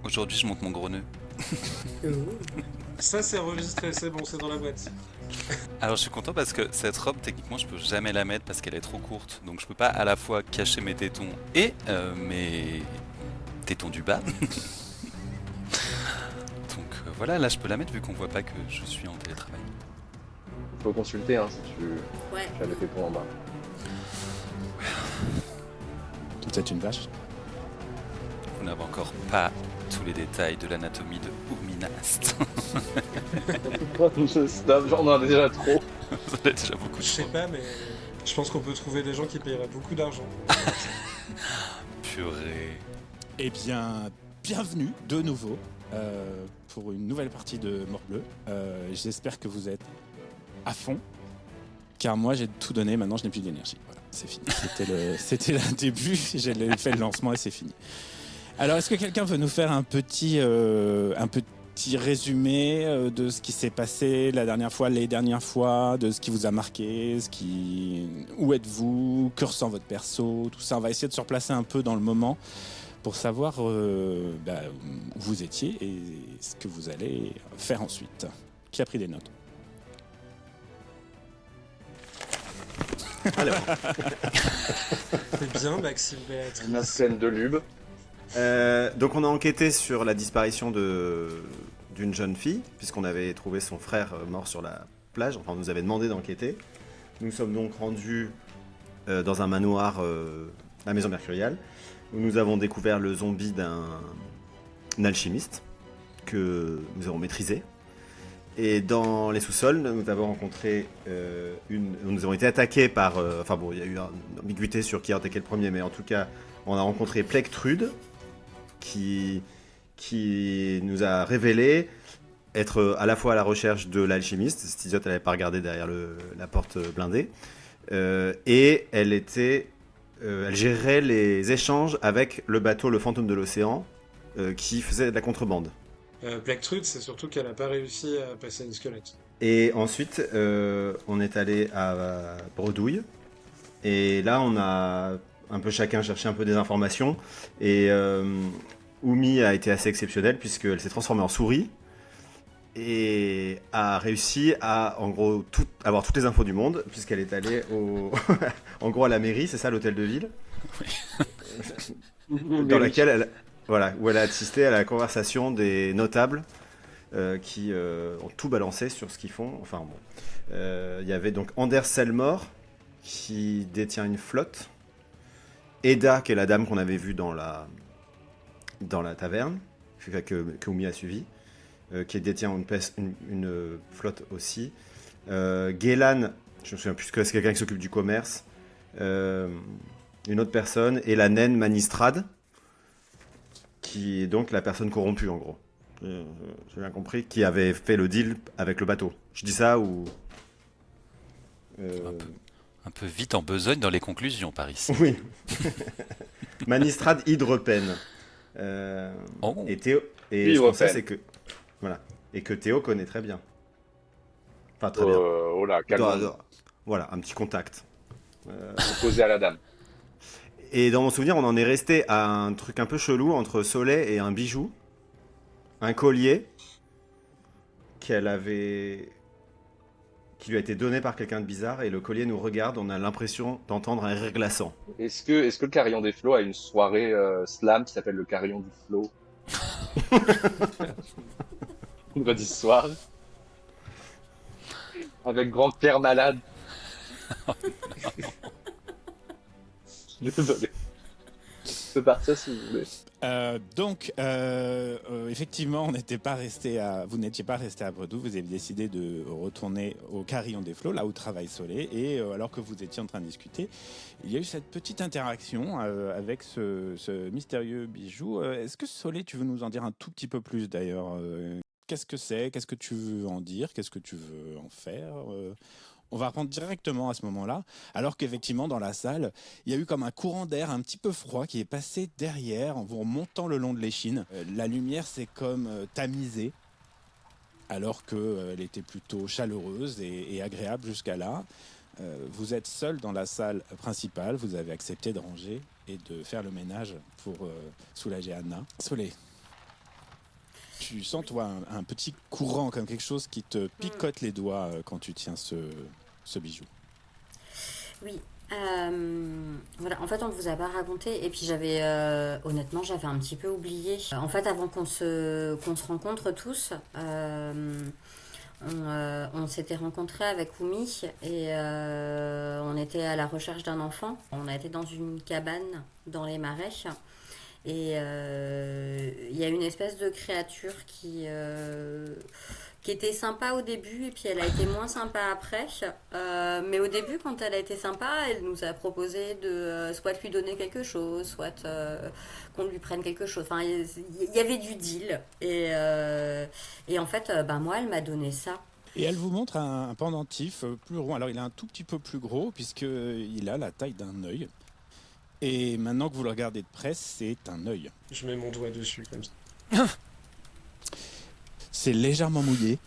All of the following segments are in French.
Aujourd'hui, je monte mon gros nœud. Ça, c'est enregistré, c'est bon, c'est dans la boîte. Alors, je suis content parce que cette robe, techniquement, je peux jamais la mettre parce qu'elle est trop courte. Donc, je peux pas à la fois cacher mes tétons et mes tétons du bas. Donc, voilà, là, je peux la mettre vu qu'on voit pas que je suis en télétravail. Il faut consulter si Ouais, tu as des tétons en bas. C'est une vache. Vous n'avez encore pas tous les détails de l'anatomie de Urminast. Stop, j'en ai déjà trop. Vous en avez déjà beaucoup Je sais trop. pas, mais je pense qu'on peut trouver des gens qui paieraient beaucoup d'argent. Purée. Eh bien, bienvenue de nouveau pour une nouvelle partie de Morbleu. J'espère que vous êtes à fond, car moi j'ai tout donné, maintenant je n'ai plus d'énergie. Voilà, c'est fini. C'était le début, j'ai fait le lancement et c'est fini. Alors, est-ce que quelqu'un veut nous faire un petit résumé de ce qui s'est passé la dernière fois, les dernières fois, de ce qui vous a marqué, où êtes-vous, que ressent votre perso, tout ça. On va essayer de se replacer un peu dans le moment pour savoir où vous étiez et ce que vous allez faire ensuite. Qui a pris des notes? Alors, C'est bien, Maxime Béatrice. La scène de Lube. donc on a enquêté sur la disparition d'une jeune fille, puisqu'on avait trouvé son frère mort sur la plage, enfin on nous avait demandé d'enquêter. Nous sommes donc rendus dans un manoir, la maison mercuriale, où nous avons découvert le zombie d'un alchimiste que nous avons maîtrisé. Et dans les sous-sols, nous avons rencontré nous avons été attaqués par... enfin bon, il y a eu une ambiguïté sur qui a attaqué le premier, mais en tout cas, on a rencontré Plectrude, qui nous a révélé être à la fois à la recherche de l'alchimiste. Cette idiote, elle n'avait pas regardé derrière la porte blindée. Et elle gérait les échanges avec le bateau, le fantôme de l'océan, qui faisait de la contrebande. Plectrude, c'est surtout qu'elle a pas réussi à passer une squelette. Et ensuite, on est allé à Bredouille. Et là, on a un peu chacun cherché un peu des informations. Et Oumi a été assez exceptionnelle puisqu'elle s'est transformée en souris. Et a réussi à, en gros, avoir toutes les infos du monde. Puisqu'elle est allée en gros à la mairie, c'est ça l'hôtel de ville. Dans laquelle où elle a assisté à la conversation des notables. Qui ont tout balancé sur ce qu'ils font. Enfin bon. Il y avait donc Anders Selmore qui détient une flotte. Eda, qui est la dame qu'on avait vue dans la taverne, que Oumi a suivi, qui détient une flotte aussi. Gélan, je me souviens plus que c'est quelqu'un qui s'occupe du commerce. Une autre personne. Et la naine Manistrade, qui est donc la personne corrompue en gros. J'ai bien compris, qui avait fait le deal avec le bateau. Je dis ça ou... Un peu vite en besogne dans les conclusions par ici. Oui. Manistrade Hydrepen. Oh. Et Théo... Et ce qu'on sait, c'est que... Voilà. Et que Théo connaît très bien. Enfin, très bien. Oh là, calme. Voilà, un petit contact. Opposé à la dame. Et dans mon souvenir, on en est resté à un truc un peu chelou entre Soleil et un bijou. Un collier qui lui a été donné par quelqu'un de bizarre, et le collier nous regarde, on a l'impression d'entendre un rire glaçant. Est-ce que le Carillon des Flots a une soirée slam qui s'appelle le Carillon du Flot? Vendredi soir. Avec Grande Pierre malade. Désolé. Je peux partir si vous voulez. Effectivement, vous n'étiez pas resté à Bredouille, vous avez décidé de retourner au Carillon des Flots, là où travaille Soleil, et alors que vous étiez en train de discuter, il y a eu cette petite interaction avec ce mystérieux bijou. Est-ce que Soleil, tu veux nous en dire un tout petit peu plus d'ailleurs? Qu'est-ce que c'est? Qu'est-ce que tu veux en dire? Qu'est-ce que tu veux en faire? On va reprendre directement à ce moment-là, alors qu'effectivement, dans la salle, il y a eu comme un courant d'air un petit peu froid qui est passé derrière en vous remontant le long de l'échine. La lumière s'est comme tamisée, alors qu'elle était plutôt chaleureuse et agréable jusqu'à là. Vous êtes seul dans la salle principale, vous avez accepté de ranger et de faire le ménage pour soulager Anna. Soleil, tu sens, toi, un petit courant, comme quelque chose qui te picote les doigts quand tu tiens ce bijou. Oui. Voilà, en fait, on ne vous a pas raconté. Et puis, honnêtement, j'avais un petit peu oublié. En fait, avant qu'on se rencontre tous, on s'était rencontrés avec Oumi et on était à la recherche d'un enfant. On a été dans une cabane dans les marais. Et il y a une espèce de créature qui était sympa au début et puis elle a été moins sympa après. Mais au début, quand elle a été sympa, elle nous a proposé de soit lui donner quelque chose, soit qu'on lui prenne quelque chose. Enfin, il y avait du deal. Et en fait, moi, elle m'a donné ça. Et elle vous montre un pendentif plus rond. Alors, il est un tout petit peu plus gros puisqu'il a la taille d'un œil. Et maintenant que vous le regardez de près, c'est un œil. Je mets mon doigt dessus comme ça. C'est légèrement mouillé.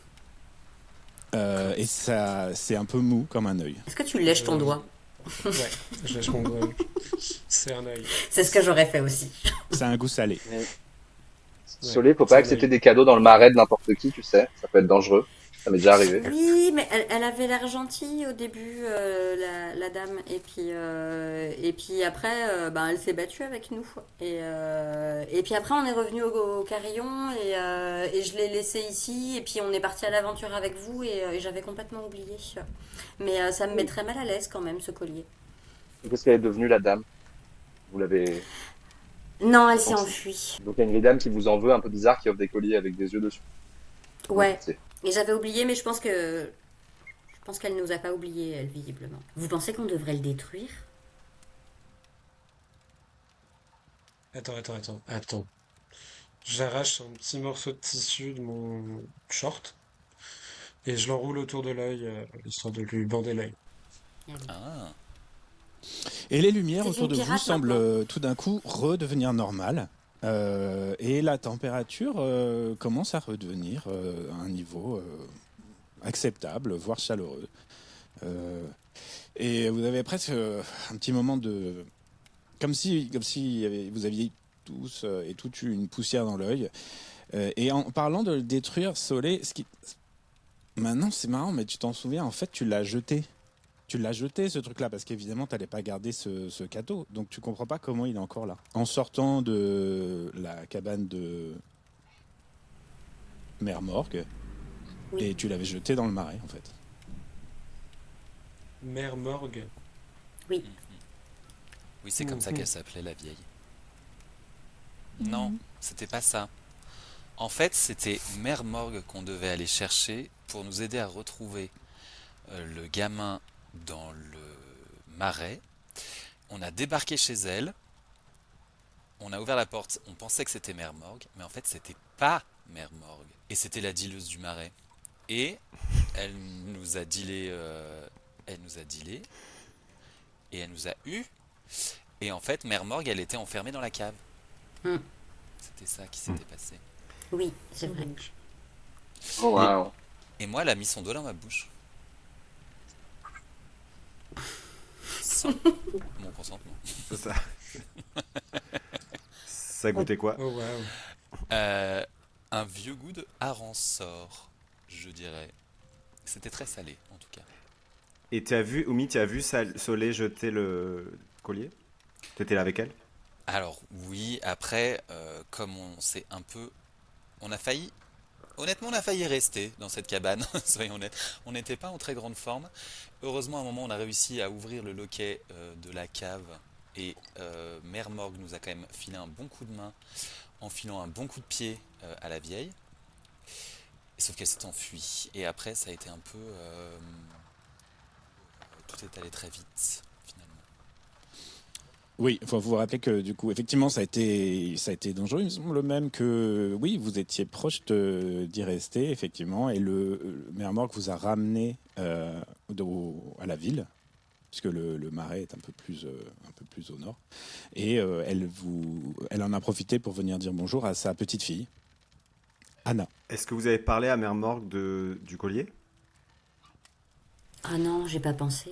Et ça, c'est un peu mou comme un œil. Est-ce que tu lèches ton doigt? Ouais, je lâche mon doigt. C'est un œil. C'est ce que j'aurais fait aussi. Ça a un goût salé. Solé, faut c'est pas un accepter œil. des cadeaux dans le marais de n'importe qui, tu sais. Ça peut être dangereux. Ça m'est déjà arrivé. Oui, mais elle avait l'air gentille au début, la dame. Et puis après, elle s'est battue avec nous. Et puis après, on est revenu au carillon et je l'ai laissé ici. Et puis on est parti à l'aventure avec vous et j'avais complètement oublié. Mais ça me met très mal à l'aise quand même, ce collier. Qu'est-ce qu'elle est devenue, la dame? Vous l'avez... Non, elle s'est Pensé. enfuie. Donc il y a une vieille dame qui vous en veut, un peu bizarre, qui offre des colliers avec des yeux dessus. Ouais. C'est- Et j'avais oublié, mais je pense qu'elle nous a pas oublié, elle, visiblement. Vous pensez qu'on devrait le détruire? Attends. J'arrache un petit morceau de tissu de mon short et je l'enroule autour de l'œil, histoire de lui bander l'œil. Ah, Et les lumières C'est autour une de vous pirate semblent maintenant. tout d'un coup redevenir normales. Et la température commence à redevenir à un niveau acceptable, voire chaleureux. Euh, et vous avez presque un petit moment de... Comme si vous aviez tous et toutes eu une poussière dans l'œil. Et en parlant de le détruire, Solé, maintenant c'est marrant, mais tu t'en souviens, en fait tu l'as jeté. Tu l'as jeté ce truc-là parce qu'évidemment t'allais pas garder ce cadeau, donc tu comprends pas comment il est encore là. En sortant de la cabane de Mère Morgue, Oui. et tu l'avais jeté dans le marais en fait. Mère Morgue. Oui. oui, c'est comme ça qu'elle s'appelait, la vieille. Non, c'était pas ça. En fait, c'était Mère Morgue qu'on devait aller chercher pour nous aider à retrouver le gamin dans le marais. On a débarqué chez elle, on a ouvert la porte, on pensait que c'était Mère Morgue, mais en fait c'était pas Mère Morgue. Et c'était la dealeuse du marais. Et elle nous a dealé, et elle nous a eu. Et en fait, Mère Morgue, elle était enfermée dans la cave. Hmm. C'était ça qui s'était passé. Oui, c'est vrai. Oh, wow. Et moi, elle a mis son doigt dans ma bouche. Sans mon consentement. C'est ça. Ça goûtait quoi? Oh waouh. Un vieux goût de Aransor, je dirais. C'était très salé, en tout cas. Et Oumi, tu as vu Solé jeter le collier? T'étais là avec elle? Alors oui, après, comme on a failli, honnêtement, on a failli rester dans cette cabane, soyons honnêtes. On n'était pas en très grande forme. Heureusement, à un moment, on a réussi à ouvrir le loquet de la cave et Mère Morgue nous a quand même filé un bon coup de main en filant un bon coup de pied à la vieille. Et sauf qu'elle s'est enfuie. Et après, ça a été un peu... tout est allé très vite, finalement. Oui, il faut vous rappeler que du coup, effectivement, ça a été dangereux. Il me semble même que oui, vous étiez proche d'y rester, effectivement, et le Mère Morgue vous a ramené à la ville, puisque le marais est un peu plus au nord, et elle en a profité pour venir dire bonjour à sa petite fille, Anna. Est-ce que vous avez parlé à Mère Morgue du collier? Ah non, j'ai pas pensé.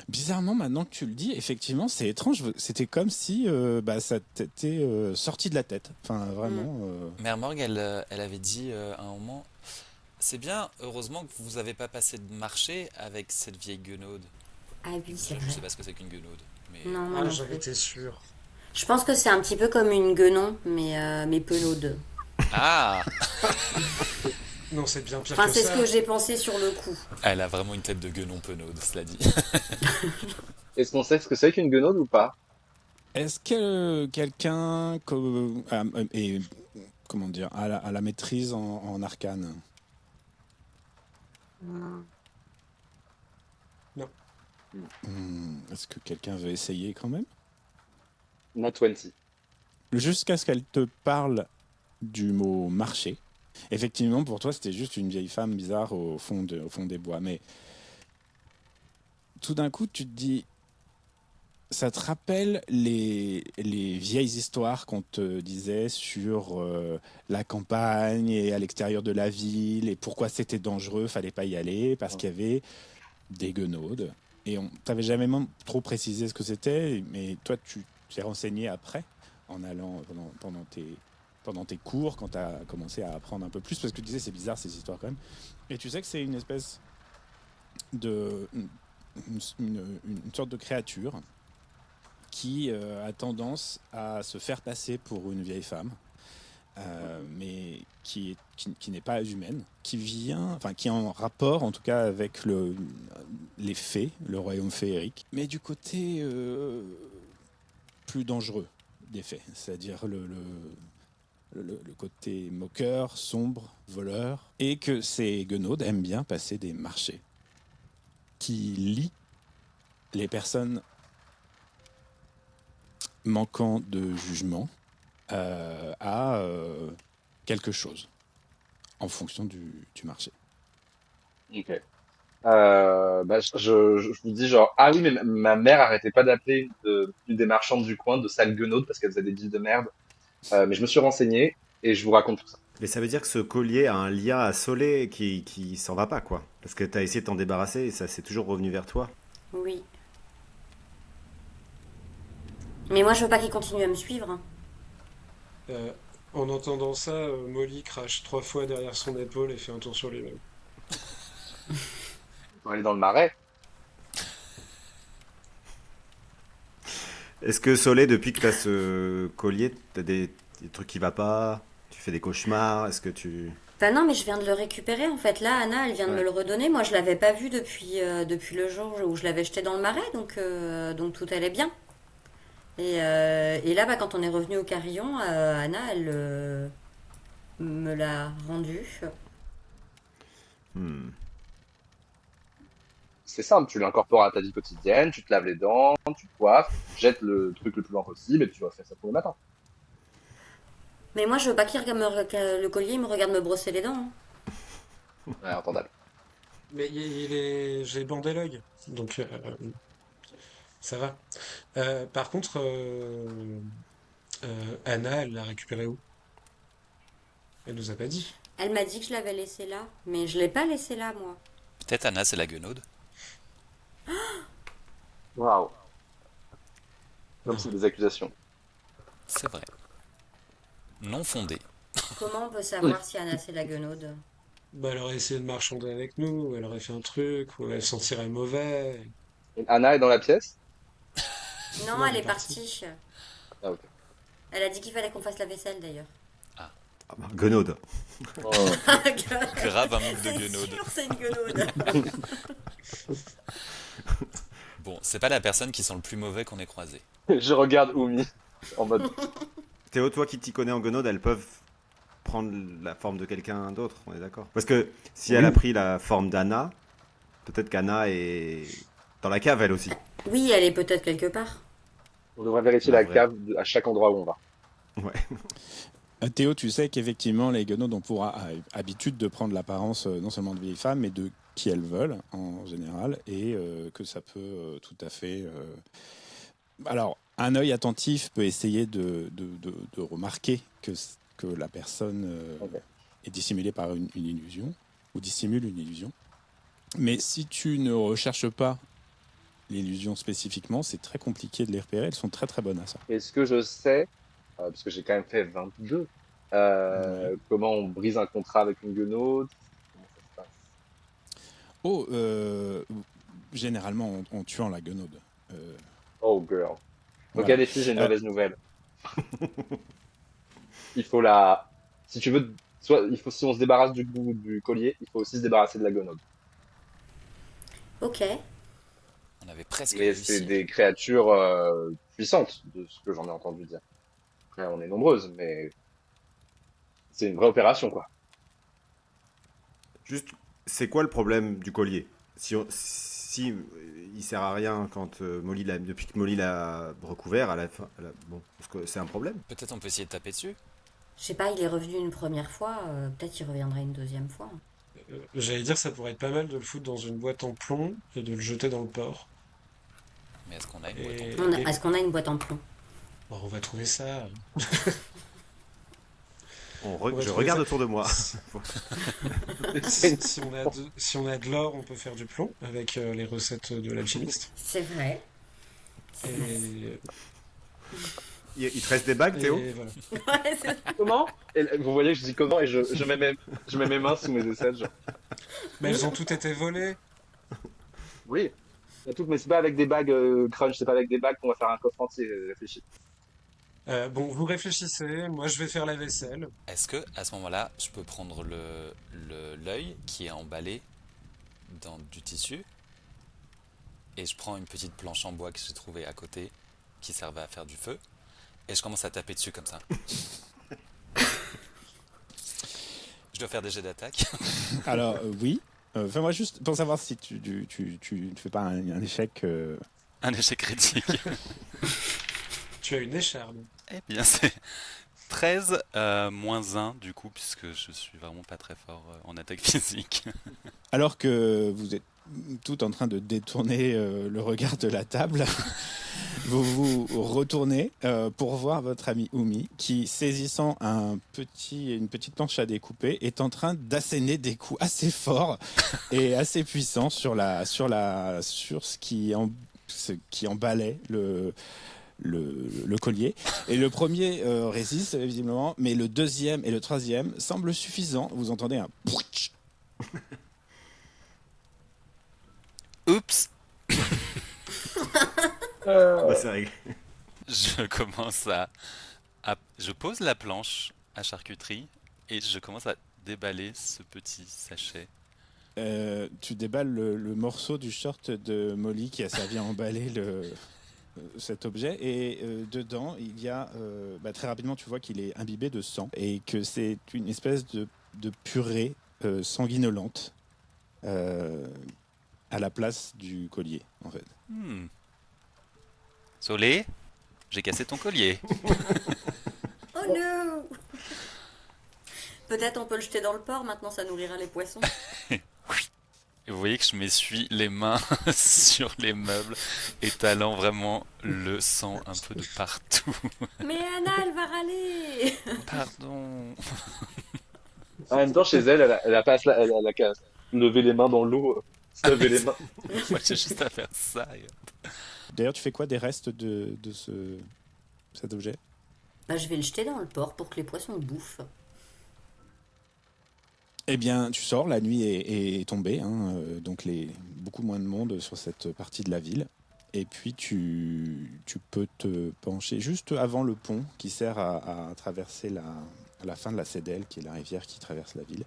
Bizarrement, maintenant que tu le dis, effectivement, c'est étrange. C'était comme si ça t'était sorti de la tête. Enfin, vraiment. Mère Morgue, elle avait dit à un moment, c'est bien, heureusement que vous avez pas passé de marché avec cette vieille guenaude. Ah oui, c'est Je vrai. sais pas ce que c'est qu'une guenaude, mais Non, moi Ah, non j'en plus. étais sûr. Je pense que c'est un petit peu comme une guenon, mais penaude. ah, Non, c'est bien pire Enfin, que c'est ce ça. que j'ai pensé sur le coup. elle a vraiment une tête de guenon penaude, cela dit. Est-ce qu'on sait ce que c'est qu'une guenaude ou pas? Est-ce que quelqu'un est, comment dire, à la maîtrise en arcane? Non. Est-ce que quelqu'un veut essayer quand même? Not 20. Jusqu'à ce qu'elle te parle du mot marché. Effectivement, pour toi, c'était juste une vieille femme bizarre au fond des bois. Mais tout d'un coup, tu te dis, ça te rappelle les vieilles histoires qu'on te disait sur la campagne et à l'extérieur de la ville et pourquoi c'était dangereux, fallait pas y aller parce qu'il y avait des guenaudes. Et on t'avait jamais même trop précisé ce que c'était, mais toi, tu t'es renseigné après en allant pendant tes cours, quand tu as commencé à apprendre un peu plus, parce que tu disais c'est bizarre ces histoires quand même. Et tu sais que c'est une espèce de une sorte de créature qui a tendance à se faire passer pour une vieille femme, mais qui n'est pas humaine, qui est en rapport en tout cas avec les fées, le royaume féerique, mais du côté plus dangereux des fées, c'est-à-dire le côté moqueur, sombre, voleur, et que ces guenaudes aiment bien passer des marchés qui lient les personnes manquant de jugement à quelque chose en fonction du marché. Ok. Je vous dis genre, ah oui, mais ma mère arrêtait pas d'appeler une des marchandes du coin de sale guenaude parce qu'elle faisait des deals de merde. Mais je me suis renseigné et je vous raconte tout ça. Mais ça veut dire que ce collier a un lien à Solé qui s'en va pas, quoi. Parce que t'as essayé de t'en débarrasser et ça s'est toujours revenu vers toi. Oui. Mais moi, je veux pas qu'il continue à me suivre, hein. En entendant ça, Molly crache 3 fois derrière son épaule et fait un tour sur les meubles. On va aller dans le marais. Est-ce que Solé, depuis que t'as ce collier, t'as des trucs qui va pas? Tu fais des cauchemars? Est-ce que tu... Bah non, mais je viens de le récupérer en fait. Là, Anna, elle vient de me Ouais. le redonner. Moi, je l'avais pas vu depuis le jour où je l'avais jeté dans le marais, donc tout allait bien. Et là, bah, quand on est revenu au carillon, Anna, elle me l'a rendu. Hmm. C'est simple, tu l'incorpores à ta vie quotidienne, tu te laves les dents, tu te coiffes, tu jettes le truc le plus loin possible et tu vas faire ça pour le matin. Mais moi, je veux pas que le collier me regarde me brosser les dents, hein. Ouais, entendable. Mais j'ai bandé l'œil, donc ça va. Par contre, Anna, elle l'a récupéré où? Elle nous a pas dit. Elle m'a dit que je l'avais laissé là, mais je l'ai pas laissé là, moi. Peut-être Anna, c'est la guenaude. Waouh. Comme Non. c'est des accusations. C'est vrai. Non fondée. Comment on peut savoir si Anna c'est la guenaude? Bah, elle aurait essayé de marchander avec nous, ou elle aurait fait un truc, ou elle sentirait mauvais. Et Anna est dans la pièce? Non, Non, elle elle est est partie. Ah, ok. Elle a dit qu'il fallait qu'on fasse la vaisselle d'ailleurs. Ah bah, Guenaude. Oh. Grave un move de C'est guenaude. sûr, c'est une guenaude. Bon, c'est pas la personne qui sent le plus mauvais qu'on ait croisé. Je regarde Oumi en mode. Théo, toi qui t'y connais en Guenaude, elles peuvent prendre la forme de quelqu'un d'autre, on est d'accord? Parce que si elle a Oui. pris la forme d'Anna, peut-être qu'Anna est dans la cave elle aussi. Oui, elle est peut-être quelque part. On devrait vérifier La la vraie. cave à chaque endroit où on va. Ouais. Théo, tu sais qu'effectivement, les guenaudes ont pour habitude de prendre l'apparence non seulement de vieilles femmes, mais de qui elles veulent en général, et que ça peut tout à fait... Alors, un œil attentif peut essayer de remarquer que la personne Ok. est dissimulée par une illusion, ou dissimule une illusion. Mais si tu ne recherches pas l'illusion spécifiquement, c'est très compliqué de les repérer. Elles sont très très bonnes à ça. Est-ce que je sais, parce que j'ai quand même fait 22, Ouais. comment on brise un contrat avec une guenaude? Comment ça se passe? Oh, généralement en tuant la guenaude. Oh girl. Donc Voilà. les filles, j'ai une Euh, mauvaise nouvelle. Il faut la... Si tu veux, soit il faut, si on se débarrasse du collier, il faut aussi se débarrasser de la guenaude. Ok. On avait presque Mais c'est réussi. des créatures puissantes, de ce que j'en ai entendu dire. Après, on est nombreuses, mais c'est une vraie opération, quoi. Juste, c'est quoi le problème du collier? Si il sert à rien quand depuis que Molly l'a recouvert à la fin, bon, parce que c'est un problème. Peut-être on peut essayer de taper dessus. Je sais pas, il est revenu une première fois, peut-être qu'il reviendra une deuxième fois. J'allais dire, ça pourrait être pas mal de le foutre dans une boîte en plomb et de le jeter dans le port. Mais est-ce qu'on a une boîte en Et, plomb? Est-ce qu'on a une boîte en plomb? bon, on va trouver ça. Je va trouver regarde ça. autour de moi. Si on a de l'or, on peut faire du plomb avec les recettes de l'alchimiste. C'est vrai. Et, Il te reste des bagues, Théo? et voilà. Ouais, c'est ça. Comment? Vous voyez que je dis comment et je mets mes mains sous mes aisselles. Genre. Mais elles ont toutes été volées. Oui. Mais c'est pas avec des bagues crunch, c'est pas avec des bagues qu'on va faire un coffre entier, réfléchis. Bon, vous réfléchissez, moi je vais faire la vaisselle. Est-ce que à ce moment-là, je peux prendre l'œil qui est emballé dans du tissu et je prends une petite planche en bois que j'ai trouvée à côté qui servait à faire du feu et je commence à taper dessus comme ça. Je dois faire des jets d'attaque. Alors oui. Fais-moi juste pour savoir si tu ne fais pas un échec. Un échec critique. Tu as une écharde. Eh bien, c'est 13 moins 1 du coup, puisque je suis vraiment pas très fort en attaque physique. Alors que vous êtes tout en train de détourner le regard de la table, vous vous retournez pour voir votre ami Oumi qui, saisissant une petite planche à découper, est en train d'asséner des coups assez forts et assez puissants sur ce qui emballait le collier. Et le premier résiste visiblement, mais le deuxième et le troisième semblent suffisants. Vous entendez un pouitch. Oups. Bah, c'est réglé. Je commence je pose la planche à charcuterie et je commence à déballer ce petit sachet. Tu déballes le morceau du short de Molly qui a servi à emballer cet objet et dedans il y a très rapidement tu vois qu'il est imbibé de sang et que c'est une espèce de purée sanguinolente à la place du collier en fait. Solé, j'ai cassé ton collier. Oh non! Peut-être on peut le jeter dans le port, maintenant ça nourrira les poissons. Et vous voyez que je m'essuie les mains sur les meubles, étalant vraiment le sang un peu de partout. Mais Anna, elle va râler! Pardon. En même temps, chez elle, elle a pas à elle a qu'à lever les mains dans l'eau, se laver les mains. Moi j'ai juste à faire ça. D'ailleurs tu fais quoi des restes de cet objet? Bah, je vais le jeter dans le port pour que les poissons le bouffent. Eh bien, tu sors, la nuit est tombée, hein, donc beaucoup moins de monde sur cette partie de la ville. Et puis tu peux te pencher juste avant le pont qui sert à traverser la fin de la Cédelle, qui est la rivière qui traverse la ville.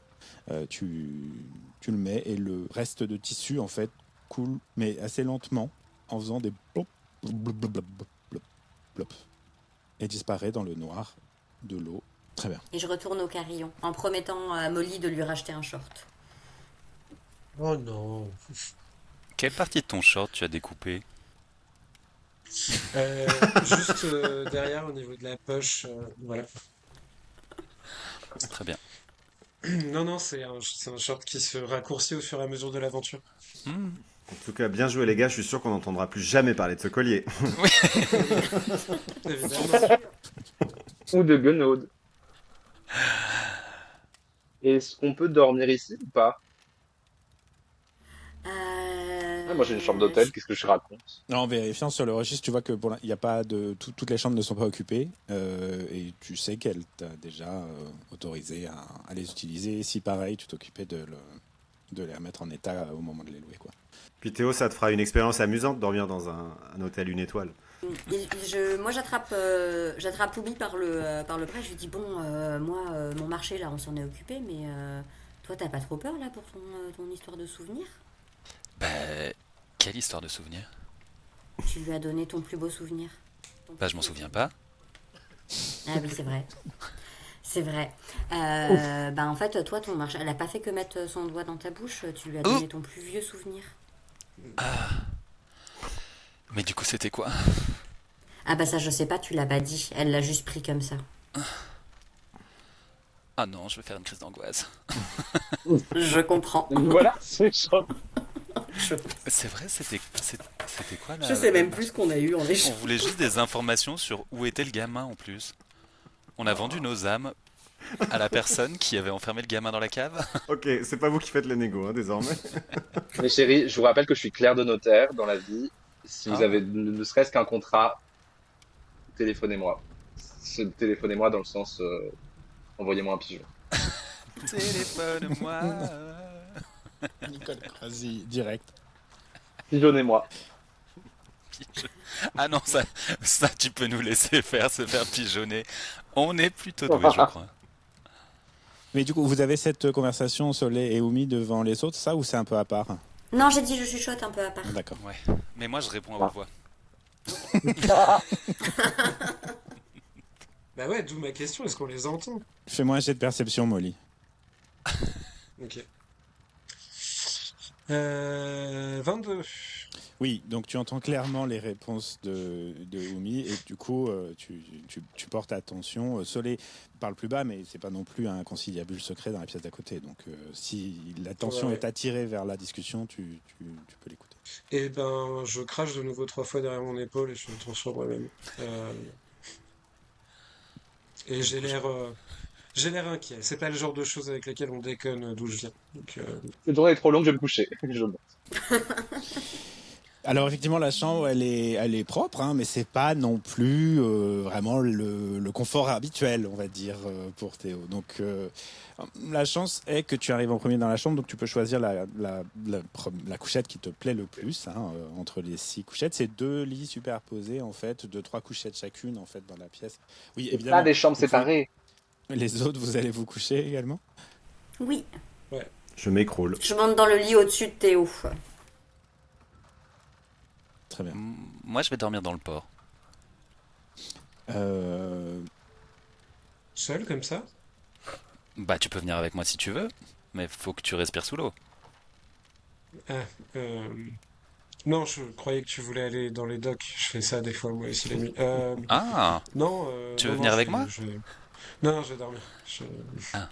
Tu le mets et le reste de tissu en fait coule, mais assez lentement, en faisant des plop, plop, plop, plop, plop, plop, et disparaît dans le noir de l'eau. Très bien. Et je retourne au carillon, en promettant à Molly de lui racheter un short. Oh non. Quelle partie de ton short tu as découpé? Juste derrière au niveau de la poche, voilà. Très bien. Non, c'est un short qui se raccourcit au fur et à mesure de l'aventure. En tout cas, bien joué les gars, je suis sûr qu'on n'entendra plus jamais parler de ce collier. Évidemment. Ou de guenaude. Est-ce qu'on peut dormir ici ou pas? Ouais, moi j'ai une chambre d'hôtel, qu'est-ce que je raconte? En vérifiant sur le registre, tu vois que il y a pas de toutes les chambres ne sont pas occupées et tu sais qu'elle t'a déjà autorisé à les utiliser. Si pareil, tu t'occupais de les remettre en état au moment de les louer, quoi. Puis Théo, ça te fera une expérience amusante de dormir dans un hôtel une étoile. Moi, j'attrape Louis par le bras. Je lui dis bon, moi, mon marché là, on s'en est occupé, mais toi, t'as pas trop peur là pour ton histoire de souvenir? Bah, quelle histoire de souvenir? Tu lui as donné ton plus beau souvenir. Bah, je m'en souviens pas. Ah oui, c'est vrai. C'est vrai. Bah en fait, toi, ton marché, elle a pas fait que mettre son doigt dans ta bouche. Tu lui as donné ton plus vieux souvenir. Mais du coup, c'était quoi? Ah bah ça, je sais pas. Tu l'as pas dit. Elle l'a juste pris comme ça. Ah non, je vais faire une crise d'angoisse. Je comprends. Voilà, c'est chaud. C'est vrai, c'était quoi là? Je sais même plus ce qu'on a eu en On échange. voulait juste des informations sur où était le gamin en plus. On a vendu nos âmes à la personne qui avait enfermé le gamin dans la cave. Ok, c'est pas vous qui faites les négos, hein, désormais. Mais chérie, je vous rappelle que je suis clerc de notaire dans la vie. Si vous Ah. avez ne serait-ce qu'un contrat, téléphonez-moi. Téléphonez-moi dans le sens, envoyez-moi un pigeon. Téléphone-moi. Nicole, vas-y, direct. Pigeonnez-moi. Ah non, ça tu peux nous laisser faire, se faire pigeonner. On est plutôt doués, je crois. Mais du coup, vous avez cette conversation Soleil et Oumi devant les autres, ça, ou c'est un peu à part? Non, j'ai dit je chuchote un peu à part. D'accord. Ouais. Mais moi, je réponds à haute voix. Bah ouais, d'où ma question, est-ce qu'on les entend? Fais-moi un jet de perception, Molly. Ok. 22. Oui, donc tu entends clairement les réponses de Oumi et du coup tu portes attention. Soleil parle plus bas, mais c'est pas non plus un conciliabule secret dans la pièce d'à côté. Donc si l'attention Ouais. est attirée vers la discussion, tu peux l'écouter. Et ben, je crache de nouveau 3 fois derrière mon épaule et je me tourne sur moi-même. Et j'ai l'air inquiet. C'est pas le genre de choses avec lesquelles on déconne d'où je viens. Donc, Cette journée est trop longue, je vais me coucher. Je monte. Alors effectivement, la chambre, elle est propre, hein, mais c'est pas non plus vraiment le confort habituel, on va dire, pour Théo. Donc la chance est que tu arrives en premier dans la chambre, donc tu peux choisir la couchette qui te plaît le plus, hein, entre les 6 couchettes. C'est 2 lits superposés, en fait, 3 couchettes chacune, en fait, dans la pièce. Oui, Et évidemment. pas des chambres vous pouvez- séparées. Les autres, vous allez vous coucher également? Oui, Je m'écroule. je monte dans le lit au-dessus de Théo. Très bien. Moi, je vais dormir dans le port. seul comme ça? Bah, tu peux venir avec moi si tu veux, mais faut que tu respires sous l'eau. Ah, non, je croyais que tu voulais aller dans les docks. Je fais ça des fois, moi aussi, la nuit. Ah, Non, Tu non, veux non, venir avec moi? Non, je vais dormir. Ah.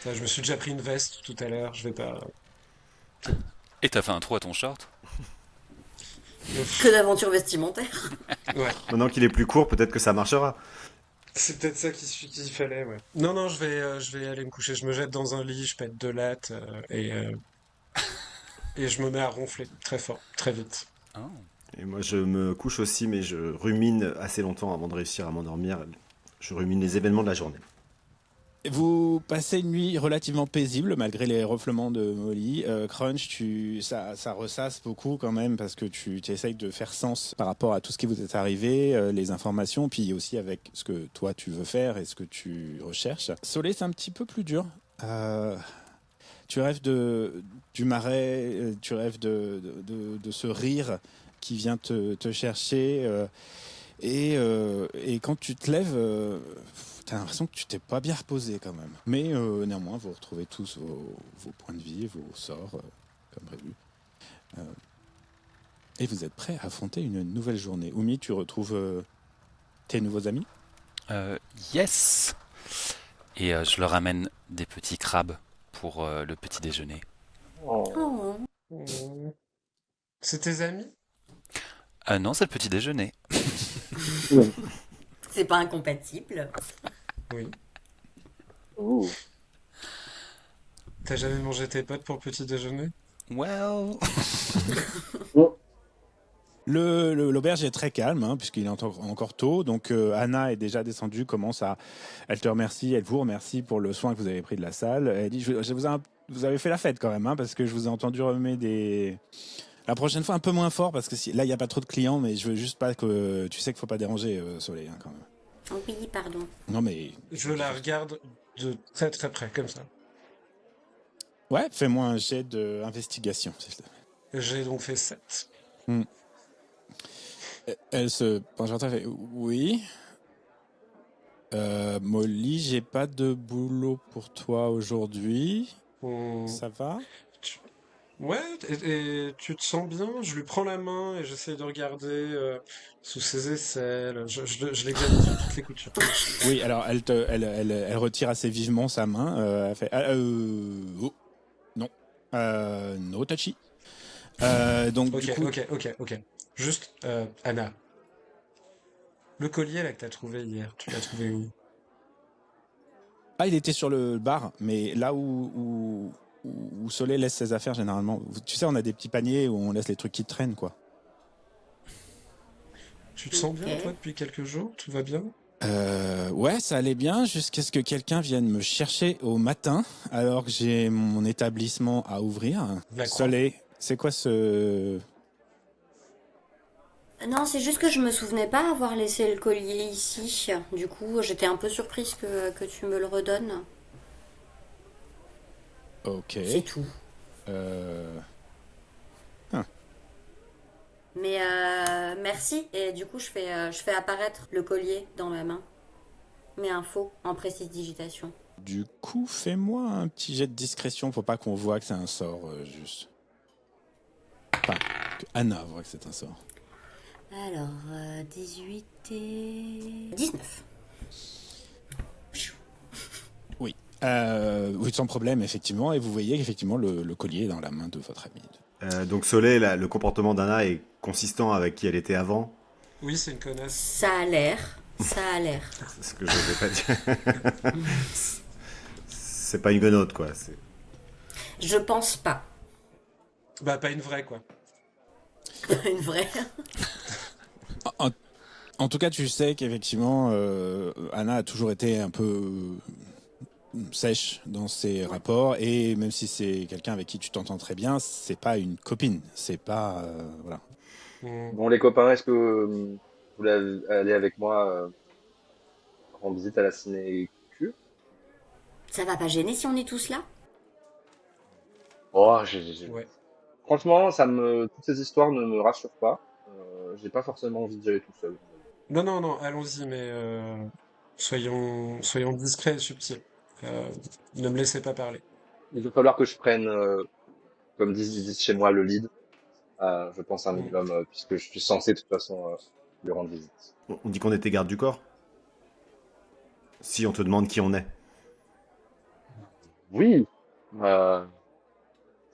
Ça, je me suis déjà pris une veste tout à l'heure. Je vais pas. et t'as fait un trou à ton short? Que d'aventure vestimentaire. Ouais, Maintenant qu'il est plus court, peut-être que ça marchera. c'est peut-être ça qu'il fallait, ouais. Non, non, je vais aller me coucher. Je me jette dans un lit, je pète 2 lattes et je me mets à ronfler très fort, très vite. Oh. Et moi, je me couche aussi, mais je rumine assez longtemps avant de réussir à m'endormir. Je rumine les événements de la journée. Vous passez une nuit relativement paisible malgré les refoulements de Molly. Crunch, ça ressasse beaucoup quand même parce que tu essayes de faire sens par rapport à tout ce qui vous est arrivé, les informations, puis aussi avec ce que toi tu veux faire et ce que tu recherches. Soleil, c'est un petit peu plus dur. Tu rêves du marais, tu rêves de ce rire qui vient te chercher. Et quand tu te lèves, t'as l'impression que tu t'es pas bien reposé quand même. Mais néanmoins, vous retrouvez tous vos points de vie, vos sorts, comme prévu. Et vous êtes prêts à affronter une nouvelle journée. Oumi, tu retrouves tes nouveaux amis? Yes! Et je leur amène des petits crabes pour le petit déjeuner. Oh. Oh. C'est tes amis? Non, c'est le petit déjeuner. C'est pas incompatible. Oui. Ouh. T'as jamais mangé tes potes pour petit déjeuner? Well. L'auberge est très calme, hein, puisqu'il est encore tôt. Donc Anna est déjà descendue, elle te remercie, elle vous remercie pour le soin que vous avez pris de la salle. Elle dit, vous avez fait la fête quand même, hein, parce que je vous ai entendu remettre des... La prochaine fois un peu moins fort, parce que là il n'y a pas trop de clients, mais je veux juste pas que... Tu sais qu'il faut pas déranger Soleil, hein, quand même. Oui, pardon. Non mais... Je la regarde de très très près, comme ça. Ouais, fais-moi un jet d'investigation, s'il te plaît. J'ai donc fait 7. Elle se penche vers toi et fait oui. Molly, j'ai pas de boulot pour toi aujourd'hui. Ça va? Ouais, et tu te sens bien? Je lui prends la main et j'essaie de regarder sous ses aisselles. Je l'examine sur toutes les coutures. Oui, alors elle retire assez vivement sa main. Elle fait oh, non, no touchy. Donc du coup, Ok. Juste, Anna. Le collier là que t'as trouvé hier, tu l'as trouvé où? il était sur le bar, mais là où Soleil laisse ses affaires généralement. Tu sais, on a des petits paniers où on laisse les trucs qui traînent, quoi. Tu te sens bien, Ok. toi, depuis quelques jours? Tout va bien? Ouais, ça allait bien jusqu'à ce que quelqu'un vienne me chercher au matin alors que j'ai mon établissement à ouvrir. La croix. Soleil, c'est quoi ce... Non, c'est juste que je me souvenais pas avoir laissé le collier ici. Du coup, j'étais un peu surprise que tu me le redonnes. Ok. C'est tout. Mais merci. Et du coup, je fais apparaître le collier dans ma main. Mais un faux en prestidigitation. Du coup, fais-moi un petit jet de discrétion. Faut pas qu'on voit que c'est un sort, juste. Enfin, que Anna voit que c'est un sort. Alors, 18 et... 19. Oui. Oui, sans problème, effectivement. Et vous voyez qu'effectivement, le collier est dans la main de votre ami. Donc Soleil, le comportement d'Anna est consistant avec qui elle était avant. Oui, c'est une connasse. Ça a l'air. Ça a l'air. C'est ce que je n'osais pas dire. C'est pas une guenote, quoi. Je pense pas. Bah, pas une vraie, quoi. Une vraie. En tout cas, tu sais qu'effectivement, Anna a toujours été un peu sèche dans ses rapports, et même si c'est quelqu'un avec qui tu t'entends très bien, c'est pas une copine, c'est pas voilà. Bon, les copains, est-ce que vous voulez aller avec moi rendre visite à la cinécure? Ça va pas gêner si on est tous là? Oh, Ouais. franchement, toutes ces histoires ne me rassurent pas. J'ai pas forcément envie d'y aller tout seul. Non, allons-y, mais soyons discrets et subtils. Ne me laissez pas parler. Il va falloir que je prenne, comme disent chez moi, le lead. Je pense un minimum, puisque je suis censé de toute façon lui rendre visite. On dit qu'on était garde du corps. Si on te demande qui on est. Oui. Enfin,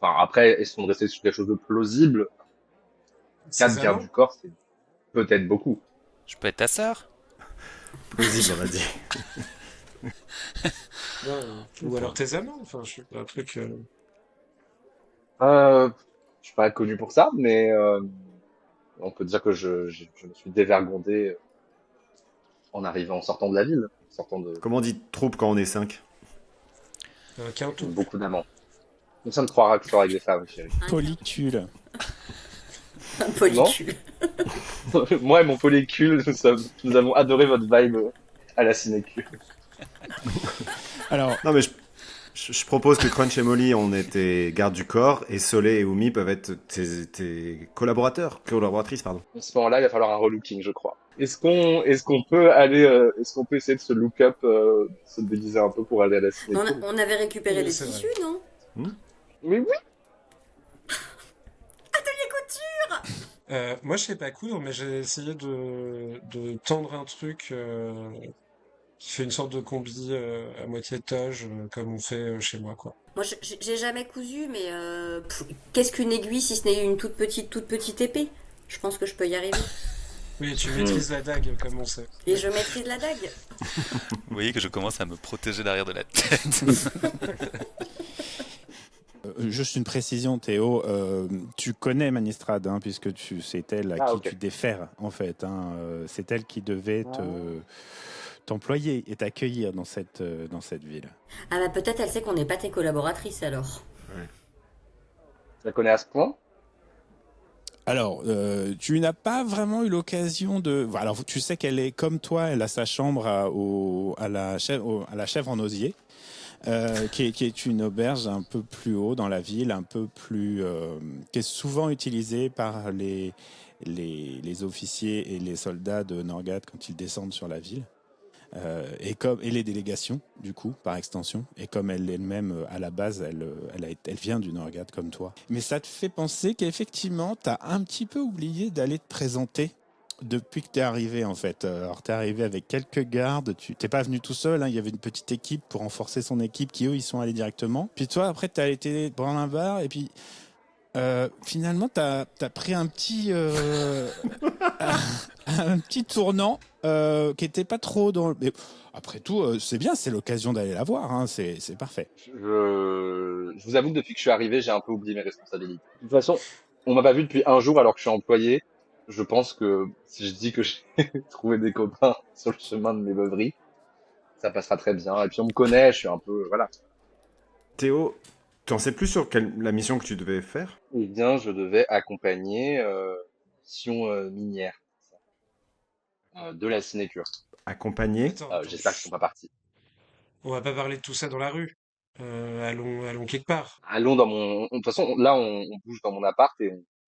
après, est-ce qu'on rester sur quelque chose de plausible? 4 gardes du corps, c'est peut-être beaucoup. Je peux être ta sœur? Plausible, on a dit. Ou alors tes amants, enfin, je sais pas, un truc... Je suis pas connu pour ça, mais on peut dire que je me suis dévergondé en sortant de la ville, en sortant de Comment on dit troupe quand on est 5? Un quinto. beaucoup d'amants. Nous sommes 3 raccords avec des femmes, chérie. Polycule. Un polycule. Moi et mon polycule, nous avons adoré votre vibe à la cinécure. Alors, Non, mais je propose que Crunch et Molly, on était garde du corps, et Soleil et Oumi peuvent être tes collaboratrices, pardon. À ce moment-là, il va falloir un relooking, je crois. Est-ce qu'on peut essayer de se look up, se déguiser un peu pour aller à la cinécure? On avait récupéré Oui, des c'est tissus, non? Mais oui. Moi, je sais pas coudre, mais j'ai essayé de tendre un truc qui fait une sorte de combi à moitié toge, comme on fait chez moi, quoi. Moi, j'ai jamais cousu, mais qu'est-ce qu'une aiguille si ce n'est une toute petite épée? Je pense que je peux y arriver. Oui, tu maîtrises la dague, comme on sait. Et je maîtrise la dague. Vous voyez que je commence à me protéger derrière de la tête. juste une précision, Théo. Tu connais Manistrade, hein, puisque c'est elle à qui Ok. tu défères, en fait. Hein. C'est elle qui devait t'employer et t'accueillir dans cette ville. Ah bah peut-être elle sait qu'on n'est pas tes collaboratrices alors. Je la connais à ce point. Alors, tu n'as pas vraiment eu l'occasion de... Alors, tu sais qu'elle est comme toi, elle a sa chambre à la chèvre en osier, qui est une auberge un peu plus haut dans la ville, un peu plus... qui est souvent utilisée par les officiers et les soldats de Norgad quand ils descendent sur la ville. Et les délégations, du coup, par extension. Et comme elle-même, à la base, elle vient du Norgad comme toi. Mais ça te fait penser qu'effectivement, tu as un petit peu oublié d'aller te présenter depuis que tu es arrivé, en fait. Alors, tu es arrivé avec quelques gardes. Tu n'es pas venu tout seul. Hein. Il y avait une petite équipe pour renforcer son équipe qui, eux, ils sont allés directement. Puis toi, après, tu as été prendre un bar. Et puis, finalement, tu as pris un petit... un petit tournant qui était pas trop dans le... Mais après tout, c'est bien, c'est l'occasion d'aller la voir, hein, c'est parfait. Je vous avoue que depuis que je suis arrivé, j'ai un peu oublié mes responsabilités. De toute façon, on m'a pas vu depuis un jour alors que je suis employé. Je pense que si je dis que j'ai trouvé des copains sur le chemin de mes beuveries, ça passera très bien. Et puis on me connaît, je suis un peu, voilà. Théo, tu en sais plus sur la mission que tu devais faire? Eh bien, je devais accompagner mission minière de la sinécure. Accompagné. Attends, J'espère qu'ils sont pas partis. on va pas parler de tout ça dans la rue. Allons quelque part. Allons dans mon. De toute façon, là, on bouge dans mon appart et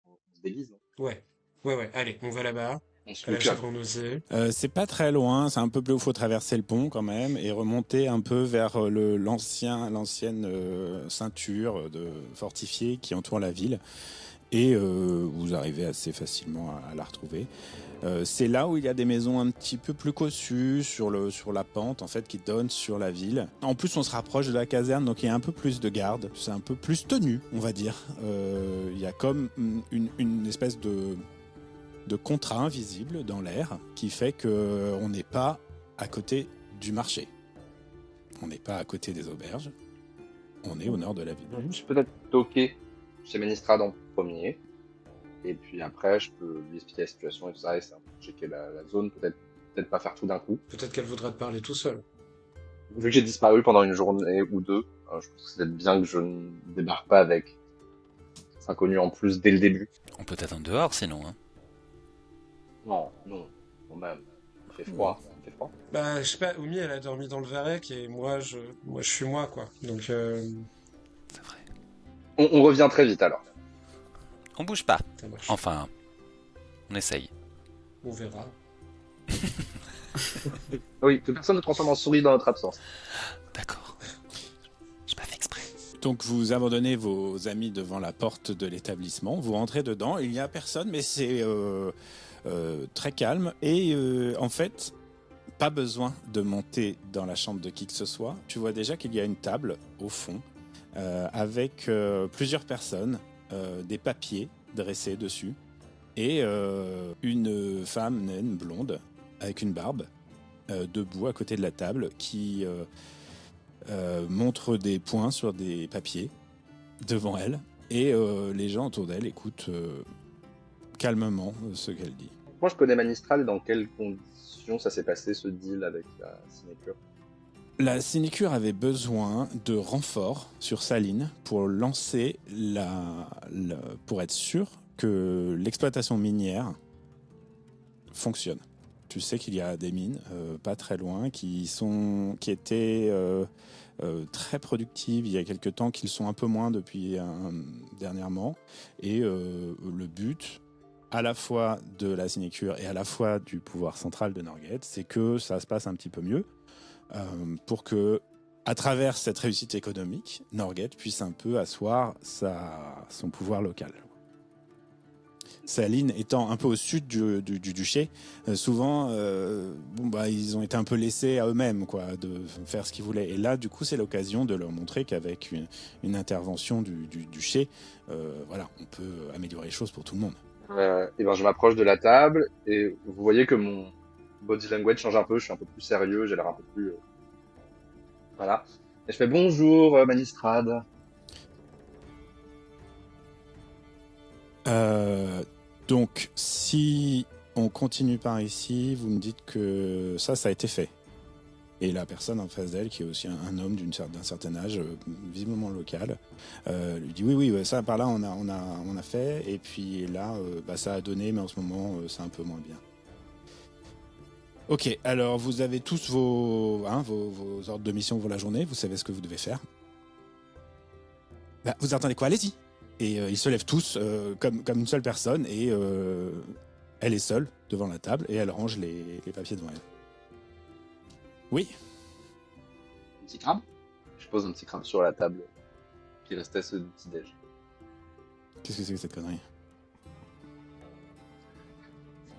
on se déguise. Ouais, ouais, allez, on va là-bas, On se à la look up. chèvre en osier. C'est pas très loin, c'est un peu plus haut, faut traverser le pont quand même et remonter un peu vers l'ancienne ceinture fortifiée qui entoure la ville. Et vous arrivez assez facilement à la retrouver. C'est là où il y a des maisons un petit peu plus cossues sur la pente en fait qui donne sur la ville. En plus, on se rapproche de la caserne, donc il y a un peu plus de gardes. C'est un peu plus tenu, on va dire. Il y a comme une espèce de contrat invisible dans l'air qui fait qu'on n'est pas à côté du marché. On n'est pas à côté des auberges. On est au nord de la ville. Je peux peut-être toquer chez Ménistrade en premier. Et puis après, je peux lui expliquer la situation et tout ça. Et c'est un peu checker la zone. Peut-être pas faire tout d'un coup. Peut-être qu'elle voudra te parler tout seul. Vu que j'ai disparu pendant une journée ou deux, je pense que c'est peut-être bien que je ne débarque pas avec cet inconnu en plus dès le début. On peut attendre dehors sinon. Hein. Non, quand même. Il fait froid. Il fait froid. Bah, je sais pas, Oumi, elle a dormi dans le varech et moi, je suis moi, quoi. Donc, C'est vrai. On revient très vite alors. On bouge pas. ça marche. Enfin, on essaye. On verra. Oui, que personne ne transforme en souris dans notre absence. D'accord. J'ai pas fait exprès. Donc vous abandonnez vos amis devant la porte de l'établissement, vous rentrez dedans, il n'y a personne, mais c'est très calme et en fait, pas besoin de monter dans la chambre de qui que ce soit. Tu vois déjà qu'il y a une table au fond avec plusieurs personnes, des papiers dressés dessus et une femme naine blonde avec une barbe debout à côté de la table qui montre des points sur des papiers devant elle et les gens autour d'elle écoutent calmement ce qu'elle dit. Moi, je connais Manistrade et dans quelles conditions ça s'est passé ce deal avec la sinécure. La sinécure avait besoin de renforts sur sa ligne pour lancer pour être sûr que l'exploitation minière fonctionne. Tu sais qu'il y a des mines pas très loin qui étaient très productives il y a quelques temps, qu'ils sont un peu moins depuis dernièrement. Et le but, à la fois de la sinécure et à la fois du pouvoir central de Norgate, c'est que ça se passe un petit peu mieux pour que, à travers cette réussite économique, Norgate puisse un peu asseoir son pouvoir local. Saline étant un peu au sud du duché, souvent, ils ont été un peu laissés à eux-mêmes, quoi, de faire ce qu'ils voulaient. Et là, du coup, c'est l'occasion de leur montrer qu'avec une intervention du duché, on peut améliorer les choses pour tout le monde. Et ben, je m'approche de la table et vous voyez que mon body language change un peu. Je suis un peu plus sérieux, j'ai l'air un peu plus, voilà. Et je fais bonjour, Manistrade. Donc, si on continue par ici, vous me dites que ça a été fait. Et la personne en face d'elle, qui est aussi un homme d'un certain âge, visiblement local, lui dit oui, ça par là on a fait, et puis là ça a donné, mais en ce moment c'est un peu moins bien. Ok, alors vous avez tous vos ordres de mission pour la journée, vous savez ce que vous devez faire. Vous attendez quoi? Allez-y. Et ils se lèvent tous comme une seule personne, et elle est seule devant la table, et elle range les papiers devant elle. Oui. Un petit crabe. Je pose un petit crabe sur la table qui restait ce petit-déj. Qu'est-ce que c'est que cette connerie?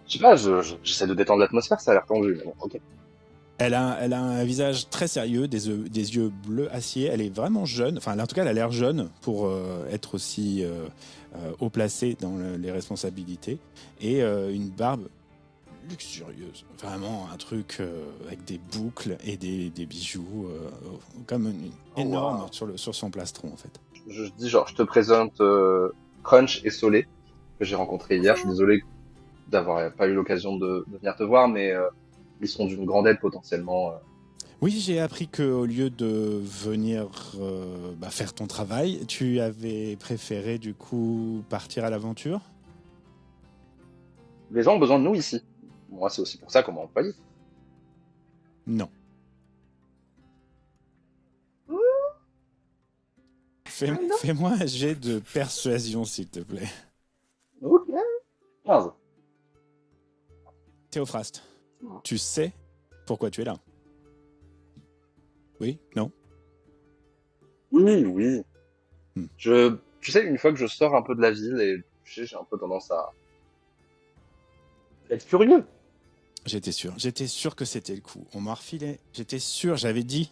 Je sais pas, j'essaie de détendre l'atmosphère, ça a l'air tendu, mais bon, ok. Elle a un visage très sérieux, des yeux bleus acier. Elle est vraiment jeune. Enfin, en tout cas, elle a l'air jeune pour être aussi haut placée dans les responsabilités. Et une barbe luxurieuse. Vraiment un truc avec des boucles et des bijoux comme énorme sur son plastron, en fait. Je dis genre, je te présente Crunch et Solé, que j'ai rencontrés hier. Je suis désolé d'avoir pas eu l'occasion de venir te voir, mais ils seront d'une grande aide potentiellement. Oui, j'ai appris qu'au lieu de venir faire ton travail, tu avais préféré du coup partir à l'aventure? Les gens ont besoin de nous ici. Moi, c'est aussi pour ça qu'on m'a employé. Non. Fais-moi un jet de persuasion, s'il te plaît. Ok. 15. Théophraste, tu sais pourquoi tu es là? Oui? Non? Oui. Tu sais, une fois que je sors un peu de la ville, et tu sais, j'ai un peu tendance à être curieux. J'étais sûr que c'était le coup. On m'a refilé, j'étais sûr, j'avais dit,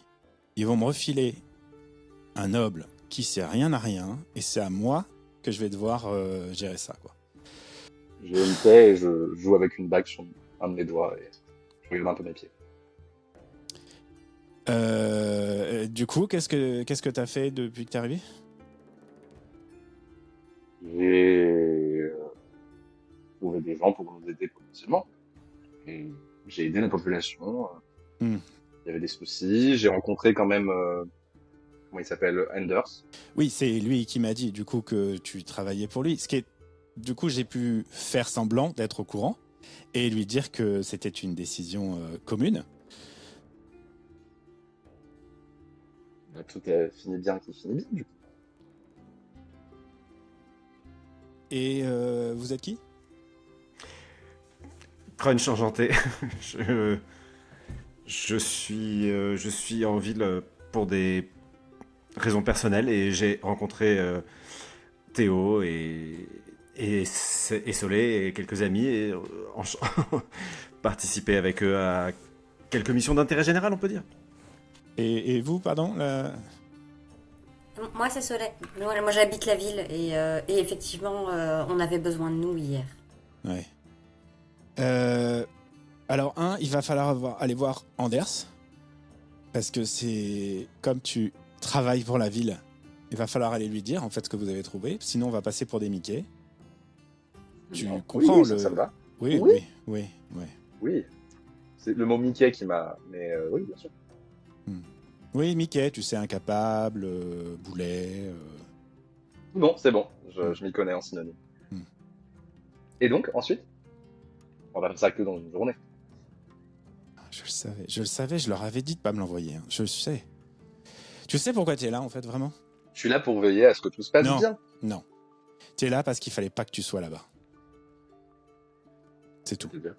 ils vont me refiler un noble qui sait rien à rien, et c'est à moi que je vais devoir gérer ça, quoi. Je me tais et je joue avec une bague sur un de mes doigts et je regarde un peu mes pieds. Du coup, qu'est-ce que t'as fait depuis que t'es arrivé? J'ai trouvé des gens pour nous aider potentiellement. Et j'ai aidé la population. Il y avait des soucis. J'ai rencontré quand même, comment il s'appelle, Anders. Oui, c'est lui qui m'a dit du coup que tu travaillais pour lui. Du coup, j'ai pu faire semblant d'être au courant et lui dire que c'était une décision commune. Tout finit bien qui finit bien, du coup. Et vous êtes qui? Crunch enchanté. je suis en ville pour des raisons personnelles et j'ai rencontré Théo et Solé et quelques amis et participer avec eux à quelques missions d'intérêt général, on peut dire. Et vous, pardon Moi, c'est Soleil. Moi, j'habite la ville et effectivement, on avait besoin de nous hier. Ouais. Alors, il va falloir aller voir Anders. Parce que c'est... Comme tu travailles pour la ville, il va falloir aller lui dire, en fait, ce que vous avez trouvé. Sinon, on va passer pour des Mickey. Tu comprends oui, ça me va. Oui. Oui. C'est le mot Mickey qui m'a... Mais oui, bien sûr. Oui, Mickey, tu sais, incapable, boulet... Bon, c'est bon. Je m'y connais en synonyme. Et donc, ensuite, on va faire ça que dans une journée. Je le savais, je leur avais dit de pas me l'envoyer. Hein. Je le sais. Tu sais pourquoi tu es là, en fait, vraiment? Je suis là pour veiller à ce que tout se passe bien. Non. Tu es là parce qu'il fallait pas que tu sois là-bas. C'est tout. C'est bien.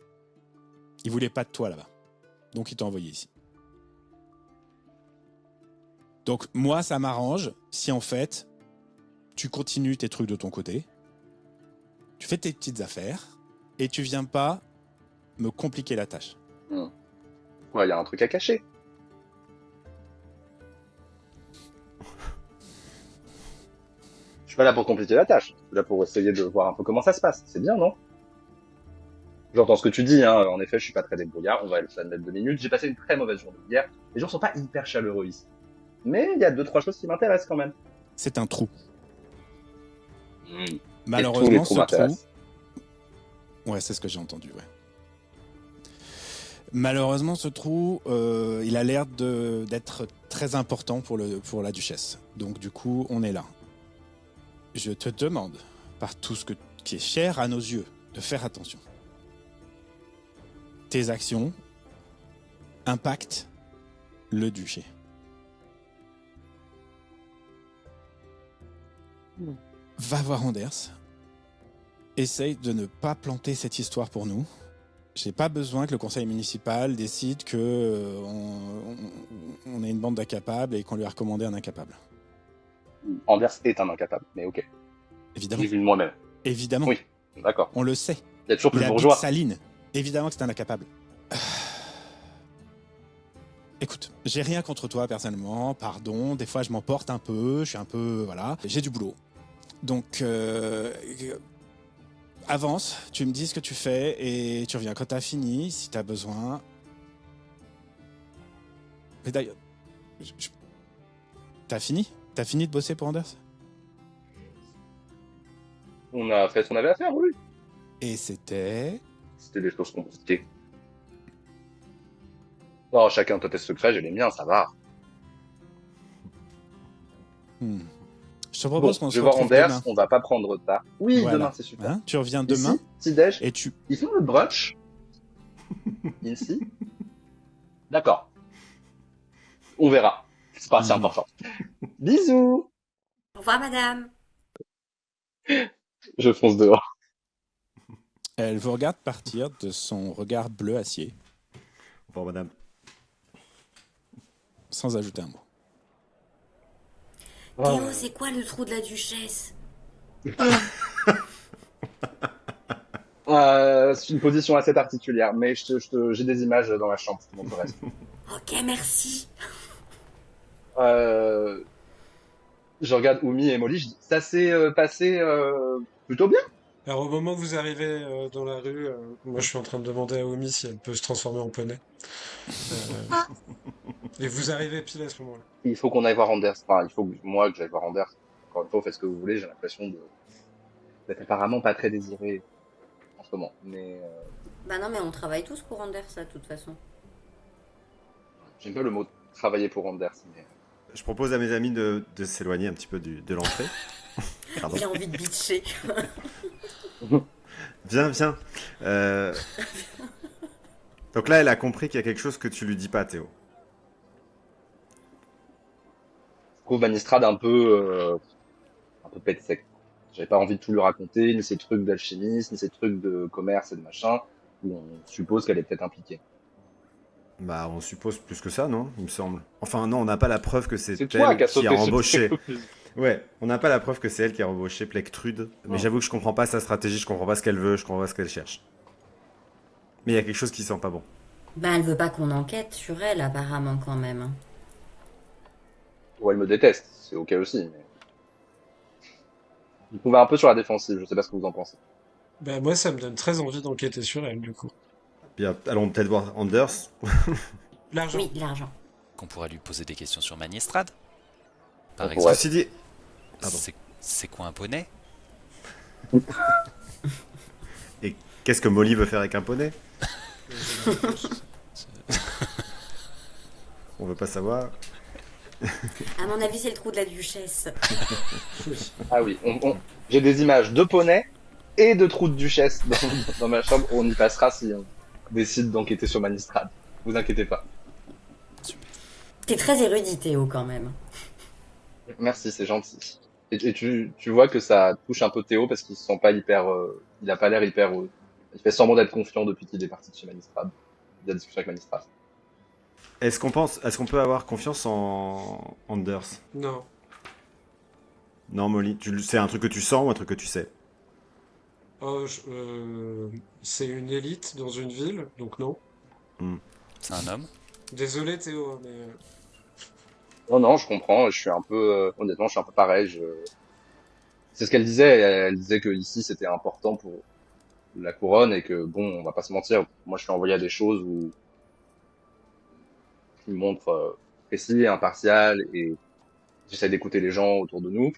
Ils voulaient pas de toi là-bas. Donc ils t'ont envoyé ici. Donc moi, ça m'arrange si en fait, tu continues tes trucs de ton côté, tu fais tes petites affaires, et tu viens pas me compliquer la tâche. Ouais, il y a un truc à cacher. Je suis pas là pour compliquer la tâche. Je suis là pour essayer de voir un peu comment ça se passe. C'est bien, non? J'entends ce que tu dis, hein. En effet, je suis pas très débrouillard. On va le admettre 2 minutes. J'ai passé une très mauvaise journée hier. Les gens sont pas hyper chaleureux ici. Mais il y a 2-3 choses qui m'intéressent quand même. C'est un trou. Malheureusement, trous ce trou... m'intéressent. Ouais, c'est ce que j'ai entendu, ouais. Malheureusement, ce trou, il a l'air d'être très important pour la duchesse. Donc du coup, on est là. Je te demande, par tout ce qui est cher à nos yeux, de faire attention. Tes actions impactent le duché. Va voir Anders. Essaye de ne pas planter cette histoire pour nous. J'ai pas besoin que le conseil municipal décide que on est une bande d'incapables et qu'on lui a recommandé un incapable. Anders est un incapable, mais ok. Évidemment. J'ai vu de moi-même. Évidemment. Oui, d'accord. On le sait. Il y a toujours Il plus habite bourgeois. Saline. Évidemment que c'est un incapable. Écoute, j'ai rien contre toi personnellement, pardon, des fois je m'emporte un peu, je suis un peu... Voilà, j'ai du boulot. Donc, avance, tu me dis ce que tu fais et tu reviens quand t'as fini, si t'as besoin. Mais d'ailleurs... T'as fini? T'as fini de bosser pour Anders? On a fait ce qu'on avait à faire, oui. Et c'était... C'était des choses compliquées. Oh, chacun a tes secrets, j'ai les miens, ça va. Je te Bon, propose qu'on je se vais voir retrouve Anders, demain. on va pas prendre tard. Oui, Voilà. demain, c'est super. Hein, tu reviens demain Ici, petit-déj, et tu... ils font le brunch. Ici. D'accord. On verra. C'est pas assez important. Bisous. Au revoir, madame. Je fonce dehors. Elle vous regarde partir de son regard bleu acier, Bon, madame. sans ajouter un mot. Théo, c'est quoi le trou de la duchesse? C'est une position assez particulière, mais j'ai des images dans la chambre, je te montre le reste. Ok, merci. Je regarde Oumi et Molly, je dis, ça s'est passé plutôt bien. Alors au moment où vous arrivez dans la rue, moi je suis en train de demander à Omi si elle peut se transformer en poney. Euh, et vous arrivez pile à ce moment-là. Il faut qu'on aille voir Anders. Enfin, il faut que moi que j'aille voir Anders. Encore une fois, faites ce que vous voulez. J'ai l'impression d'être apparemment pas très désiré en ce moment. Mais Bah non, mais on travaille tous pour Anders, là, de toute façon. j'aime pas le mot travailler pour Anders. Mais... Je propose à mes amis de s'éloigner un petit peu de l'entrée. Pardon. Il a envie de bitcher. Viens, viens. Donc là, elle a compris qu'il y a quelque chose que tu lui dis pas, Théo. Je trouve Manistrade un peu pète sec. J'avais pas envie de tout lui raconter, ni ces trucs d'alchimiste, ni ces trucs de commerce et de machin, où on suppose qu'elle est peut-être impliquée. Bah, on suppose plus que ça, non? Il me semble. Enfin, non, on n'a pas la preuve que c'est C'est toi qui as elle qui sauté a ce embauché. truc. Ouais, on n'a pas la preuve que c'est elle qui a embauché Plectrude. Mais Non. j'avoue que je comprends pas sa stratégie, je comprends pas ce qu'elle veut, je comprends pas ce qu'elle cherche. Mais il y a quelque chose qui sent pas bon. Bah, elle veut pas qu'on enquête sur elle, apparemment, quand même. Ou elle me déteste, c'est ok aussi. Mais... Je me trouvais un peu sur la défensive, je sais pas ce que vous en pensez. Bah moi ça me donne très envie d'enquêter sur elle du coup. Bien, allons peut-être voir Anders. L'argent. Oui, l'argent. Qu'on pourrait lui poser des questions sur Magnestrade. Par On exemple, pourrait. Ceci dit, pardon. c'est quoi un poney? Et qu'est-ce que Molly veut faire avec un poney? On veut pas savoir. À mon avis, c'est le trou de la duchesse. Ah oui, j'ai des images de poney et de trous de duchesse dans ma chambre. On y passera si on décide d'enquêter sur Manistrade. Vous inquiétez pas. T'es très érudit, Théo, quand même. Merci, c'est gentil. Et tu vois que ça touche un peu Théo parce qu'il se sent pas hyper... il a pas l'air hyper... il fait semblant d'être confiant depuis qu'il est parti de chez Manistrade. Il a discussion avec Manistrade. Est-ce qu'on peut avoir confiance en Anders? Non. Non, Molly, c'est un truc que tu sens ou un truc que tu sais? Oh, c'est une élite dans une ville, donc non. C'est un homme? Désolé Théo, hein, mais Non, je comprends. Je suis un peu... honnêtement, je suis un peu pareil. C'est ce qu'elle disait. Elle disait que ici c'était important pour la couronne et que, bon, on va pas se mentir. Moi, je suis envoyé à des choses où... qui me montrent précis, impartial et j'essaie d'écouter les gens autour de nous.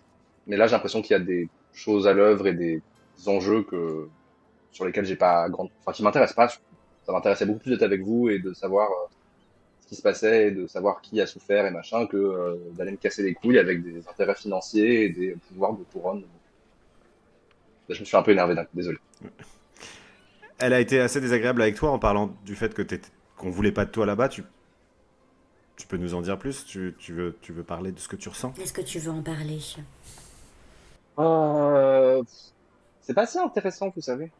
Mais là, j'ai l'impression qu'il y a choses à l'œuvre et des enjeux sur lesquels j'ai pas qui m'intéressent pas. Ça m'intéressait beaucoup plus d'être avec vous et de savoir ce qui se passait et de savoir qui a souffert et machin que d'aller me casser les couilles avec des intérêts financiers et des pouvoirs de couronne. Là, je me suis un peu énervé d'un coup, désolé. Elle a été assez désagréable avec toi en parlant du fait que qu'on voulait pas de toi là-bas. Tu peux nous en dire plus? Tu veux parler de ce que tu ressens? Est-ce que tu veux en parler? Euh, c'est pas si intéressant, vous savez.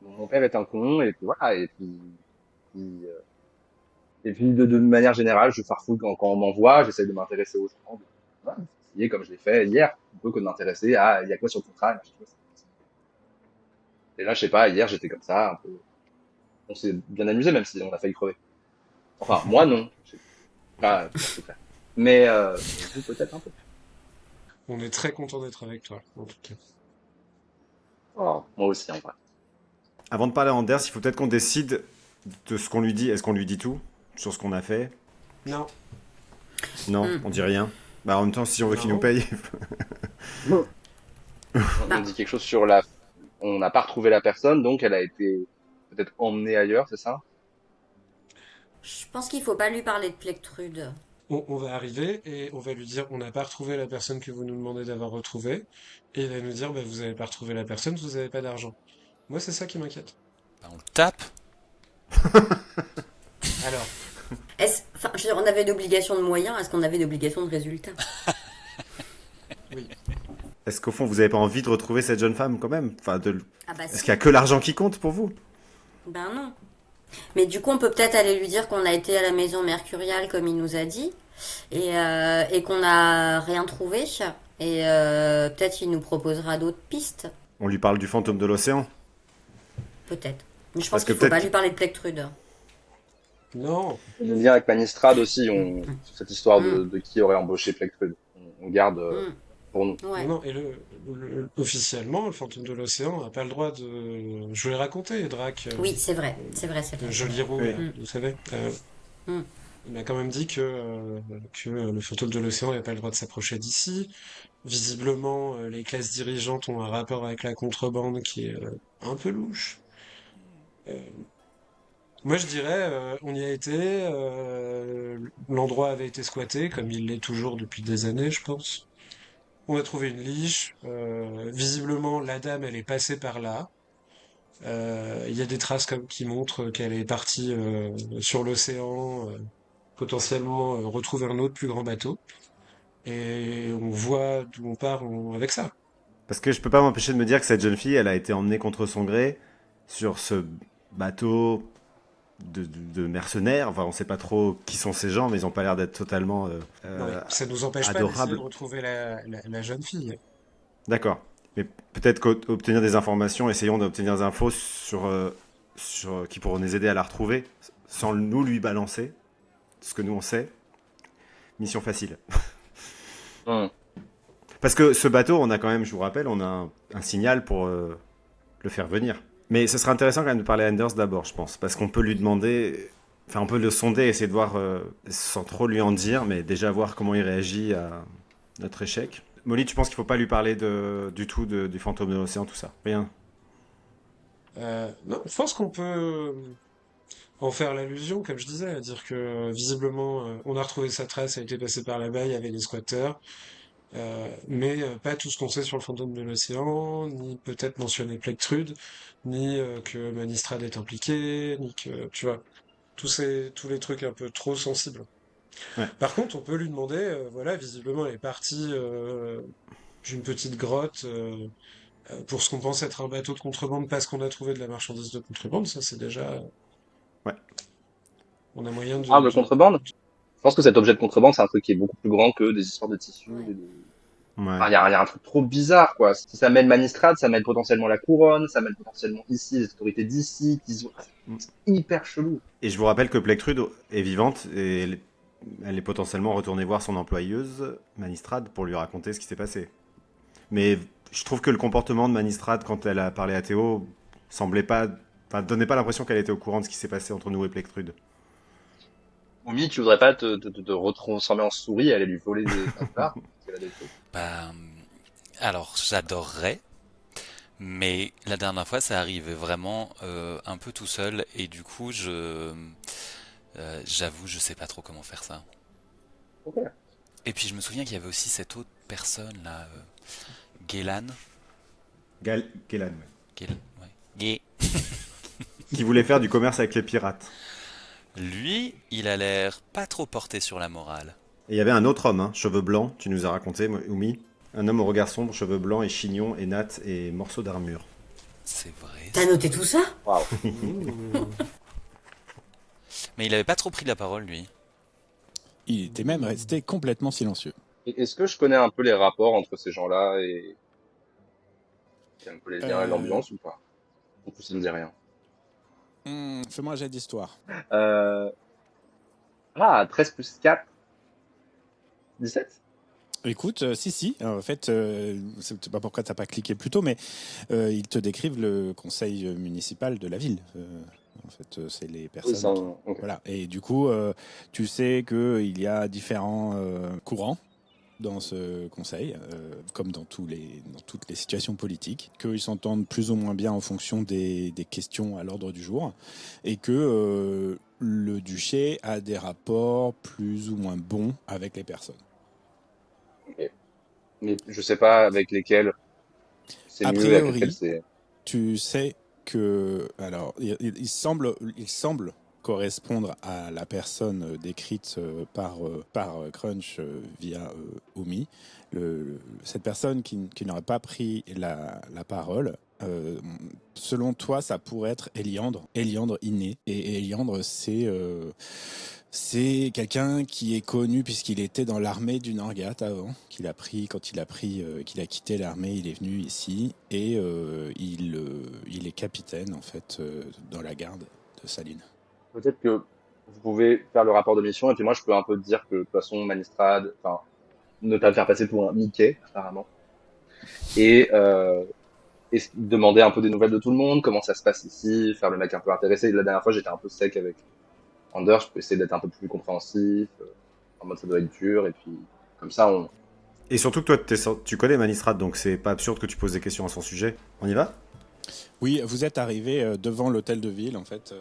Mon père est un con et puis voilà puis, euh, et puis de manière générale, je farfouille quand on m'envoie, j'essaie de m'intéresser aux gens, voilà, essayer comme je l'ai fait hier, plutôt que de m'intéresser à il y a quoi sur le contrat. Et là, je sais pas, hier j'étais comme ça, un peu. On s'est bien amusé même si on a failli crever. Enfin, moi non, je sais pas, pour tout faire. Mais vous peut-être un peu. On est très content d'être avec toi, en tout cas. Oh, moi aussi en vrai. Avant de parler à Anders, il faut peut-être qu'on décide de ce qu'on lui dit. Est-ce qu'on lui dit tout sur ce qu'on a fait? Non, Non, Mm. on dit rien. Bah, en même temps, si on veut qu'il Non. nous paye. On Bah. dit quelque chose sur on n'a pas retrouvé la personne, donc elle a été peut-être emmenée ailleurs, c'est ça? Je pense qu'il faut pas lui parler de Plectrude. on va arriver et on va lui dire on n'a pas retrouvé la personne que vous nous demandez d'avoir retrouvée. Et il va nous dire bah, vous n'avez pas retrouvé la personne, vous n'avez pas d'argent. Moi, c'est ça qui m'inquiète. Bah, on le tape. Alors, Enfin, je veux dire, on avait d'obligation de moyens, est-ce qu'on avait d'obligation de résultats? oui. Est-ce qu'au fond, vous avez pas envie de retrouver cette jeune femme quand même? Enfin, Ah bah est-ce si. qu'il y a que l'argent qui compte pour vous? Ben non. Mais du coup, on peut peut-être aller lui dire qu'on a été à la maison Mercuriale comme il nous a dit et qu'on n'a rien trouvé. Et peut-être il nous proposera d'autres pistes. On lui parle du fantôme de l'océan. Peut-être. Mais je Parce pense que qu'il faut pas peut-être lui parler de Plectrude. Non. Le lien avec Manistrade aussi, sur cette histoire Mm. de qui aurait embauché Plectrude. On garde Mm. pour nous. Ouais. Non, et officiellement, le fantôme de l'océan n'a pas le droit de. Je vous l'ai raconté, Drac. Oui, c'est vrai. C'est vrai, c'est Le vrai. joli roux, Oui. là, vous savez. Mm. Il m'a quand même dit que le fantôme de l'océan n'avait pas le droit de s'approcher d'ici. Visiblement, les classes dirigeantes ont un rapport avec la contrebande qui est un peu louche. Euh, Moi, je dirais, on y a été, l'endroit avait été squatté, comme il l'est toujours depuis des années, je pense. On a trouvé une liche. Visiblement, la dame, elle est passée par là. Il y a des traces qui montrent qu'elle est partie sur l'océan, potentiellement retrouver un autre plus grand bateau. Et on voit d'où on part avec ça. Parce que je peux pas m'empêcher de me dire que cette jeune fille, elle a été emmenée contre son gré sur ce bateau de mercenaires. Enfin, on sait pas trop qui sont ces gens, mais ils ont pas l'air d'être totalement Non, mais ça nous empêche pas d'essayer adorables. de retrouver la jeune fille. D'accord. Mais peut-être qu'obtenir des informations, essayons d'obtenir des infos qui pourront nous aider à la retrouver, sans nous lui balancer ce que nous on sait. Mission facile. Hum. Parce que ce bateau, on a quand même, je vous rappelle, on a un signal pour le faire venir. Mais ce serait intéressant quand même de parler à Anders d'abord, je pense. Parce qu'on peut lui demander, enfin on peut le sonder, essayer de voir, sans trop lui en dire, mais déjà voir comment il réagit à notre échec. Molly, tu penses qu'il faut pas lui parler du tout du fantôme de l'océan, tout ça? Rien. Non, je pense qu'on peut en faire l'allusion, comme je disais, à dire que visiblement, on a retrouvé sa trace, elle était passée par là-bas, il y avait des squatteurs. Mais pas tout ce qu'on sait sur le fantôme de l'océan, ni peut-être mentionner Plectrude, ni que Manistrade est impliqué, ni que, tu vois, tous les trucs un peu trop sensibles. Ouais. Par contre, on peut lui demander, voilà, visiblement, elle est partie d'une petite grotte pour ce qu'on pense être un bateau de contrebande parce qu'on a trouvé de la marchandise de contrebande, ça c'est déjà... Ouais. On a moyen Ah, de contrebande? Je pense que cet objet de contrebande, c'est un truc qui est beaucoup plus grand que des histoires de tissus. Ouais. Ouais. Enfin, il y a un truc trop bizarre, quoi. Si ça mène Manistrade, ça mène potentiellement la couronne, ça mène potentiellement ici, les autorités d'ici, c'est hyper chelou. Et je vous rappelle que Plectrude est vivante et elle est potentiellement retournée voir son employeuse, Manistrade, pour lui raconter ce qui s'est passé. Mais je trouve que le comportement de Manistrade, quand elle a parlé à Théo, semblait pas... Enfin, donnait pas l'impression qu'elle était au courant de ce qui s'est passé entre nous et Plectrude. Omi, tu voudrais pas te retransformer en souris et aller lui voler des parts parce qu'elle a des trucs. Bah, Alors, j'adorerais, mais la dernière fois, ça arrivait vraiment un peu tout seul, et du coup, j'avoue, je sais pas trop comment faire ça. Ok. Et puis, je me souviens qu'il y avait aussi cette autre personne là, Gélan. Kélan, ouais. Ouais. Gé. Qui voulait faire du commerce avec les pirates. Lui, il a l'air pas trop porté sur la morale. Et il y avait un autre homme, hein, cheveux blancs, tu nous as raconté, Oumi. Un homme au regard sombre, cheveux blancs et chignons et nattes et morceaux d'armure. C'est vrai. T'as noté tout ça? Waouh. Mmh. Mais il avait pas trop pris la parole, lui. Il était même resté complètement silencieux. Et est-ce que je connais un peu les rapports entre ces gens-là et un peu les liens et Euh, l'ambiance ou pas? En plus, ça me dit rien. Fais-moi un jet d'histoire. Euh... Ah, 13 plus 4, 17? Écoute, si. En fait, c'est pas pourquoi t'as pas cliqué plus tôt, mais ils te décrivent le conseil municipal de la ville. En fait, c'est les Oui, ça, personnes qui... ok. Voilà. Et du coup, tu sais qu'il y a différents courants dans ce conseil, comme dans toutes les situations politiques, qu'ils s'entendent plus ou moins bien en fonction des questions à l'ordre du jour, et que le duché a des rapports plus ou moins bons avec les personnes. Ok. Mais je sais pas avec lesquels c'est A mieux et avec lesquels priori, c'est... tu sais que, alors, il semble correspondre à la personne décrite par Crunch via Omi. Cette personne qui n'aurait pas pris la parole, selon toi, ça pourrait être Eliandre Inné. Et Eliandre, c'est quelqu'un qui est connu puisqu'il était dans l'armée du Norgat avant, qu'il a pris quand qu'il a quitté l'armée, il est venu ici et il est capitaine en fait dans la garde de Saline. Peut-être que vous pouvez faire le rapport de mission et puis moi je peux un peu dire que de toute façon Manistrad, enfin, ne pas me faire passer pour un Mickey apparemment et, euh, et demander un peu des nouvelles de tout le monde, comment ça se passe ici, faire le mec un peu intéressé. La dernière fois j'étais un peu sec avec Anders, je peux essayer d'être un peu plus compréhensif, en mode ça doit être dur et puis comme ça on... Et surtout que toi, tu connais Manistrad, donc c'est pas absurde que tu poses des questions à son sujet. On y va? Oui, vous êtes arrivé devant l'hôtel de ville en fait.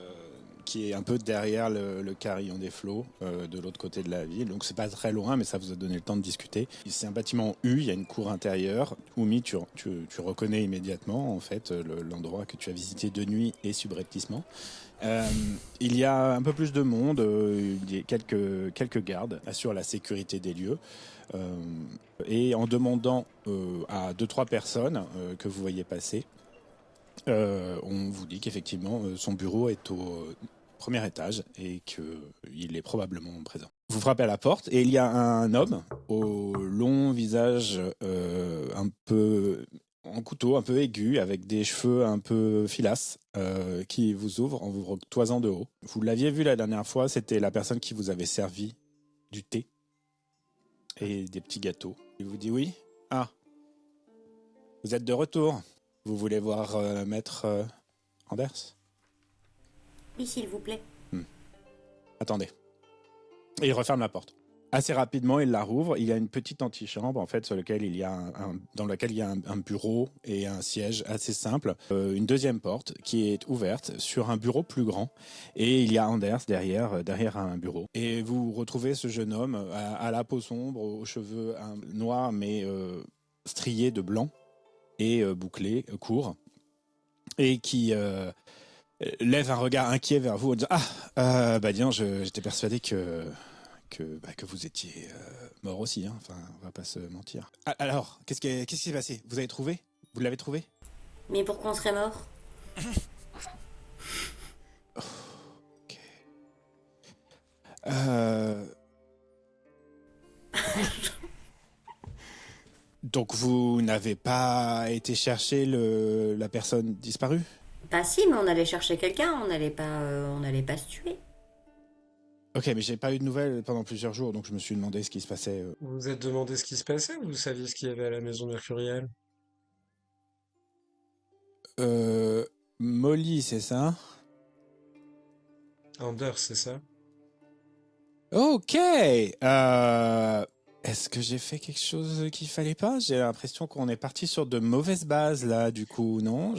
Qui est un peu derrière le carillon des flots, de l'autre côté de la ville. Donc c'est pas très loin, mais ça vous a donné le temps de discuter. C'est un bâtiment U, il y a une cour intérieure. Oumi, tu reconnais immédiatement en fait l'endroit que tu as visité de nuit et subrepticement. Il y a un peu plus de monde, il y a quelques gardes assurent la sécurité des lieux. Et en demandant à 2-3 personnes que vous voyez passer, on vous dit qu'effectivement son bureau est au premier étage et qu'il est probablement présent. Vous frappez à la porte et il y a un homme au long visage un peu en couteau, un peu aigu, avec des cheveux un peu filasses, qui vous ouvre en vous toisant de haut. Vous l'aviez vu la dernière fois, c'était la personne qui vous avait servi du thé et des petits gâteaux. Il vous dit oui. Ah, vous êtes de retour. Vous voulez voir Maître Anders? Oui, s'il vous plaît. Attendez. Et il referme la porte. Assez rapidement, il la rouvre. Il y a une petite antichambre, en fait, sur lequel il y a dans laquelle il y a un bureau et un siège assez simple. Une deuxième porte qui est ouverte sur un bureau plus grand. Et il y a Anders derrière un bureau. Et vous retrouvez ce jeune homme à la peau sombre, aux cheveux noirs mais striés de blanc et bouclés, courts. Et qui lève un regard inquiet vers vous en disant bah dis donc, j'étais persuadé que vous étiez mort aussi, hein. Enfin, on va pas se mentir. Alors, qu'est-ce qui s'est passé? Vous avez trouvé? Vous l'avez trouvé? Mais pourquoi on serait mort? Ok. Euh... Donc vous n'avez pas été chercher la personne disparue? Bah si, mais on allait chercher quelqu'un, on n'allait pas se tuer. Ok, mais j'ai pas eu de nouvelles pendant plusieurs jours, donc je me suis demandé ce qui se passait. Vous vous êtes demandé ce qui se passait ou vous saviez ce qu'il y avait à la maison mercurielle? Euh... Molly, c'est ça? Anders, c'est ça? Ok. Est-ce que j'ai fait quelque chose qu'il fallait pas? J'ai l'impression qu'on est parti sur de mauvaises bases là, du coup, non?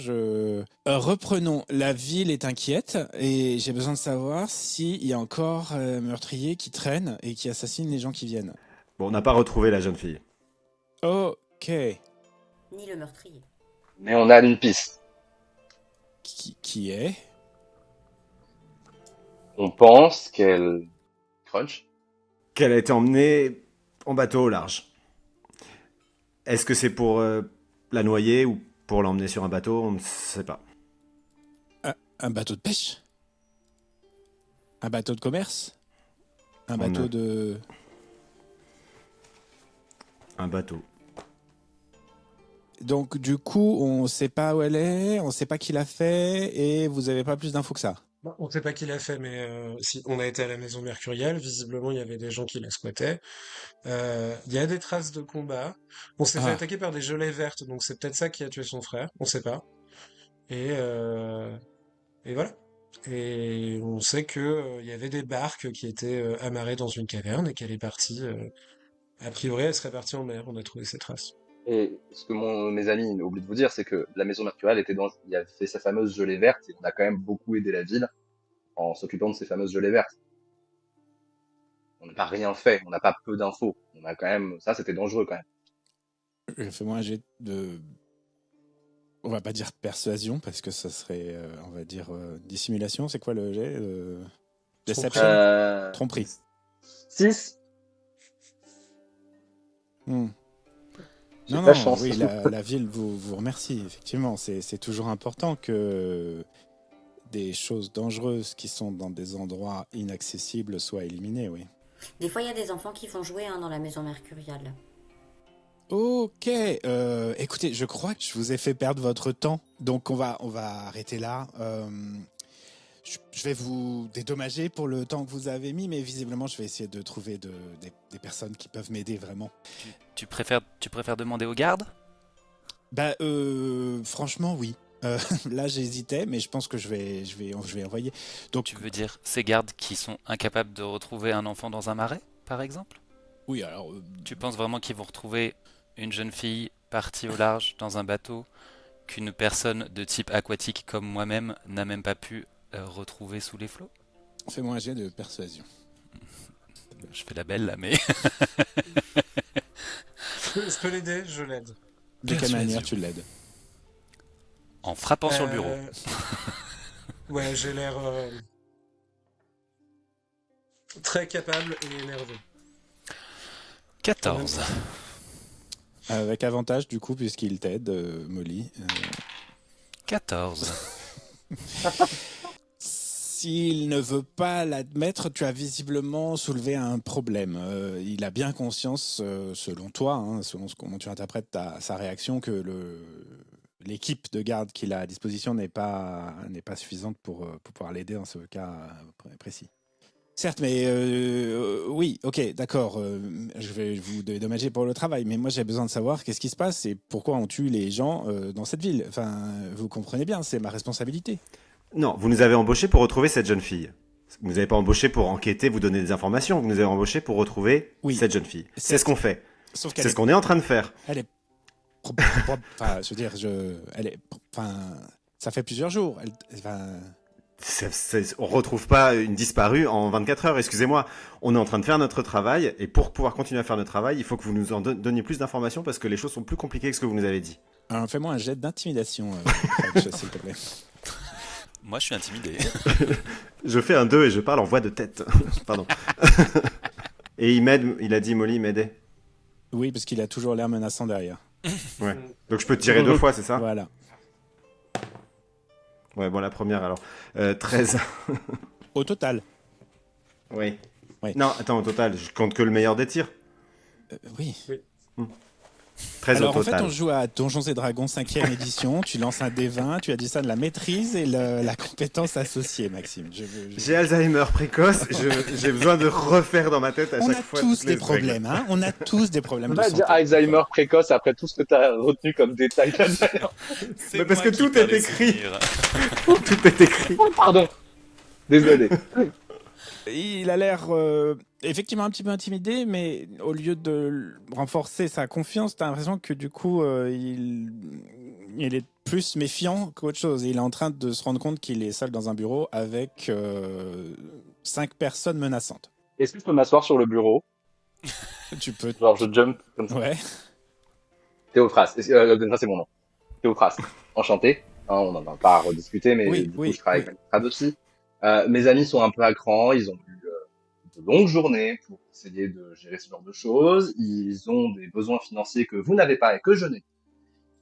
Reprenons. La ville est inquiète et j'ai besoin de savoir s'il y a encore meurtriers qui traînent et qui assassinent les gens qui viennent. Bon, on n'a pas retrouvé la jeune fille. Ok. Ni le meurtrier. Mais on a une piste. Qui est? On pense qu'elle crunch. Qu'elle a été emmenée en bateau au large. Est-ce que c'est pour la noyer ou pour l'emmener sur un bateau? On ne sait pas. Un bateau de pêche? Un bateau de commerce? Un On bateau a- de... Un bateau. Donc du coup, on sait pas où elle est, on sait pas qui l'a fait et vous avez pas plus d'infos que ça. Bon, on ne sait pas qui l'a fait, mais si on a été à la maison Mercuriale, visiblement il y avait des gens qui la squattaient. Il y a des traces de combat. On s'est fait Ah. attaquer par des gelées vertes, donc c'est peut-être ça qui a tué son frère. On sait pas. Et voilà. Et on sait que il y avait des barques qui étaient amarrées dans une caverne et qu'elle est partie. A priori, elle serait partie en mer. On a trouvé ses traces. Et ce que mes amis oublient de vous dire, c'est que la maison Mercurial il a fait sa fameuse gelée verte et on a quand même beaucoup aidé la ville en s'occupant de ces fameuses gelées vertes. On n'a pas rien fait, on n'a pas peu d'infos. On a quand même, ça c'était dangereux quand même. Fais-moi un jet de... On va pas dire persuasion parce que ça serait, on va dire, dissimulation. C'est quoi le jet? Deception? Tromperie. 6. Hmm. J'ai Non, de la non, chance. oui, la ville vous remercie, effectivement. C'est toujours important que des choses dangereuses qui sont dans des endroits inaccessibles soient éliminées, oui. Des fois, il y a des enfants qui vont jouer hein, dans la maison Mercuriale. Ok, écoutez, je crois que je vous ai fait perdre votre temps, donc on va arrêter là. Je vais vous dédommager pour le temps que vous avez mis, mais visiblement, je vais essayer de trouver des personnes qui peuvent m'aider vraiment. Tu préfères demander aux gardes? Bah, franchement, oui. Là, j'hésitais, mais je pense que je vais envoyer. Donc, Tu veux dire ces gardes qui sont incapables de retrouver un enfant dans un marais, par exemple? oui, alors, Tu penses vraiment qu'ils vont retrouver une jeune fille partie au large dans un bateau qu'une personne de type aquatique comme moi-même n'a même pas pu retrouver sous les flots? fais-moi un jet de persuasion. Je fais la belle là, mais Je peux l'aider, je l'aide. De quelle Persuasion. manière tu l'aides? en frappant sur le bureau. Ouais, j'ai l'air très capable et nerveux. 14. Avec avantage, du coup, puisqu'il t'aide, Molly. 14. S'il ne veut pas l'admettre, tu as visiblement soulevé un problème. Il a bien conscience, selon toi, hein, selon comment tu interprètes sa réaction, que l'équipe de garde qu'il a à disposition n'est pas suffisante pour pouvoir l'aider dans ce cas précis. Certes, mais oui, ok, d'accord, je vais vous dédommager pour le travail, mais moi j'ai besoin de savoir qu'est-ce qui se passe et pourquoi on tue les gens dans cette ville. Enfin, vous comprenez bien, c'est ma responsabilité. Non, vous nous avez embauchés pour retrouver cette jeune fille. Vous nous avez pas embauchés pour enquêter, vous donner des informations. Vous nous avez embauchés pour retrouver Oui. cette jeune fille. C'est ce qu'on fait. Sauf C'est ce qu'on est en train de faire. elle est enfin, je veux dire, ça fait plusieurs jours. On retrouve pas une disparue en 24 heures, excusez-moi. On est en train de faire notre travail, et pour pouvoir continuer à faire notre travail, il faut que vous nous en donniez plus d'informations, parce que les choses sont plus compliquées que ce que vous nous avez dit. Alors, fais-moi un jet d'intimidation, Fudge, s'il te plaît. Moi, je suis intimidé. Je fais un 2 et je parle en voix de tête. Pardon. Et il m'aide, il a dit Molly, il m'aidait. Oui, parce qu'il a toujours l'air menaçant derrière. Ouais. Donc je peux tirer 2 fois, c'est ça? Voilà. Ouais, bon, la première alors. 13. Au total. Oui. Oui. Non, attends, au total, je compte que le meilleur des tirs. Oui. 13 Alors au en fait, total. on joue à Donjons et Dragons 5e édition. Tu lances un D20, tu as dit ça de la maîtrise et la compétence associée, Maxime. J'ai Alzheimer précoce, j'ai besoin de refaire dans ma tête à On chaque a fois. tous toutes les des problèmes, hein. On a tous des problèmes On de va santé. dire Alzheimer précoce après tout ce que tu as retenu comme détail là-dedans. Mais parce que tout est écrit. Tout est écrit. Oh, pardon. Désolé. Il a l'air effectivement un petit peu intimidé, mais au lieu de renforcer sa confiance, t'as l'impression que du coup, il est plus méfiant qu'autre chose. Il est en train de se rendre compte qu'il est seul dans un bureau avec 5 personnes menaçantes. Est-ce que je peux m'asseoir sur le bureau? Tu peux... Genre, je jump comme ça. Ouais. Théophras, ça c'est mon nom. Théophras, enchanté. Hein, on n'en a pas à rediscuter, mais Oui, du coup, oui, je travaille oui. avec Magistrade aussi. Mes amis sont un peu à cran, ils ont eu de longues journées pour essayer de gérer ce genre de choses. Ils ont des besoins financiers que vous n'avez pas et que je n'ai.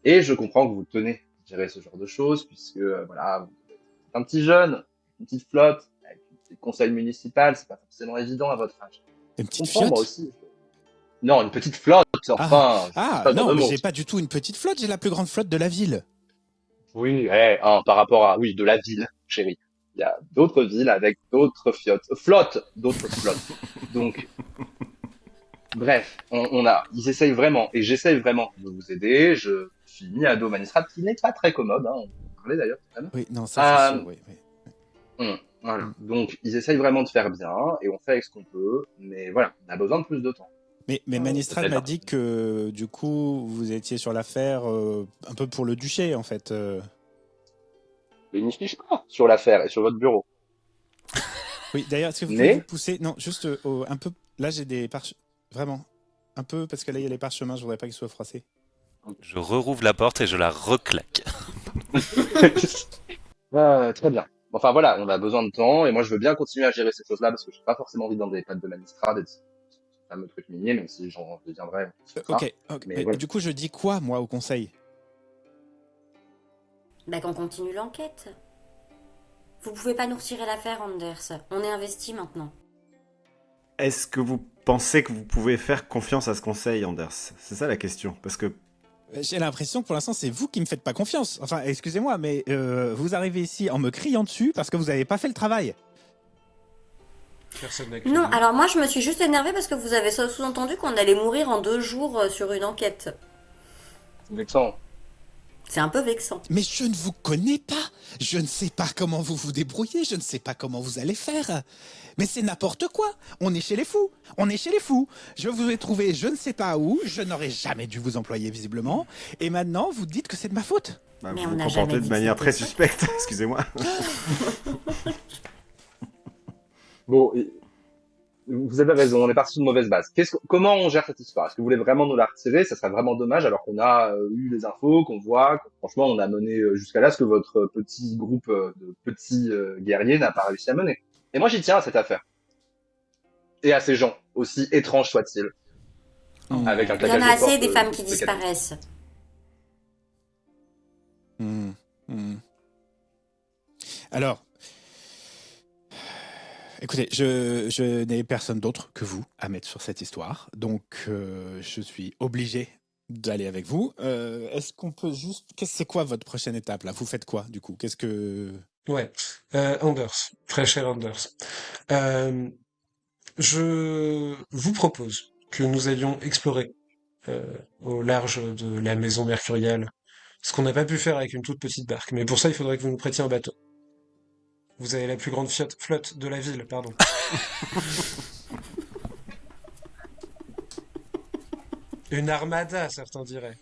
Et je comprends que vous tenez à gérer ce genre de choses, puisque voilà, vous êtes un petit jeune, une petite flotte, avec une petite conseil municipal, c'est pas forcément évident à votre âge. Une Je petite comprends, moi fiotte? aussi. Non, une petite flotte, Ah, enfin, c'est pas non, de mais mots. j'ai pas du tout une petite flotte, j'ai la plus grande flotte de la ville. Oui, hein, par rapport à, oui, de la ville, chérie. Il y a d'autres villes avec d'autres d'autres flottes. Donc, bref, ils essayent vraiment, et j'essaye vraiment de vous aider. Je suis mis à dos Manistrade, qui n'est pas très commode, hein, on en parlait d'ailleurs tout à l'heure. Oui, non, ça c'est sûr, oui. Voilà. Mm. Donc, ils essayent vraiment de faire bien, et on fait avec ce qu'on peut, mais voilà, on a besoin de plus de temps. Mais Manistrad peut-être m'a pas. dit que du coup vous étiez sur l'affaire un peu pour le duché en fait. Mais il n'y fiche pas sur l'affaire et sur votre bureau. Oui, d'ailleurs, est-ce que vous pouvez vous Mais, pousser? Non, juste un peu. Là, j'ai des parchemins. Vraiment. Un peu, parce que là, il y a les parchemins, je voudrais pas qu'ils soient froissés. Je rouvre la porte et je la reclaque. très bien. Enfin voilà, on a besoin de temps, et moi je veux bien continuer à gérer ces choses-là, parce que j'ai pas forcément envie dans des pattes de Manistrade et de ce fameux truc minier, même si j'en deviendrai, on se fait ça. Ok. Mais Mais voilà. du coup, je dis quoi, moi, au conseil? Bah qu'on continue l'enquête. Vous pouvez pas nous retirer l'affaire, Anders. On est investi maintenant. Est-ce que vous pensez que vous pouvez faire confiance à ce conseil, Anders? C'est ça la question. Parce que J'ai l'impression que pour l'instant, c'est vous qui me faites pas confiance. Enfin, excusez-moi, mais vous arrivez ici en me criant dessus parce que vous avez pas fait le travail. Personne n'a Non, crié. alors moi je me suis juste énervée parce que vous avez sous-entendu qu'on allait mourir en 2 jours sur une enquête. C'est vexant. C'est un peu vexant. Mais je ne vous connais pas. Je ne sais pas comment vous vous débrouillez. Je ne sais pas comment vous allez faire. Mais c'est n'importe quoi. On est chez les fous. On est chez les fous. Je vous ai trouvé je ne sais pas où. Je n'aurais jamais dû vous employer visiblement. Et maintenant, vous dites que c'est de ma faute. bah, Mais vous on vous n'a jamais comportez dit de que manière c'était très ça. suspecte. Excusez-moi. Bon, vous avez raison, on est parti sur une mauvaise base. Comment on gère cette histoire? Est-ce que vous voulez vraiment nous la retirer? Ça serait vraiment dommage, alors qu'on a eu des infos, qu'on voit, que franchement on a mené jusqu'à là ce que votre petit groupe de petits guerriers n'a pas réussi à mener. Et moi j'y tiens à cette affaire. Et à ces gens, aussi étranges soient-ils, avec un Il y en claquage a de porte assez des femmes de qui cabinet. disparaissent. Alors, écoutez, je n'ai personne d'autre que vous à mettre sur cette histoire. Donc, je suis obligé d'aller avec vous. Est-ce qu'on peut juste... C'est quoi votre prochaine étape, là? Vous faites quoi, du coup? Qu'est-ce que... Ouais. Anders, très cher Anders. Euh, je vous propose que nous allions explorer au large de la maison mercuriale ce qu'on n'a pas pu faire avec une toute petite barque. Mais pour ça, il faudrait que vous nous prêtiez un bateau. Vous avez la plus grande flotte de la ville, pardon. Une armada, certains diraient.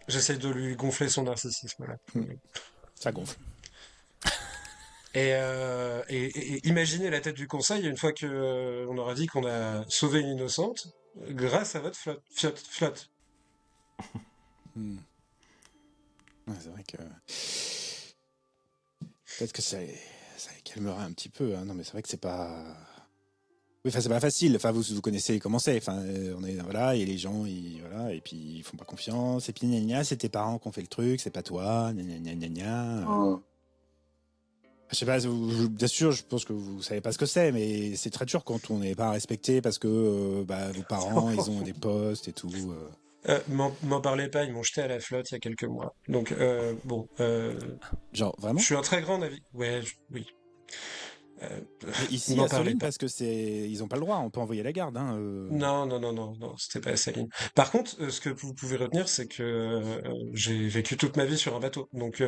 J'essaye de lui gonfler son narcissisme, là. Ça gonfle. Et imaginez la tête du conseil une fois que on aura dit qu'on a sauvé une innocente grâce à votre flotte. Ouais, c'est vrai que... Peut-être que ça les calmera un petit peu. Hein. Non, mais c'est vrai que c'est pas... Oui, enfin, c'est pas facile. Enfin, vous connaissez comment c'est. Enfin, on est voilà, et les gens, voilà, et puis ils font pas confiance. Et puis gna gna, c'est tes parents qui ont fait le truc, c'est pas toi. Gna gna gna gna. Je sais pas. Bien sûr, je pense que vous savez pas ce que c'est, mais c'est très dur quand on n'est pas respecté parce que vos parents, ils ont des postes et tout. M'en parlez pas, ils m'ont jeté à la flotte il y a quelques mois. Donc bon, Genre je vraiment. suis un très grand navire. Ouais, oui. Mais ici N'en à parlez Soline, pas. parce que ils ont pas le droit. On peut envoyer la garde. Hein, Non, c'était pas Saline. Par contre, ce que vous pouvez retenir, c'est que j'ai vécu toute ma vie sur un bateau, donc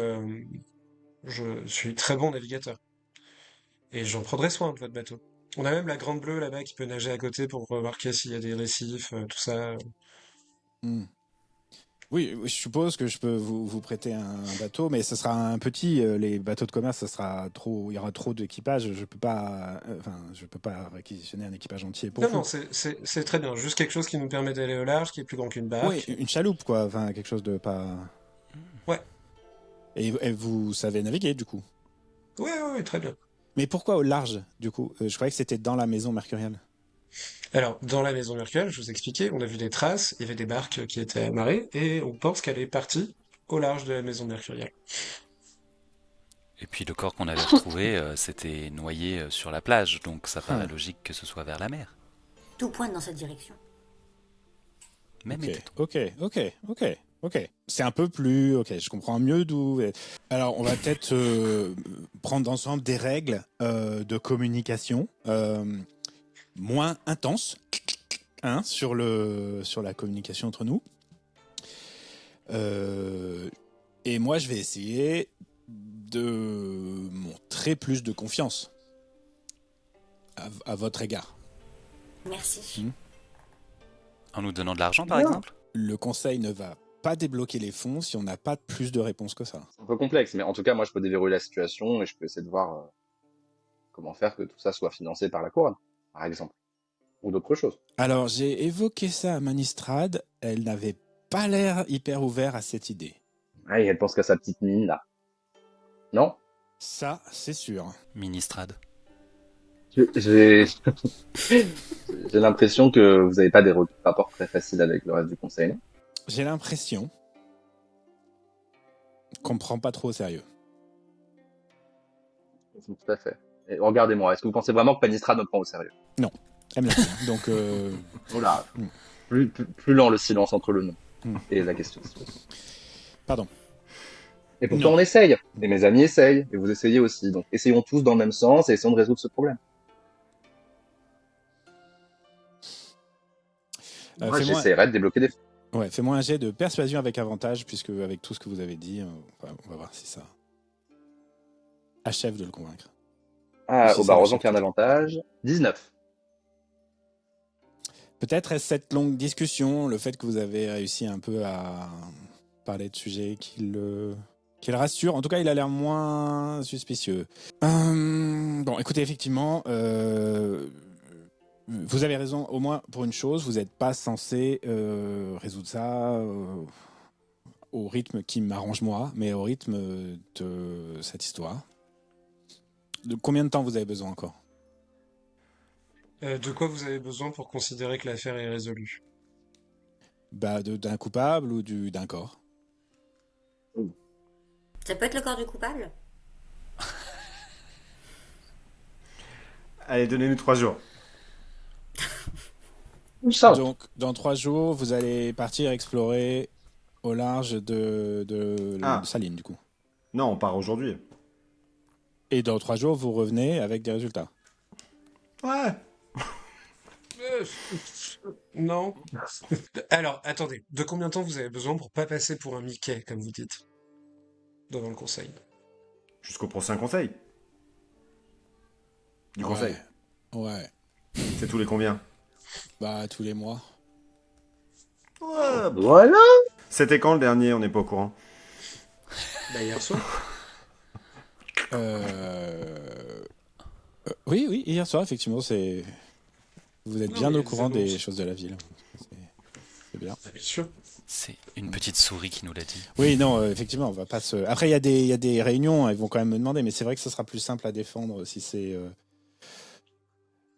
je suis très bon navigateur. et j'en prendrai soin de votre bateau. On a même la Grande Bleue là-bas qui peut nager à côté pour remarquer s'il y a des récifs, tout ça. Hmm. Oui, je suppose que je peux vous prêter un bateau, mais ce sera un petit. Les bateaux de commerce, ça sera trop. Il y aura trop d'équipage. Je peux pas réquisitionner un équipage entier pour Non, non, vous. c'est très bien. Juste quelque chose qui nous permet d'aller au large, qui est plus grand qu'une Oui, barque. une chaloupe, quoi. Enfin, quelque chose de pas. Ouais, Et vous savez naviguer, du coup. ouais, ouais, ouais, très bien. Mais pourquoi au large, du coup? Je croyais que c'était dans la maison mercuriale. Alors, dans la maison Mercurial, je vous expliquais, on a vu des traces, il y avait des barques qui étaient amarrées, et on pense qu'elle est partie au large de la maison Mercurial. Et puis le corps qu'on avait retrouvé, s'était noyé sur la plage, donc ça paraît Ah, logique que ce soit vers la mer. Tout pointe dans cette direction. Même ok, était-on. ok. C'est un peu plus. Ok, je comprends mieux d'où. Alors, on va peut-être prendre ensemble des règles de communication moins intenses, hein, sur la communication entre nous. Et moi, je vais essayer de montrer plus de confiance à votre égard. Merci. Hmm. En nous donnant de l'argent, par Bien. exemple? Le conseil ne va pas débloquer les fonds si on n'a pas plus de réponses que ça. C'est un peu complexe, mais en tout cas, moi, je peux déverrouiller la situation et je peux essayer de voir comment faire que tout ça soit financé par la couronne, par exemple, ou d'autres choses. Alors, j'ai évoqué ça à Manistrade. Elle n'avait pas l'air hyper ouverte à cette idée. Ah, et elle pense qu'à sa petite mine, là. Non? Ça, c'est sûr. Ministrade. J'ai j'ai l'impression que vous n'avez pas des rapports très faciles avec le reste du conseil, non? J'ai l'impression qu'on me prend pas trop au sérieux. Tout à fait. Et regardez-moi, est-ce que vous pensez vraiment que Panistra me prend au sérieux? Non, elle me l'a dit. Donc, Voilà. Hmm. Plus lent le silence entre le nom Hmm. et la question. pardon. Et pourtant, Non. on essaye. Et mes amis essayent. Et vous essayez aussi. Donc, essayons tous dans le même sens et essayons de résoudre ce problème. Moi, Fais-moi j'essaierai de débloquer des fonds. fais-moi un jet de persuasion avec avantage, puisque avec tout ce que vous avez dit, on va voir si ça achève de le convaincre. Ah, Si oh, ça bah, heureusement l'achève qu'il y a un tout. avantage. 19. Peut-être est-ce cette longue discussion, le fait que vous avez réussi un peu à parler de sujets qui le rassure. En tout cas, il a l'air moins suspicieux. Bon, écoutez, effectivement, vous avez raison, au moins pour une chose, vous n'êtes pas censé résoudre ça au rythme qui m'arrange moi, mais au rythme de cette histoire. De combien de temps vous avez besoin encore? De quoi vous avez besoin pour considérer que l'affaire est résolue? Bah, d'un coupable ou d'un corps? Ça peut être le corps du coupable? Allez, donnez-nous 3 jours. Ça. Donc, dans 3 jours, vous allez partir explorer au large de Ah. Saline, du coup. Non, on part aujourd'hui. Et dans 3 jours, vous revenez avec des résultats. Ouais. Euh, Non. Alors, attendez. De combien de temps vous avez besoin pour pas passer pour un Mickey, comme vous dites, devant le conseil? Jusqu'au prochain conseil. Du conseil. Ouais. C'est tous les combien? Bah, tous les mois. Ouais. Voilà. C'était quand le dernier? On n'est pas au courant. Bah, hier soir. Oui, hier soir, effectivement, c'est. Vous êtes Non, bien mais au il y a des courant des annonces. choses de la ville. C'est bien. Ah, bien sûr. C'est une petite souris qui nous l'a dit. Oui, non, effectivement, on va pas se. Après, il y a des réunions, hein, ils vont quand même me demander, mais c'est vrai que ce sera plus simple à défendre si c'est.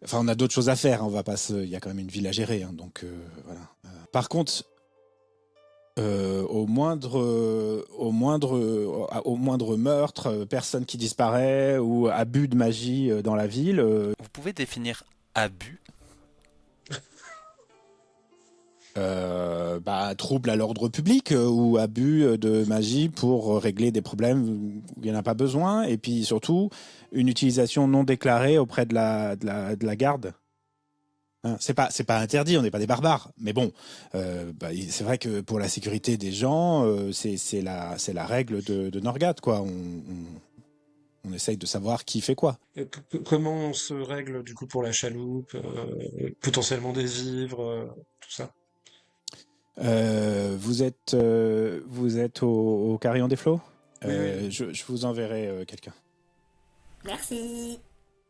Enfin, on a d'autres choses à faire, hein, on va pas se. Il y a quand même une ville à gérer, hein, donc voilà. Par contre, au moindre meurtre, personne qui disparaît ou abus de magie dans la ville, Vous pouvez définir abus? trouble à l'ordre public ou abus de magie pour régler des problèmes où il n'y en a pas besoin, et puis surtout une utilisation non déclarée auprès de la garde. Hein, c'est pas interdit, on n'est pas des barbares, mais bon, c'est vrai que pour la sécurité des gens, c'est la règle de Norgad, quoi. On essaye de savoir qui fait quoi. Et comment on se règle du coup pour la chaloupe, potentiellement des vivres, tout ça? Vous êtes au Carillon des Flots. Oui, oui. Je vous enverrai quelqu'un. Merci.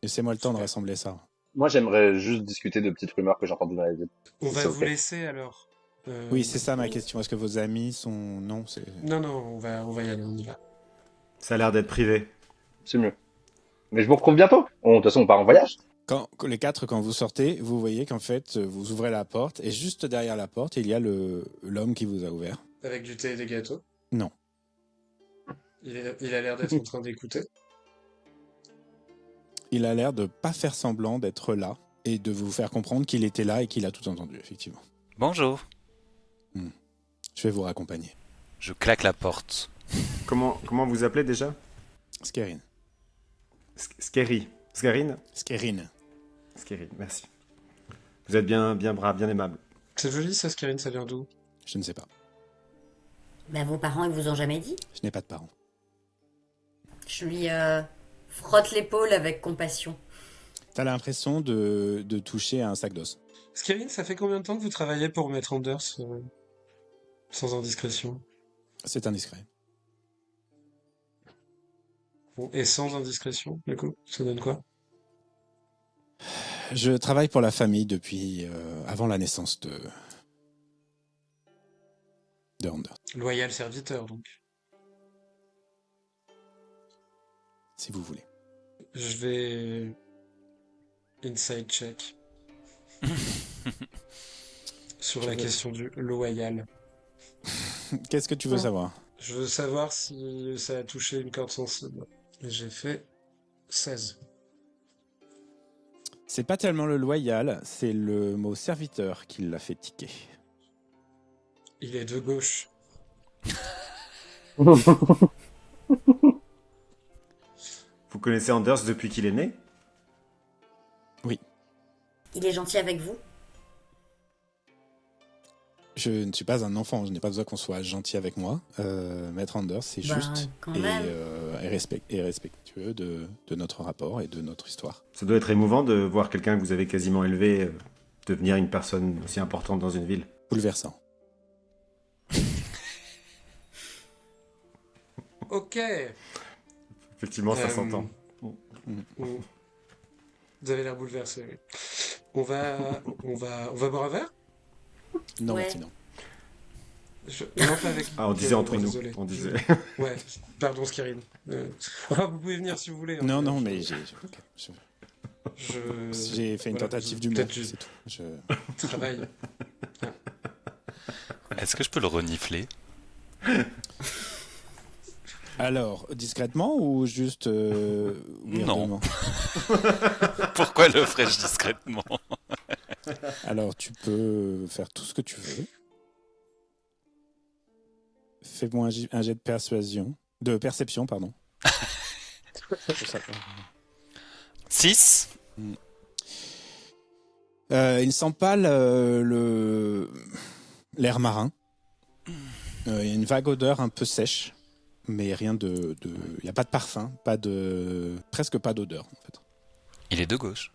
Laissez-moi le temps de Super. rassembler ça. Moi, j'aimerais juste discuter de petites rumeurs que j'ai entendues dans la ville. On Si va c'est vous ok. laisser alors. Oui, c'est ça ma Oui. question. Est-ce que vos amis sont... Non, c'est... Non, non, on va y aller, on y va. Ça a l'air d'être privé. C'est mieux. Mais je vous retrouve bientôt. De toute façon, on part en voyage. Les quatre, quand vous sortez, vous voyez qu'en fait, vous ouvrez la porte et juste derrière la porte, il y a l'homme qui vous a ouvert. Avec du thé et des gâteaux. Non. Il a l'air d'être en train d'écouter. Il a l'air de pas faire semblant d'être là et de vous faire comprendre qu'il était là et qu'il a tout entendu, effectivement. Bonjour. Je vais vous raccompagner. Je claque la porte. Comment vous appelez déjà? Skerine. Scary. Scarine? Skerine. Scary, merci. Vous êtes bien brave, bien aimable. C'est joli ça, Skirine, ça vient d'où? Je ne sais pas. Ben, vos parents, ils vous ont jamais dit? Je n'ai pas de parents. Je lui frotte l'épaule avec compassion. T'as l'impression de toucher à un sac d'os. Skirine, ça fait combien de temps que vous travaillez pour Maître Anders, sans indiscrétion? C'est indiscret. Bon, et sans indiscrétion, du coup, ça donne quoi? Je travaille pour la famille depuis avant la naissance de Anders, Loyal serviteur, donc. si vous voulez. Je vais... Inside check. Sur la question du loyal. Qu'est-ce que tu veux savoir? Je veux savoir si ça a touché une corde sensible. Et j'ai fait 16. C'est pas tellement le loyal, c'est le mot serviteur qui l'a fait tiquer. Il est de gauche. Vous connaissez Anders depuis qu'il est né? Il est gentil avec vous? Je ne suis pas un enfant, je n'ai pas besoin qu'on soit gentil avec moi. Maître Anders, c'est Ben, juste quand et, même. et respectueux de notre rapport et de notre histoire. Ça doit être émouvant de voir quelqu'un que vous avez quasiment élevé devenir une personne aussi importante dans une ville. Bouleversant. Ok. Effectivement, ça Euh, s'entend. on- Vous avez l'air bouleversé. Oui. On va boire un verre? Non, Ouais. merci, non. Non, pas avec. Ah, on disait entre nous. Désolé. On disait. Ouais, pardon, Skirine. Vous pouvez venir si vous voulez. hein. Non, non, Je- mais j'ai fait une voilà, tentative je- d'humour, peut-être c'est tout. Je... travaille. Est-ce que je peux le renifler? Alors, discrètement ou juste weirdement? Pourquoi le ferais-je discrètement? Alors, tu peux faire tout ce que tu veux. Fais-moi un jet de persuasion. De perception, pardon. 6. Il ne sent pas l'air marin. Il y a une vague odeur un peu sèche, mais rien de... Il n'y a pas de parfum, presque pas d'odeur, en fait. Il est de gauche.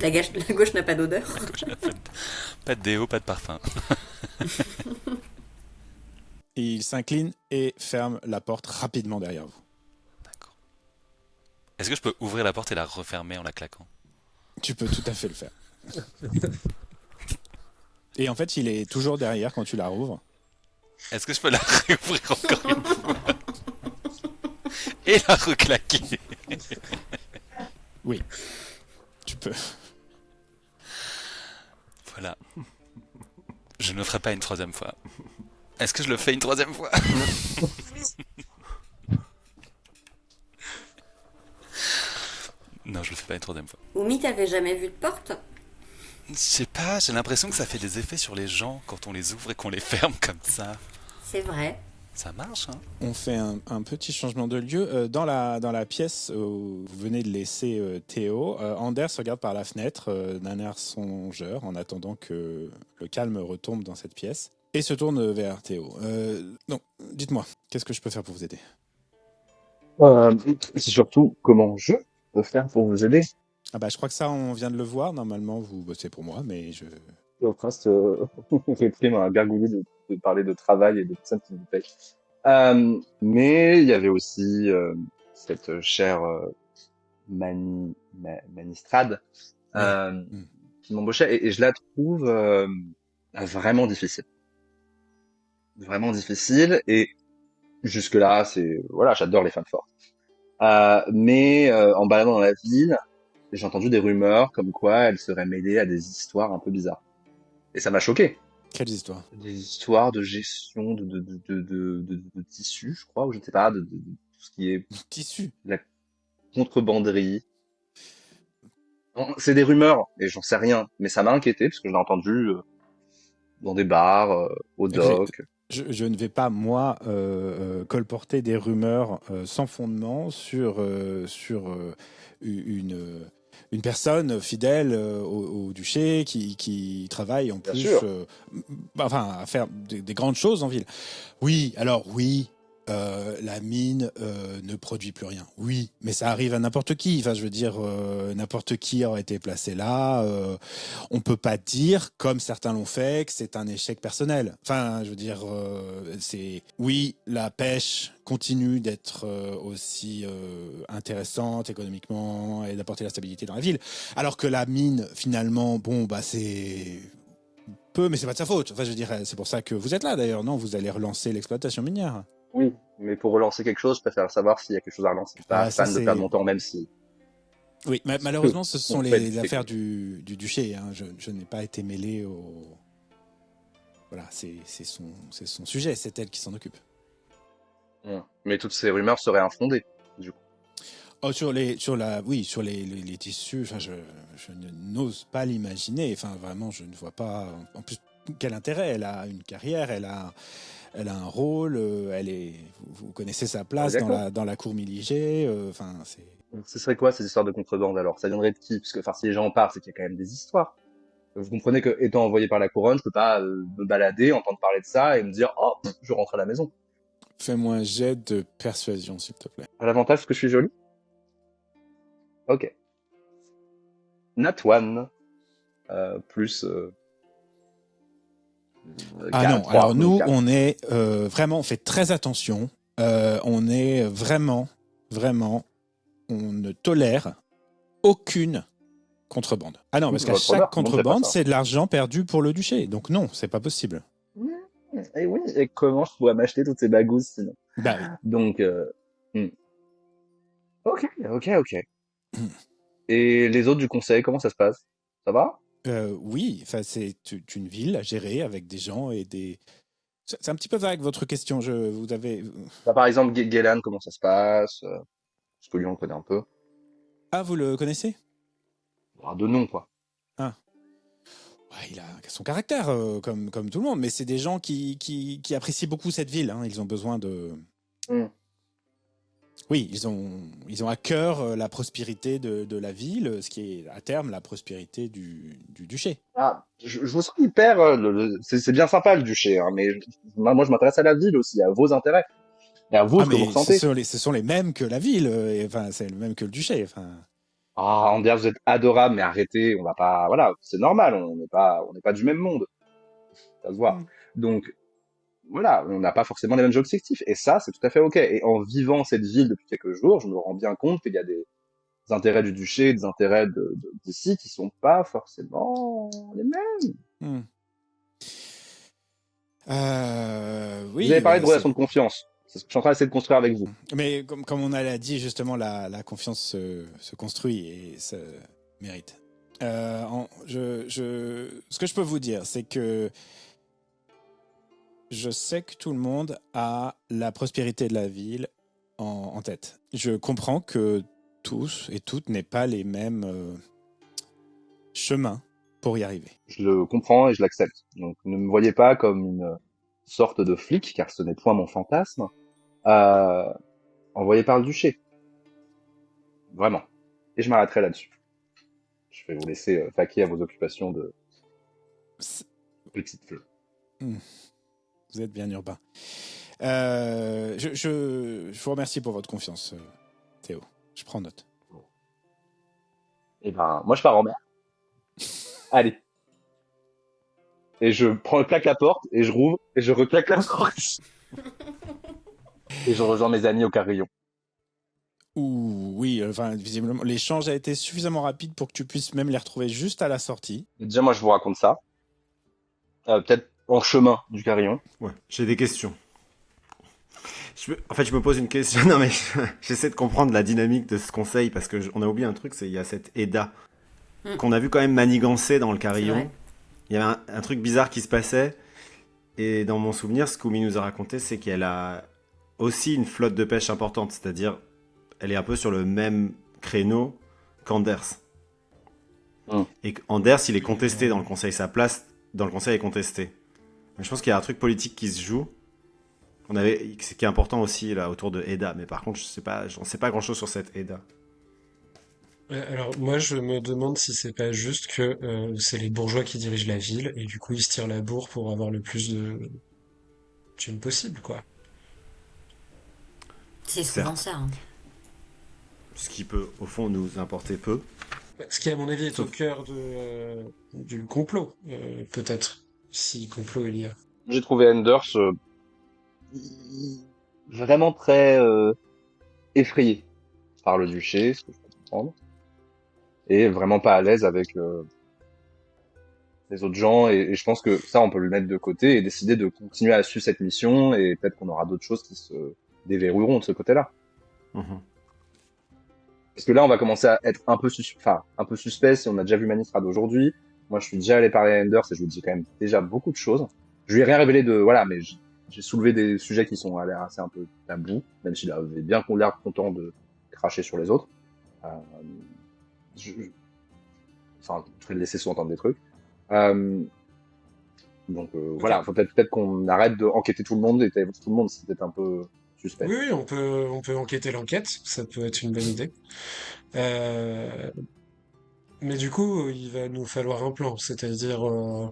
La gauche n'a pas d'odeur. Pas de déo, pas de parfum. Et il s'incline et ferme la porte rapidement derrière vous. D'accord. Est-ce que je peux ouvrir la porte et la refermer en la claquant? Tu peux tout à fait le faire. Et en fait, il est toujours derrière quand tu la rouvres. Est-ce que je peux la réouvrir encore une fois? Et la reclaquer? Oui, tu peux. Voilà. Je ne le ferai pas une troisième fois. Est-ce que je le fais une troisième fois? Non, je le fais pas une troisième fois. Oumi, t'avais jamais vu de porte? Je sais pas, j'ai l'impression que ça fait des effets sur les gens quand on les ouvre et qu'on les ferme comme ça. C'est vrai. Ça marche, hein? On fait un petit changement de lieu. Dans la pièce où vous venez de laisser Théo, Anders regarde par la fenêtre d'un air songeur en attendant que le calme retombe dans cette pièce et se tourne vers Théo. Donc, dites-moi, qu'est-ce que je peux faire pour vous aider? Euh, c'est surtout comment je peux faire pour vous aider. Ah bah je crois que ça on vient de le voir. Normalement vous bossez pour moi, mais je. Et au prince réprime un gargouillis de parler de travail et de personnes qui nous payent. Mais il y avait aussi cette chère Manistrade Oui. euh, Hmm. qui m'embauchait et je la trouve vraiment difficile. Vraiment difficile et jusque-là, c'est voilà, j'adore les femmes fortes. Mais en baladant dans la ville, j'ai entendu des rumeurs comme quoi elle serait mêlée à des histoires un peu bizarres. Et ça m'a choqué. Quelles histoires? Des histoires de gestion de tissus, je crois, ou je ne sais pas, de tout ce qui est Tissu. la contrebanderie. C'est des rumeurs, et j'en sais rien, mais ça m'a inquiété parce que je l'ai entendu dans des bars, au Écoutez, doc. je ne vais pas, moi, colporter des rumeurs sans fondement sur une personne fidèle au duché qui travaille en Bien plus, sûr. enfin, à faire des grandes choses en ville. Oui, alors oui, la mine ne produit plus rien. Oui, mais ça arrive à n'importe qui. Enfin, je veux dire, n'importe qui aurait été placé là. On peut pas dire, comme certains l'ont fait, que c'est un échec personnel. Enfin, je veux dire, c'est oui, la pêche continue d'être aussi intéressante économiquement et d'apporter la stabilité dans la ville, alors que la mine, finalement, bon, bah c'est peu, mais c'est pas de sa faute. Enfin, je dirais, c'est pour ça que vous êtes là d'ailleurs, non? Vous allez relancer l'exploitation minière. Oui, mais pour relancer quelque chose, je préfère savoir s'il y a quelque chose à relancer. Je suis pas Ah, ça fan de perdre c'est. mon temps, même si Oui, ce que malheureusement, ce sont on fait les quelque affaires chose. du duché, hein. Je n'ai pas été mêlé au. Voilà, c'est son sujet, c'est elle qui s'en occupe. Mais toutes ces rumeurs seraient infondées, du coup. Oh, oui, sur les tissus, enfin, je n'ose pas l'imaginer. Enfin, vraiment, je ne vois pas. En plus, quel intérêt? Elle a une carrière, elle a un rôle, vous connaissez sa On est place d'accord. dans la cour Miligé. Enfin, c'est. Donc, ce serait quoi ces histoires de contrebande alors? Ça viendrait de qui? Parce que, enfin, si les gens en parlent, c'est qu'il y a quand même des histoires. Vous comprenez que, étant envoyé par la couronne, je peux pas me balader, entendre parler de ça et me dire, oh, je rentre à la maison. Fais-moi un jet de persuasion, s'il te plaît. À l'avantage que je suis jolie? Ok. Nat one, plus Ah non, 3, alors donc nous, 4. on est vraiment, on fait très attention. On est vraiment, on ne tolère aucune contrebande. Ah non, parce qu'à Votre chaque honneur, tout le monde fait pas contrebande, ça. c'est de l'argent perdu pour le duché. Donc non, c'est pas possible. Et oui, et comment je pourrais m'acheter toutes ces bagouses sinon? Bah oui. Donc, hmm. Ok, ok, ok. Et les autres du conseil, comment ça se passe? Ça va? Oui, enfin, c'est une ville à gérer avec des gens et des. C'est un petit peu vague votre question. Vous avez. Bah, par exemple, Guélan, comment ça se passe? Parce que lui, on le connaît un peu. Ah, vous le connaissez? Ah, de nom, quoi. Ah. Ouais, il a son caractère, comme tout le monde, mais c'est des gens qui apprécient beaucoup cette ville, hein. Ils ont besoin de. Hmm. Oui, ils ont à cœur la prospérité de la ville, ce qui est à terme la prospérité du duché. Ah, je vous sens hyper. C'est bien sympa le duché, hein, mais moi, je m'intéresse à la ville aussi, à vos intérêts, et à vous, Ah, ce que vous mais ressentez. ce sont les mêmes que la ville, et, enfin, c'est le même que le duché. Enfin, Ah, Andia, vous êtes adorable, mais arrêtez, on va pas. Voilà, c'est normal, on n'est pas du même monde, ça se voit. hmm. Donc, voilà, on n'a pas forcément les mêmes objectifs, et ça, c'est tout à fait ok. Et en vivant cette ville depuis quelques jours, je me rends bien compte qu'il y a des intérêts du duché, des intérêts d'ici qui sont pas forcément les mêmes. Hmm. Vous avez Oui, parlé bah, de relations de confiance. C'est ce que je suis en train d'essayer de construire avec vous. mais comme on a dit justement, la confiance se construit et se mérite. Ce que je peux vous dire, c'est que je sais que tout le monde a la prospérité de la ville en tête. Je comprends que tous et toutes n'aient pas les mêmes chemins pour y arriver. Je le comprends et je l'accepte. Donc ne me voyez pas comme une sorte de flic, car ce n'est point mon fantasme, euh, envoyé par le duché. Vraiment. Et je m'arrêterai là-dessus. Je vais vous laisser vaquer à vos occupations de C'est- petite fleur. Hmm, Vous êtes bien urbain. Je vous remercie pour votre confiance, Théo. Je prends note. Et ben, moi, je pars en mer. Allez. Et je claque la porte, et je rouvre, et je reclaque la porte. Et je rejoins mes amis au carillon. Ouh, oui, enfin, visiblement, l'échange a été suffisamment rapide pour que tu puisses même les retrouver juste à la sortie. Et déjà, moi, je vous raconte ça. Peut-être en chemin du carillon. Ouais, j'ai des questions. En fait, je me pose une question. Non, mais j'essaie de comprendre la dynamique de ce conseil parce que on a oublié un truc, c'est il y a cette Eda qu'on a vu quand même manigancer dans le C'est carillon. vrai. Il y avait un truc bizarre qui se passait. Et dans mon souvenir, ce qu'Oumi nous a raconté, c'est qu'elle a aussi une flotte de pêche importante. C'est-à-dire, elle est un peu sur le même créneau qu'Anders. Et Anders, il est contesté dans le conseil. Sa place dans le conseil est contestée. Mais je pense qu'il y a un truc politique qui se joue. Ce qui est important aussi là autour de Eda. Mais par contre, j'en sais pas grand-chose sur cette Eda. Alors moi je me demande si c'est pas juste que c'est les bourgeois qui dirigent la ville et du coup ils se tirent la bourre pour avoir le plus de thunes possible quoi. C'est souvent ça. Hein. Ce qui peut, au fond, nous importer peu. Ce qui à mon avis est au Sauf- cœur du complot, peut-être, si complot il y a. J'ai trouvé Anders vraiment très effrayé par le duché, ce que je peux comprendre, et vraiment pas à l'aise avec les autres gens. Et je pense que ça, on peut le mettre de côté et décider de continuer à suivre cette mission. Et peut-être qu'on aura d'autres choses qui se déverrouilleront de ce côté-là. Mhm. Parce que là, on va commencer à être un peu suspect. Si on a déjà vu Manistrad aujourd'hui. Moi, je suis déjà allé parler à Anders et je vous dis quand même déjà beaucoup de choses. Je lui ai rien révélé voilà, mais j'ai soulevé des sujets qui sont à l'air assez un peu tabous, même s'il avait bien l'air content de cracher sur les autres. Euh, je vais le laisser sous-entendre des trucs. Donc voilà, faut peut-être qu'on arrête d'enquêter tout le monde et d'évaluer tout le monde, c'est peut-être un peu suspect. Oui, oui, on peut enquêter l'enquête, ça peut être une bonne idée. Euh, mais du coup, il va nous falloir un plan, c'est-à-dire, on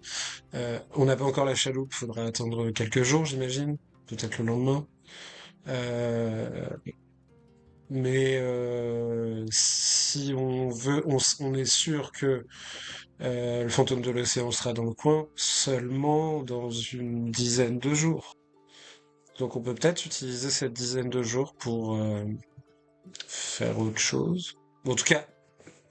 n'a pas encore la chaloupe, faudra attendre quelques jours, j'imagine, peut-être le lendemain. Euh, mais si on veut, on est sûr que le fantôme de l'océan sera dans le coin seulement dans une dizaine de jours. Donc on peut peut-être utiliser cette dizaine de jours pour faire autre chose. En tout cas,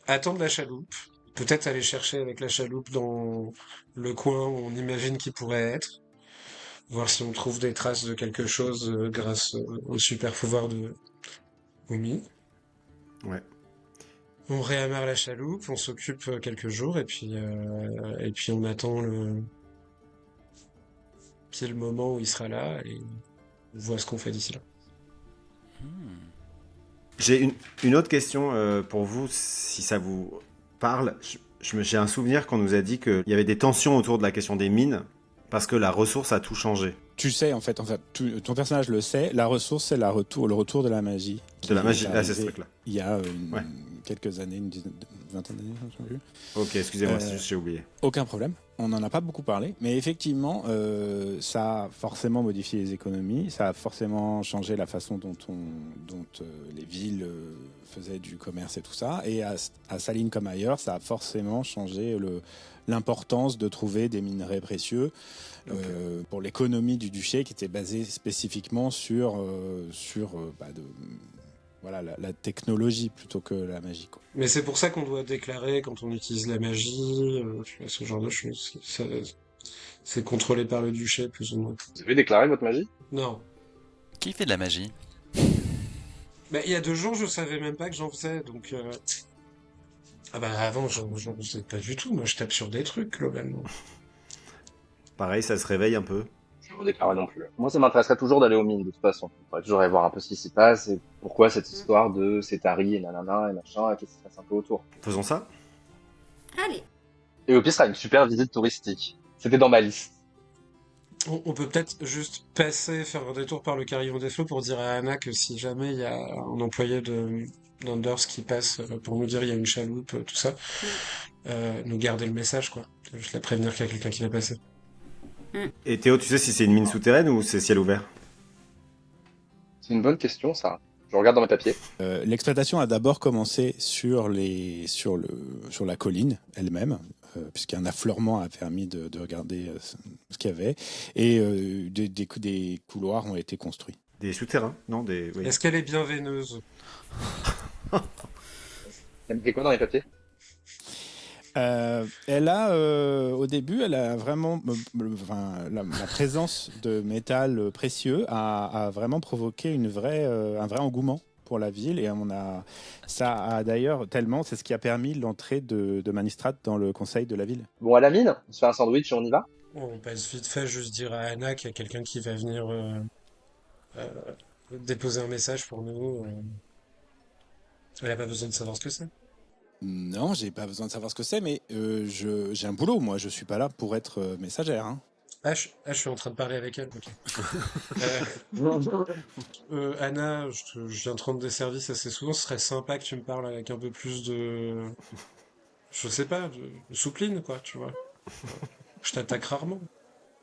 attendre la chaloupe. Peut-être aller chercher avec la chaloupe dans le coin où on imagine qu'il pourrait être. Voir si on trouve des traces de quelque chose grâce au super pouvoir de Umi. Ouais. On réamarre la chaloupe, on s'occupe quelques jours et puis on attend le moment où il sera là et on voit ce qu'on fait d'ici là. J'ai une autre question pour vous, si ça vous parle. J'ai un souvenir qu'on nous a dit qu'il y avait des tensions autour de la question des mines, parce que la ressource a tout changé. Tu sais, en fait, ton personnage le sait, la ressource, c'est le retour de la magie. De la magie, Qui est c'est ce arrivé truc-là. Il y a Ouais. quelques années, une vingtaine d'années, je ne sais plus. Ok, excusez-moi, Euh, j'ai oublié. Aucun problème. On n'en a pas beaucoup parlé, mais effectivement, ça a forcément modifié les économies, ça a forcément changé la façon dont les villes faisaient du commerce et tout ça. Et à Saline comme ailleurs, ça a forcément changé l'importance de trouver des minerais précieux pour l'économie du duché, qui était basée spécifiquement sur la technologie plutôt que la magie, quoi. Mais c'est pour ça qu'on doit déclarer quand on utilise la magie, tu vois, ce genre de choses. C'est contrôlé par le duché, plus ou moins. Vous avez déclaré votre magie? Non. Qui fait de la magie? Bah, il y a 2 jours, je savais même pas que j'en faisais, donc... Ah bah avant, j'en faisais pas du tout. Moi, je tape sur des trucs, globalement. Pareil, ça se réveille un peu. Je ne déclarerai non plus. Moi, ça m'intéresserait toujours d'aller aux mines, de toute façon. Il faudrait toujours aller voir un peu ce qui s'y passe et pourquoi cette histoire de Cetari et nanana et machin, et qu'est-ce qui se passe un peu autour. Faisons ça. Allez. Et au pire, ce sera une super visite touristique. C'était dans ma liste. On peut peut-être juste faire un détour par le carillon des flots pour dire à Anna que si jamais il y a un employé d'Anders qui passe pour nous dire il y a une chaloupe, tout ça, nous garder le message, quoi. Juste la prévenir qu'il y a quelqu'un qui va passer. Et Théo, tu sais si c'est une mine souterraine ou c'est ciel ouvert? C'est une bonne question, ça. Je regarde dans mes papiers. L'exploitation a d'abord commencé sur la colline elle-même, puisqu'un affleurement a permis de regarder ce qu'il y avait, et des couloirs ont été construits. Des souterrains? Non, oui. Est-ce qu'elle est bien veineuse? Il y a marqué quoi dans les papiers? Au début, elle a vraiment, la présence de métal précieux a vraiment provoqué un vrai engouement pour la ville, et ça a d'ailleurs tellement, c'est ce qui a permis l'entrée de Manistrad dans le conseil de la ville. Bon, à la mine, on se fait un sandwich et on y va? On passe vite fait, juste dire à Anna qu'il y a quelqu'un qui va venir euh, déposer un message pour nous. Elle a pas besoin de savoir ce que c'est. Non, j'ai pas besoin de savoir ce que c'est, mais j'ai un boulot, moi, je suis pas là pour être messagère, hein. Je suis en train de parler avec elle. Ok. Anna, je viens te rendre des services assez souvent. Ce serait sympa que tu me parles avec un peu plus je sais pas, de soupline, quoi, tu vois. Je t'attaque rarement.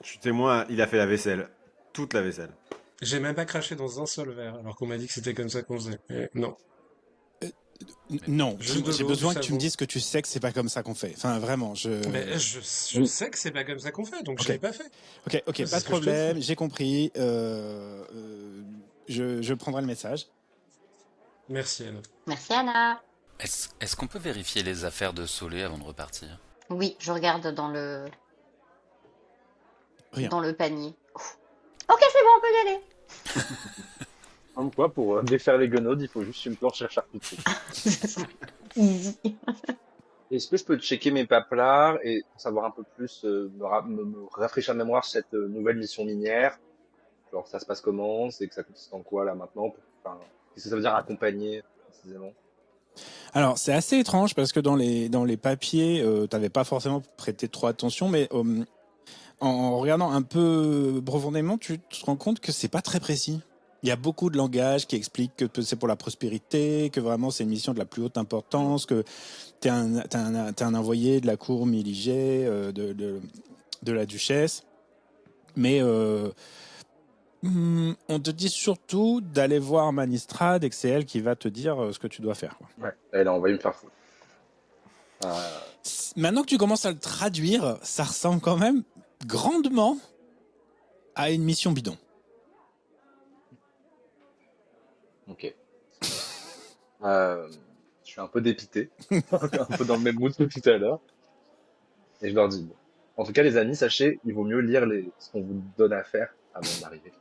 Je suis témoin, il a fait la vaisselle. Toute la vaisselle. J'ai même pas craché dans un seul verre, alors qu'on m'a dit que c'était comme ça qu'on faisait. Et non. Non, Juste de j'ai l'eau, besoin du que tu me savon. dises que tu sais que c'est pas comme ça qu'on fait. Enfin, vraiment, Mais je sais que c'est pas comme ça qu'on fait, donc je Ok. l'ai pas fait. Ok, C'est pas de ce que je te problème, dis. j'ai compris. Je prendrai le message. Merci, Anna. Merci Anna. Est-ce qu'on peut vérifier les affaires de Solé avant de repartir? Oui, je regarde Rien. dans le panier. Ouf. Ok, c'est bon, on peut y aller. Comme quoi, pour défaire les guenaudes, il faut juste une planche à charcuterie. Easy. Est-ce que je peux checker mes paplards et savoir un peu plus, me rafraîchir la mémoire cette nouvelle mission minière? Genre, ça se passe comment? C'est que ça consiste en quoi, là, maintenant? Enfin, qu'est-ce que ça veut dire accompagner, précisément? Alors, c'est assez étrange parce que dans les papiers, t'avais pas forcément prêté trop attention, mais en regardant un peu profondément, tu te rends compte que c'est pas très précis. Il y a beaucoup de langage qui explique que c'est pour la prospérité, que vraiment c'est une mission de la plus haute importance, que t'es un envoyé de la cour Miligé, de la duchesse. Mais on te dit surtout d'aller voir Manistrad et que c'est elle qui va te dire ce que tu dois faire, quoi. Ouais. Elle a envoyé me faire foutre. Maintenant que tu commences à le traduire, ça ressemble quand même grandement à une mission bidon. Ok. Je suis un peu dépité. Un peu dans le même mood que tout à l'heure. Et je leur dis, bon. En tout cas, les amis, sachez, il vaut mieux lire ce qu'on vous donne à faire avant d'arriver.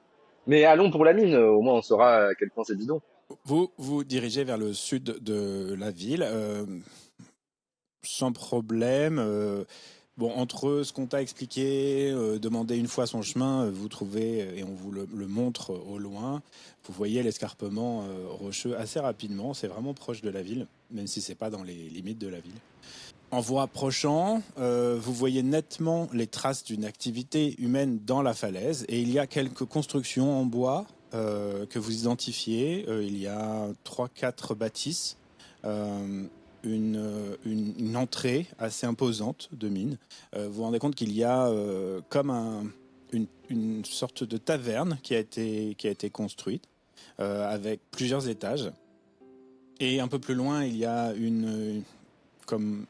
Mais allons pour la mine, au moins on saura à quel point c'est bidon. Vous vous dirigez vers le sud de la ville, sans problème. Bon, entre ce qu'on t'a expliqué, demander une fois son chemin, vous trouvez, et on vous le montre au loin, vous voyez l'escarpement rocheux assez rapidement. C'est vraiment proche de la ville, même si c'est pas dans les limites de la ville. En vous rapprochant, vous voyez nettement les traces d'une activité humaine dans la falaise, et il y a quelques constructions en bois que vous identifiez. Il y a 3-4 bâtisses, une entrée assez imposante de mine. Vous vous rendez compte qu'il y a comme une sorte de taverne qui a été construite avec plusieurs étages. Et un peu plus loin, il y a comme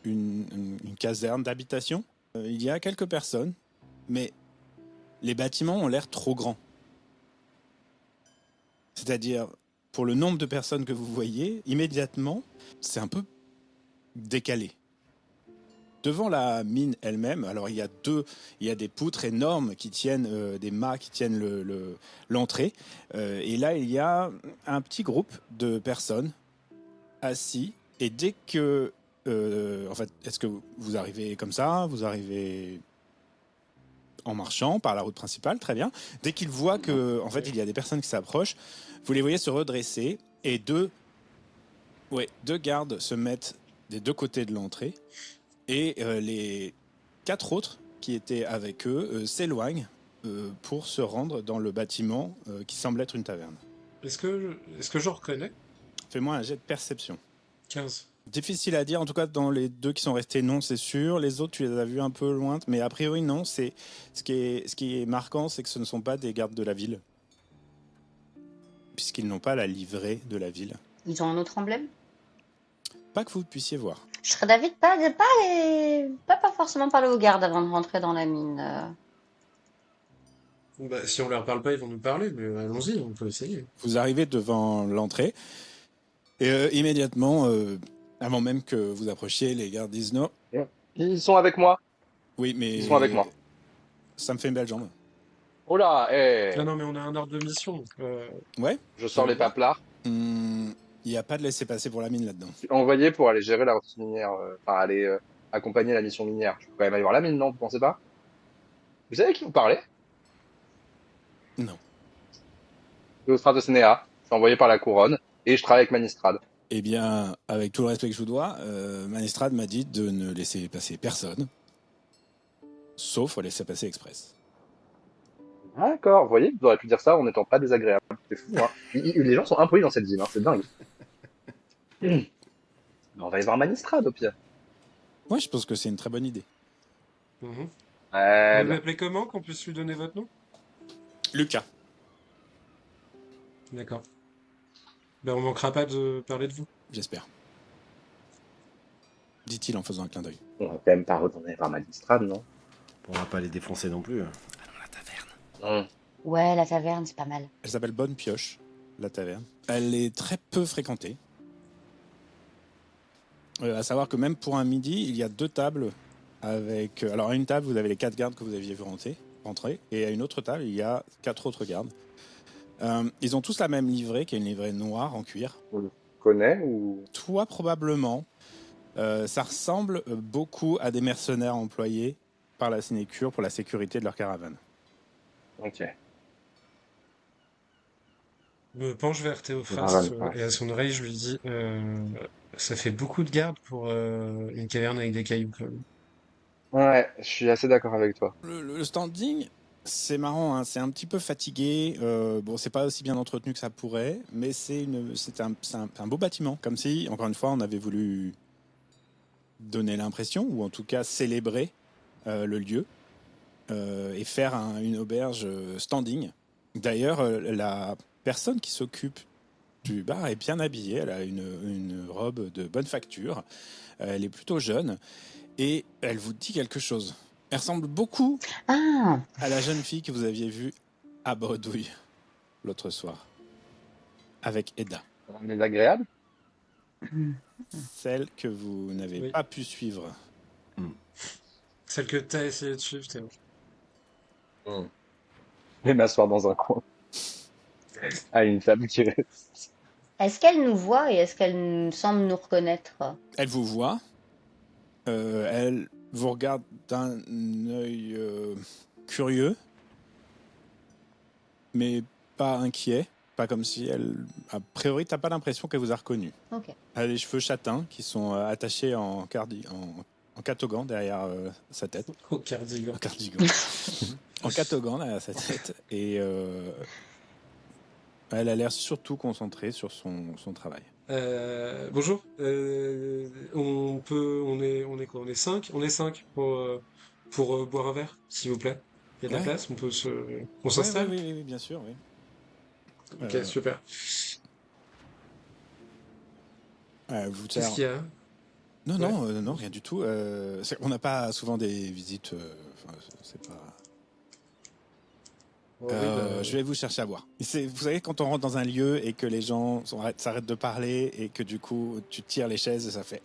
une caserne d'habitation. Il y a quelques personnes, mais les bâtiments ont l'air trop grands. C'est-à-dire, pour le nombre de personnes que vous voyez, immédiatement, c'est un peu décalé. Devant la mine elle-même, alors il y a des poutres énormes qui tiennent, des mâts qui tiennent l'entrée. Et là, il y a un petit groupe de personnes assis. Et dès que en fait, est-ce que vous arrivez comme ça? Vous arrivez en marchant par la route principale, très bien. Dès qu'ils voient que, en fait, il y a des personnes qui s'approchent, vous les voyez se redresser et deux gardes se mettent des deux côtés de l'entrée et les 4 autres qui étaient avec eux s'éloignent pour se rendre dans le bâtiment qui semble être une taverne. Est-ce que je reconnais? Fais-moi un jet de perception. 15. Difficile à dire, en tout cas dans les 2 qui sont restés, non, c'est sûr. Les autres, tu les as vus un peu loin, mais a priori, non. Ce qui est marquant, c'est que ce ne sont pas des gardes de la ville. puisqu'ils n'ont pas la livrée de la ville. Ils ont un autre emblème? Pas que vous puissiez voir. Je serais d'avis de pas forcément parler aux gardes avant de rentrer dans la mine. Bah, si on leur parle pas, ils vont nous parler, mais allons-y, on peut essayer. Vous arrivez devant l'entrée et immédiatement, avant même que vous approchiez, les gardes disent non. Ils sont avec moi. Oui, mais Ils sont avec moi. ça me fait une belle jambe. Oh là, Ah non, mais on a un ordre de mission. Ouais. je sors les paplards. Il n'y a pas de laisser-passer pour la mine là-dedans. Je suis envoyé pour aller gérer la ressource minière, enfin aller accompagner la mission minière. Je peux quand même aller voir la mine, non? Vous pensez pas? Vous savez à qui vous parlez? Non. Théostrate de Sénéa. Je suis envoyé par la couronne et je travaille avec Manistrade. Eh bien, avec tout le respect que je vous dois, Manistrade m'a dit de ne laisser passer personne, sauf au laisser-passer express. D'accord, vous voyez, vous auriez pu dire ça en n'étant pas désagréable. C'est fou, hein. Les gens sont impolis dans cette ville, hein. C'est dingue. On va aller voir Manistrade au pire. Moi, je pense que c'est une très bonne idée. Mhm. Ouais, Vous bien. m'appelez comment, qu'on puisse lui donner votre nom? Lucas. D'accord. Ben, on manquera pas de parler de vous. J'espère. Dit-il en faisant un clin d'œil. On va quand même pas retourner voir Manistrade, non? On va pas les défoncer non plus. Non. Ouais, la taverne, c'est pas mal. Elle s'appelle Bonne Pioche, la taverne. Elle est très peu fréquentée. À savoir que même pour un midi, il y a 2 tables avec... alors à une table, vous avez les 4 gardes que vous aviez vu rentrer, et à une autre table, il y a 4 autres gardes. Ils ont tous la même livrée, qui est une livrée noire en cuir. On le connaît ou... Toi, probablement. Ça ressemble beaucoup à des mercenaires employés par la Sinécure pour la sécurité de leur caravane. Ok. Je me penche vers Ah, Théophraste ouais. et à son oreille, je lui dis ça fait beaucoup de gardes pour une caverne avec des cailloux, quand même. Ouais, je suis assez d'accord avec toi. Le standing, c'est marrant, hein, c'est un petit peu fatigué. Bon, c'est pas aussi bien entretenu que ça pourrait, mais c'est un beau bâtiment. Comme si, encore une fois, on avait voulu donner l'impression, ou en tout cas célébrer le lieu, et faire une auberge standing. D'ailleurs, la personne qui s'occupe du bar est bien habillée. Elle a une robe de bonne facture. Elle est plutôt jeune. Et elle vous dit quelque chose. Elle ressemble beaucoup Ah, à la jeune fille que vous aviez vue à Bredouille l'autre soir. Avec Edda. On est agréable. Celle que vous n'avez Oui. pas pu suivre. Celle que t'as essayé de suivre, Théo. Je vais m'asseoir dans un coin. À une table qui reste. est-ce qu'elle nous voit et est-ce qu'elle semble nous reconnaître? Elle vous voit. Elle vous regarde d'un œil curieux, mais pas inquiet. Pas comme si elle... A priori, t'as pas l'impression qu'elle vous a reconnu. Ok. Elle a les cheveux châtains qui sont attachés en catogan derrière sa tête. Au cardigan. En cardigan. En catogan derrière sa tête. Et elle a l'air surtout concentrée sur son travail. Bonjour. On est quoi? On est 5? On est 5 pour boire un verre, s'il vous plaît. Il y a de la Ouais. place? On Ouais, s'installe? oui, bien sûr, oui. Ok, super. Vous Qu'est-ce qu'il y a? Non, Ouais. non, rien du tout. On n'a pas souvent des visites. Enfin, c'est pas. Oui, bah, Je vais vous chercher à boire. Vous savez, quand on rentre dans un lieu et que les gens s'arrêtent de parler et que du coup tu tires les chaises, ça fait.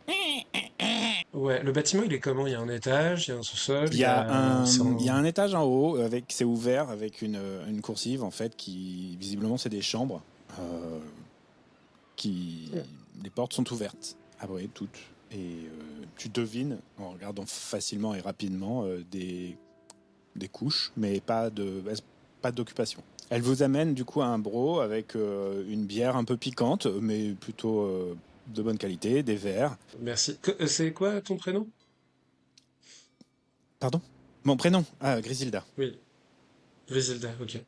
ouais, le bâtiment, il est comment? Il y a un étage, il y a un sous-sol, Il y a c'est il y a un étage en haut c'est ouvert avec une coursive en fait qui visiblement c'est des chambres qui les portes sont ouvertes, après toutes et tu devines en regardant facilement et rapidement des couches mais pas d'occupation. Elle vous amène du coup à un bro avec une bière un peu piquante mais plutôt de bonne qualité, des verres. Merci. C'est quoi ton prénom? Pardon? Mon prénom? Ah, Griselda. Oui, Griselda, ok.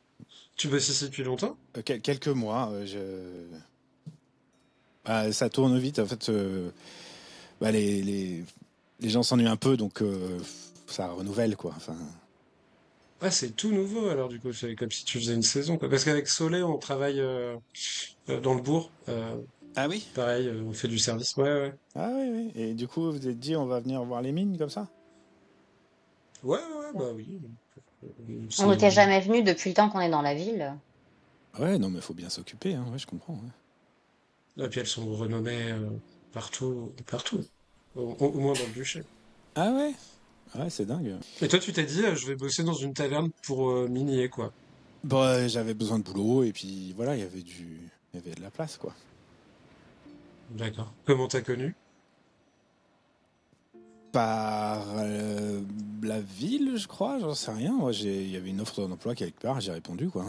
Tu bosses ici depuis longtemps? Quelques mois, ça tourne vite. En fait, les gens s'ennuient un peu, donc ça renouvelle, quoi. Enfin, Ah, c'est tout nouveau alors du coup, c'est comme si tu faisais une saison, quoi. Parce qu'avec Soleil, on travaille dans le bourg. Ah oui? Pareil, on fait du service. Ouais, ouais. Ah oui, oui. Et du coup, vous vous êtes dit, on va venir voir les mines comme ça? Ouais, ouais, ouais, bah oui. On C'est... n'était jamais venu depuis le temps qu'on est dans la ville. Ouais, non, mais faut bien s'occuper, hein. Ouais, je comprends. Ouais. Et puis elles sont renommées partout, partout. Au moins dans le duché. Ah ouais? Ouais, c'est dingue. Et toi, tu t'es dit, je vais bosser dans une taverne pour minier, quoi. Bon, j'avais besoin de boulot et puis voilà, il y avait de la place, quoi. D'accord. Comment t'as connu? Par la ville, je crois, j'en sais rien. Moi, il y avait une offre d'emploi quelque part, j'ai répondu, quoi.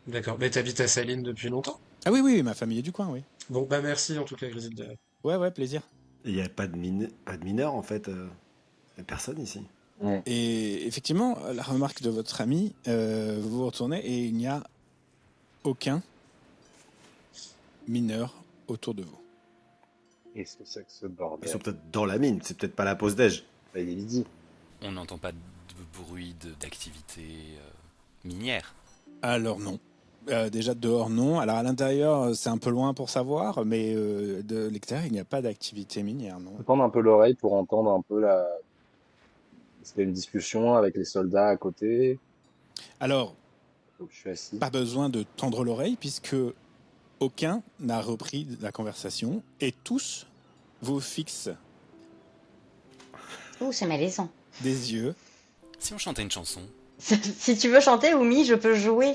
D'accord. Mais t'habites à Saline depuis longtemps? Ah oui, oui, ma famille est du coin, oui. Bon, bah merci en tout cas, Griselda. Ouais, ouais, plaisir. Il n'y a pas pas de mineurs en fait. Il y a personne ici. Ouais. Et effectivement, la remarque de votre ami, vous vous retournez et il n'y a aucun mineur autour de vous. Qu'est-ce que c'est que ce Ils bordel? sont peut-être dans la mine, c'est peut-être pas la pause déj. Bah, il est midi. On n'entend pas de bruit d'activité minière. Alors non. Déjà dehors, non. Alors à l'intérieur, c'est un peu loin pour savoir, mais de l'extérieur, il n'y a pas d'activité minière, non. Je vais tendre un peu l'oreille pour entendre un peu la. Est-ce qu'il y a une discussion avec les soldats à côté? Alors, Où je suis assis. pas besoin de tendre l'oreille, puisque aucun n'a repris la conversation, et tous vous fixent Ouh, c'est malaisant. des yeux. Si on chantait une chanson, Si tu veux chanter, Oumi, je peux jouer.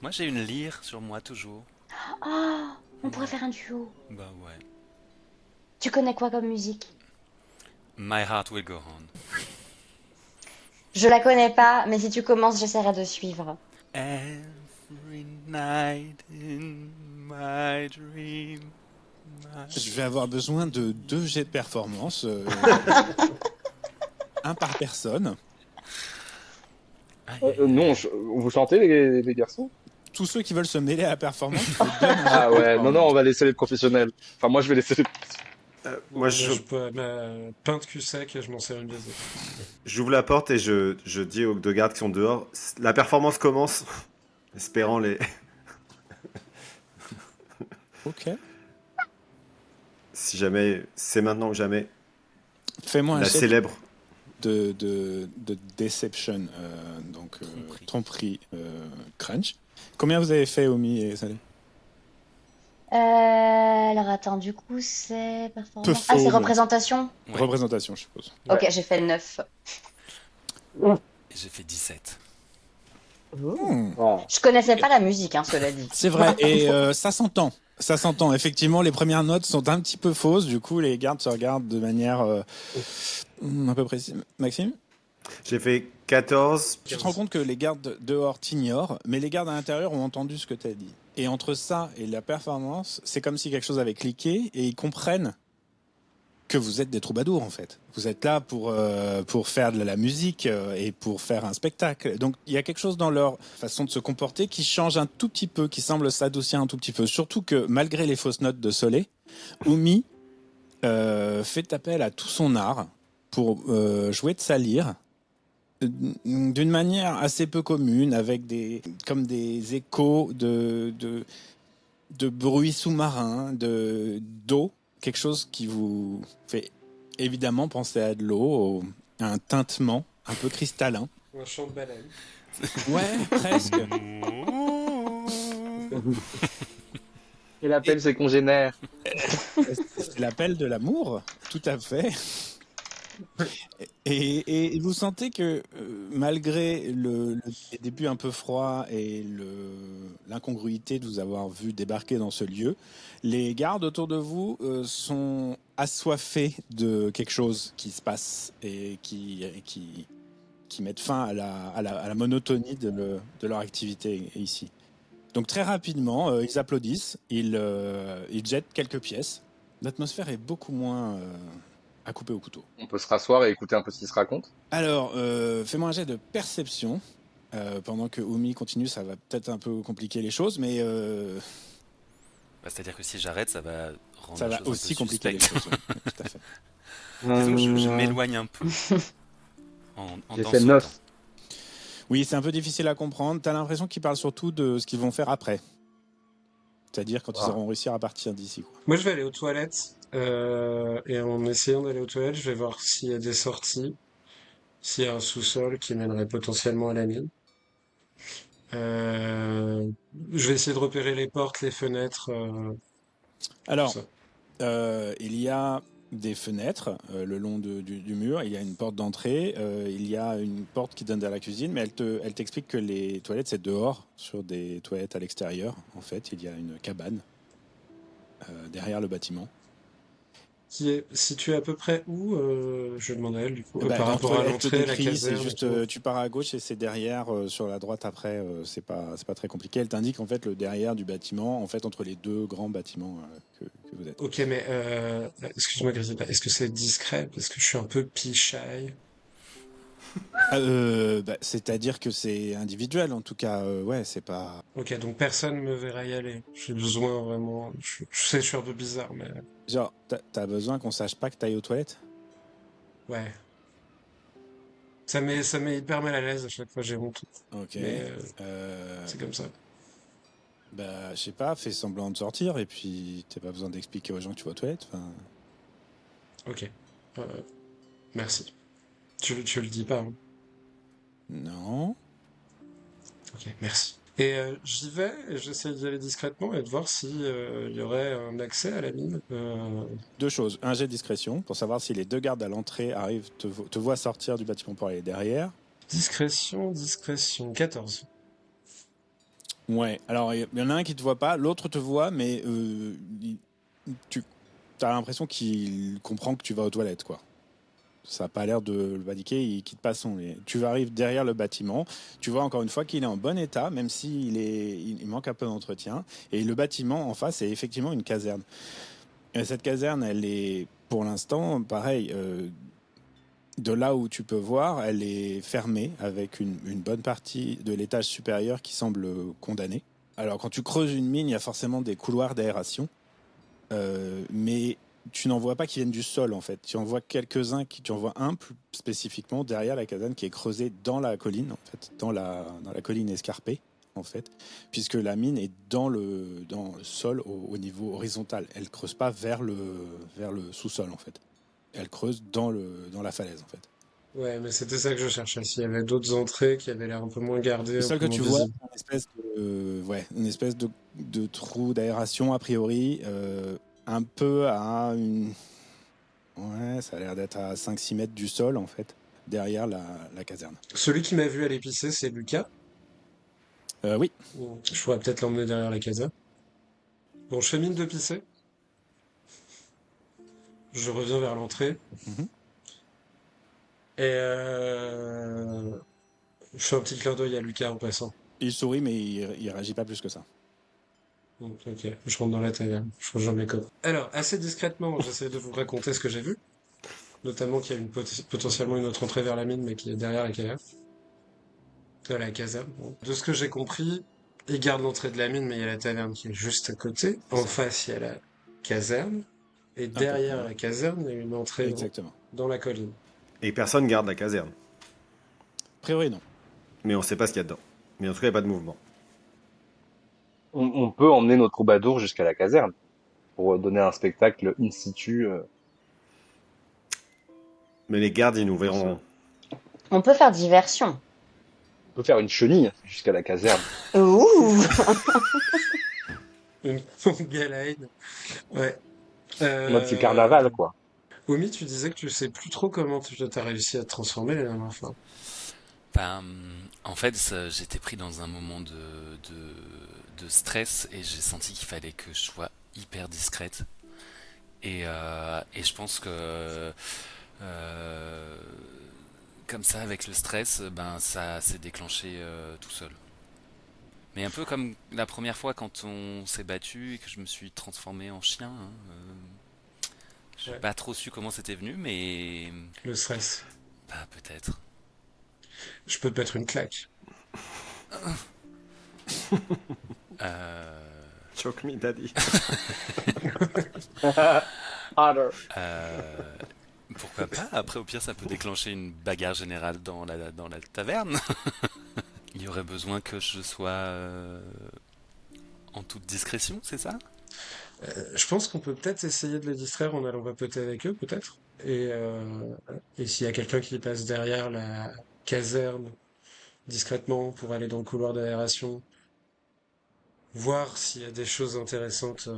moi j'ai une lyre sur moi toujours. Ah, on pourrait faire un duo. Bah ouais. Tu connais quoi comme musique? My heart will go on. Je la connais pas, mais si tu commences, j'essaierai de suivre. Every night in my dream. Je vais avoir besoin de 2 jets de performance, un par personne. Aïe, aïe, aïe. Non, vous chantez les garçons? Tous ceux qui veulent se mêler à la performance, je vous donne un jet Ah de ouais, performance. non, on va laisser les professionnels. Enfin, moi je vais laisser les. Moi, je, Je peux ma pinte cul sec et je m'en sers une baiser. j'ouvre la porte et je dis aux deux gardes qui sont dehors, la performance commence. Espérant les. Ok. Si jamais, c'est maintenant que jamais. Fais-moi un La jet célèbre. de deception, donc Tromperie. tromperie, crunch. Combien vous avez fait, Omi et Salé? Alors attends, du coup, c'est performance. Ah, c'est Performance. représentation? Ouais. Représentation, je suppose. Ouais. Ok, j'ai fait 9. Et j'ai fait 17. Ah. Je connaissais pas la musique, hein, cela dit. C'est vrai, et ça s'entend. Ça s'entend. Effectivement, les premières notes sont un petit peu fausses. Du coup, les gardes se regardent de manière un peu précise. Maxime, J'ai fait 14. tu te rends compte que les gardes dehors t'ignorent, mais les gardes à l'intérieur ont entendu ce que tu as dit. Et entre ça et la performance, c'est comme si quelque chose avait cliqué et ils comprennent que vous êtes des troubadours, en fait. Vous êtes là pour faire de la musique et pour faire un spectacle. Donc, il y a quelque chose dans leur façon de se comporter qui change un tout petit peu, qui semble s'adoucir un tout petit peu. Surtout que, malgré les fausses notes de Soleil, Oumi fait appel à tout son art pour jouer de sa lyre d'une manière assez peu commune, avec comme des échos de bruits sous-marins, d'eau, quelque chose qui vous fait évidemment penser à de l'eau, à un tintement un peu cristallin. Un chant de baleine. Ouais, presque. Il appelle ses congénères. C'est l'appel de l'amour, tout à fait. Et vous sentez que malgré le début un peu froid et l'incongruité de vous avoir vu débarquer dans ce lieu, les gardes autour de vous sont assoiffés de quelque chose qui se passe et qui mettent fin à la monotonie de leur activité ici. Donc très rapidement, ils applaudissent, ils jettent quelques pièces. L'atmosphère est beaucoup moins à couper au couteau. On peut se rasseoir et écouter un peu ce qui se raconte. Alors, fais-moi un jet de perception. Pendant que Oumi continue, ça va peut-être un peu compliquer les choses, mais Bah, c'est-à-dire que si j'arrête, ça va rendre ça la va chose un aussi peu compliquer les suspecte. choses. Ouais, tout à fait. Disons que je m'éloigne un peu. En J'ai fait dansotant. 9. Oui, c'est un peu difficile à comprendre. T'as l'impression qu'ils parlent surtout de ce qu'ils vont faire après. C'est-à-dire quand ils Ah. auront réussi à partir d'ici, quoi. Moi, je vais aller aux toilettes. Et en essayant d'aller aux toilettes, je vais voir s'il y a des sorties, s'il y a un sous-sol qui mènerait potentiellement à la mine. Euh, je vais essayer de repérer les portes, les fenêtres, tout Alors, ça. il y a des fenêtres le long du mur, il y a une porte d'entrée, il y a une porte qui donne vers la cuisine, mais elle t'explique que les toilettes, c'est dehors, sur des toilettes à l'extérieur. En fait, il y a une cabane derrière le bâtiment. Qui est situé à peu près où, je demande à elle, du coup, Bah, par dans le rapport à toilette, je te l'entrée, la décris, c'est caserne et juste, tout. tu pars à gauche et c'est derrière, sur la droite après, c'est pas très compliqué. Elle t'indique en fait le derrière du bâtiment, en fait entre les deux grands bâtiments que vous êtes. Ok, mais excuse-moi, Grisetta, est-ce que c'est discret? Parce que je suis un peu shy. C'est-à-dire que c'est individuel en tout cas, ouais, c'est pas. Ok, donc personne me verra y aller. J'ai besoin vraiment. Je sais, je suis un peu bizarre, mais Genre, t'as besoin qu'on sache pas que t'ailles aux toilettes? ouais. Ça met hyper mal à l'aise à chaque fois, j'ai honte. Ok. Mais Euh, c'est comme ça. je sais pas, fais semblant de sortir et puis t'as pas besoin d'expliquer aux gens que tu vas aux toilettes. Enfin, Ok. Euh, merci. Tu le dis pas, hein. non. Ok, merci. Et j'y vais, et j'essaie d'y aller discrètement et de voir si il y aurait un accès à la mine. Deux choses. Un jet de discrétion pour savoir si les deux gardes à l'entrée arrivent, te voient sortir du bâtiment pour aller derrière. Discrétion, 14. Ouais, alors il y en a un qui te voit pas, l'autre te voit, mais tu as l'impression qu'il comprend que tu vas aux toilettes, quoi. Ça n'a pas l'air de le paniquer, il quitte pas son lit. Tu arrives derrière le bâtiment, tu vois encore une fois qu'il est en bon état, même il manque un peu d'entretien. Et le bâtiment en face est effectivement une caserne. Et cette caserne, elle est pour l'instant, pareil, de là où tu peux voir, elle est fermée avec une bonne partie de l'étage supérieur qui semble condamné. Alors quand tu creuses une mine, il y a forcément des couloirs d'aération, mais tu n'en vois pas qui viennent du sol en fait. Tu en vois quelques-uns, tu en vois un plus spécifiquement derrière la caserne qui est creusé dans la colline en fait, dans la colline escarpée en fait, puisque la mine est dans le sol au niveau horizontal. Elle creuse pas vers le sous-sol en fait. Elle creuse dans la falaise en fait. Ouais, mais c'était ça que je cherchais. S'il y avait d'autres entrées qui avaient l'air un peu moins gardées, Le un seul peu que moins tu vois, visibles. c'est une espèce de trou d'aération a priori, un peu à une. Ouais, ça a l'air d'être à 5-6 mètres du sol en fait, derrière la caserne. Celui qui m'a vu aller pisser, c'est Lucas. Oui, Je pourrais peut-être l'emmener derrière la casa. Bon, je fais mine de pisser. Je reviens vers l'entrée. Mhm. Et je fais un petit clin d'œil à Lucas en passant. il sourit mais il réagit pas plus que ça. Donc, ok, je rentre dans la taverne. Je rejoins mes copains. Alors, assez discrètement, j'essaie de vous raconter ce que j'ai vu. Notamment qu'il y a potentiellement une autre entrée vers la mine, mais qui est derrière la caserne. Bon. De ce que j'ai compris, ils gardent l'entrée de la mine, mais il y a la taverne qui est juste à côté. En face, il y a la caserne. Et peu derrière plus loin. la caserne, il y a une entrée Exactement. dans la colline. Et personne garde la caserne. A priori non. Mais on sait pas ce qu'il y a dedans. Mais en tout cas, il n'y a pas de mouvement. On peut emmener notre troubadour jusqu'à la caserne pour donner un spectacle in situ. Mais les gardes, ils nous verront. On peut faire diversion. On peut faire une chenille jusqu'à la caserne. Ouh! Une galère. Ouais. En mode c'est carnaval, quoi. Omi, tu disais que tu sais plus trop comment tu as réussi à te transformer la dernière fois. Ben, en fait, j'étais pris dans un moment de stress et j'ai senti qu'il fallait que je sois hyper discrète. Et je pense que comme ça, avec le stress, ben ça s'est déclenché tout seul. Mais un peu comme la première fois quand on s'est battu et que je me suis transformé en chien. Hein, j'ai Ouais. pas trop su comment c'était venu, mais Le stress. bah peut-être. Je peux te mettre une claque. Euh, Choke me, daddy. Harder. euh, Pourquoi pas? Après, au pire, ça peut déclencher une bagarre générale dans la taverne. y aurait besoin que je sois en toute discrétion, c'est ça? Je pense qu'on peut peut-être essayer de les distraire en allant vapoter avec eux, peut-être. Et s'il y a quelqu'un qui passe derrière la caserne discrètement pour aller dans le couloir d'aération, voir s'il y a des choses intéressantes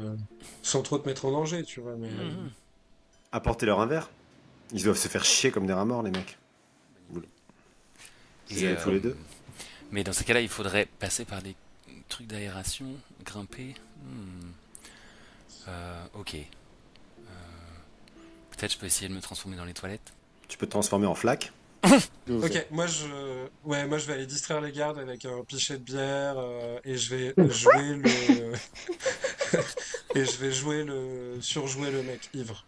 sans trop te mettre en danger, tu vois. Mais Mhm. Apportez-leur un verre. Ils doivent se faire chier comme des rats morts, les mecs. Vous les Et, avez tous les deux. mais dans ces cas-là, il faudrait passer par des trucs d'aération, grimper. Ok. Peut-être je peux essayer de me transformer dans les toilettes. Tu peux te transformer en flaque. ok, moi je vais aller distraire les gardes avec un pichet de bière et je vais jouer le et je vais surjouer le mec ivre.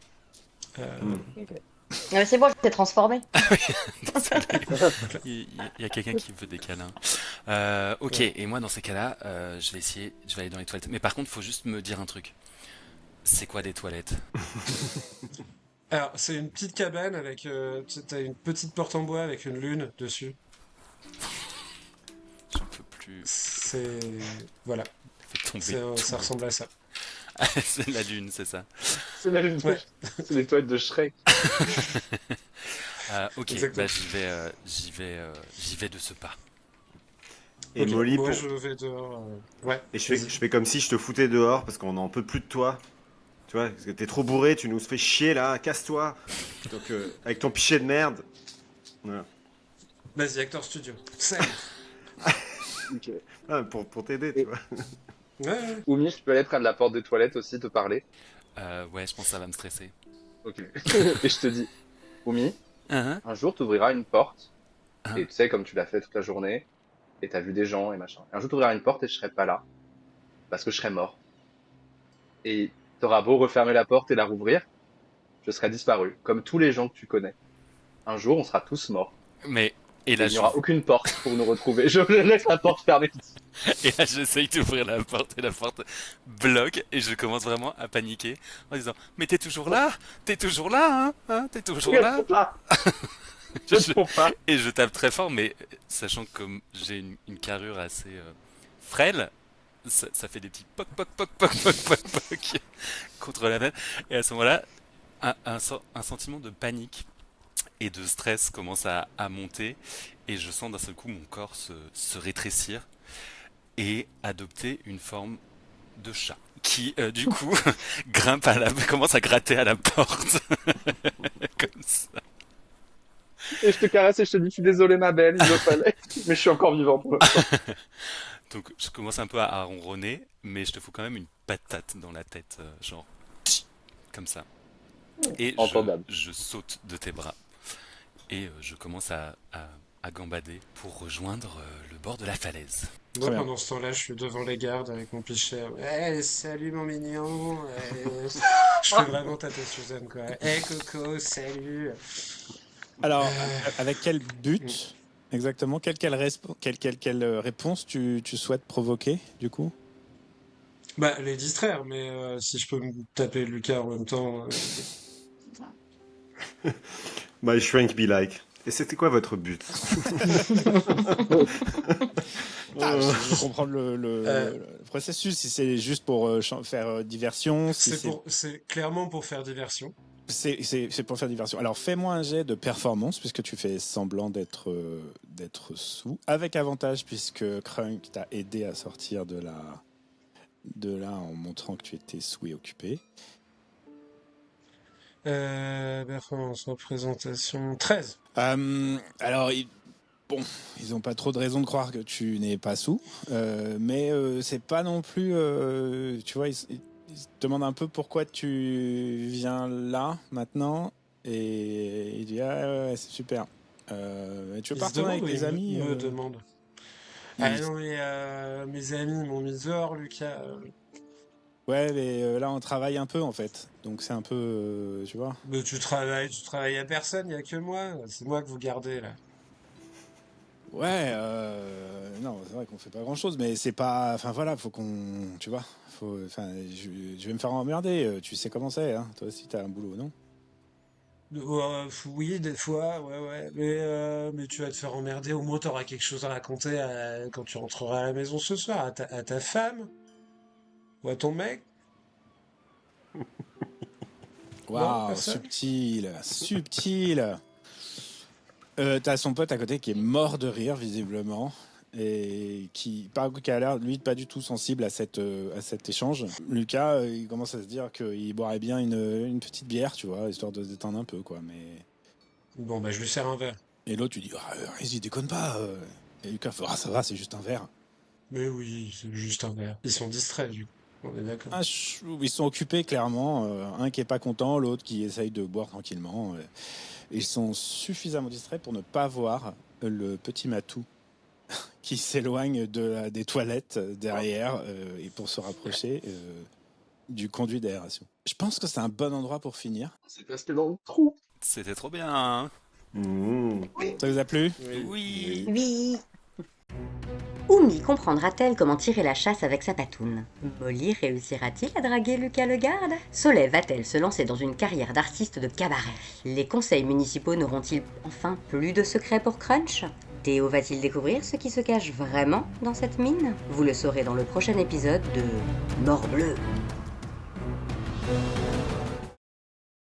Hmm. Mais c'est bon, je t'ai transformé. Il y a quelqu'un qui veut des câlins. Ok, Ouais. et moi dans ces cas-là, je vais aller dans les toilettes. Mais par contre, faut juste me dire un truc. C'est quoi des toilettes? Alors, c'est une petite cabane avec t'as une petite porte en bois avec une lune dessus. Je peux plus C'est voilà, tomber tout. ça ressemble à ça. C'est la lune, c'est ça. C'est la lune. Ouais, C'est les toilettes de Shrek. Ok, exactement. bah j'y vais de ce pas. Et Ok, Molly, moi pour... je vais dehors. Ouais, et je vas-y. fais comme si je te foutais dehors parce qu'on n'en peut plus de toi. Tu vois, parce que t'es trop bourré, tu nous fais chier là, casse-toi. Donc, avec ton pichet de merde. Voilà. Vas-y, Actor Studio. Salut. Ok. Ah, pour t'aider, tu Et vois. Ouais, ouais. Oumi, je peux aller près de la porte des toilettes aussi, te parler. Ouais, je pense que ça va me stresser. Ok. Et je te dis, Oumi, Hein, un jour, tu ouvriras une porte. hein. Et tu sais, comme tu l'as fait toute la journée, et t'as vu des gens et machin. Et un jour, tu ouvriras une porte et je serai pas là. Parce que je serai mort. Et t'auras beau refermer la porte et la rouvrir, je serai disparu. Comme tous les gens que tu connais. Un jour, on sera tous morts. Mais et Et là il n'y aura aucune porte pour nous retrouver. Je laisse la porte fermée. et là j'essaye d'ouvrir la porte et la porte bloque et je commence vraiment à paniquer en disant mais t'es toujours là, hein, t'es toujours Je là. ne pas. Je ne Je- trouve pas. Et je tape très fort, mais sachant que comme j'ai une carrure assez frêle, ça fait des petits poc poc poc poc poc poc poc contre la veine. Et à ce moment-là, un sentiment de panique et de stress commence à monter et je sens d'un seul coup mon corps se rétrécir et adopter une forme de chat qui du coup commence à gratter à la porte comme ça. Et je te caresse et je te dis, je suis désolé, ma belle, il le fallait. Mais je suis encore vivant pour l'instant. Donc je commence un peu à ronronner, mais je te fous quand même une patate dans la tête, genre comme ça. Et Entendable. je saute de tes bras et je commence à gambader pour rejoindre le bord de la falaise. Moi, bien. pendant ce temps-là, je suis devant les gardes avec mon pichet. Salut mon mignon. Je fais vraiment tata Suzanne, quoi. Coco, salut. Alors, Euh, avec quel but exactement? Quelle réponse tu souhaites provoquer, du coup? Bah, les distraire, mais si je peux me taper Lucas en même temps. My shrink be like. Et c'était quoi votre but? Je comprends Euh, le processus. Si c'est juste pour faire diversion, si c'est clairement pour faire diversion. c'est pour faire diversion. Alors, fais-moi un jet de performance, puisque tu fais semblant d'être sous, avec avantage, puisque Krunk t'a aidé à sortir de là en montrant que tu étais sous et occupé. Performance, représentation. 13. Alors, bon, ils n'ont pas trop de raison de croire que tu n'es pas sous, mais c'est pas non plus. Tu vois, ils se demandent un peu pourquoi tu viens là maintenant, et il dit ah ouais, c'est super. Tu veux Ils pas se retourner demandent avec ou tes ils amis me demandent? Ah ils- non, mais mes amis m'ont mis dehors, Lucas. Ouais, mais là on travaille un peu en fait, donc c'est un peu, tu vois. Mais tu travailles à personne, il n'y a que moi. C'est moi que vous gardez, là. Ouais, non, c'est vrai qu'on fait pas grand chose, mais c'est pas. Enfin voilà, faut qu'on. Tu vois, enfin, je vais me faire emmerder, tu sais comment c'est, hein. Toi aussi, t'as un boulot, non? Oui, des fois, ouais. Mais tu vas te faire emmerder. Au moins, t'auras quelque chose à raconter quand tu rentreras à la maison ce soir, à ta femme ou à ton mec. Non, Waouh, personne? subtil, subtil. T'as son pote à côté qui est mort de rire, visiblement, et qui a l'air, lui, pas du tout sensible à cet échange. Lucas, il commence à se dire qu'il boirait bien une petite bière, tu vois, histoire de se détendre un peu, quoi. Mais... Bon, bah, je lui sers un verre. Et l'autre, tu dis, ah, vas-y, déconne pas. Et Lucas fait, ah, ça va, c'est juste un verre. Mais oui, c'est juste un verre. Ils sont distraits, du coup. On est d'accord. Ah, ils sont occupés, clairement. Un qui est pas content, l'autre qui essaye de boire tranquillement. Ils sont suffisamment distraits pour ne pas voir le petit Matou qui s'éloigne des toilettes derrière et pour se rapprocher du conduit d'aération. Je pense que c'est un bon endroit pour finir. C'est resté dans le trou. C'était trop bien, hein. Mmh. Ça vous a plu? Oui. Oui. Oumi comprendra-t-elle comment tirer la chasse avec sa patoune? Molly réussira-t-il à draguer Lucas le garde? Soleil va-t-elle se lancer dans une carrière d'artiste de cabaret? Les conseils municipaux n'auront-ils enfin plus de secrets pour Crunch? Théo va-t-il découvrir ce qui se cache vraiment dans cette mine? Vous le saurez dans le prochain épisode de Morbleu.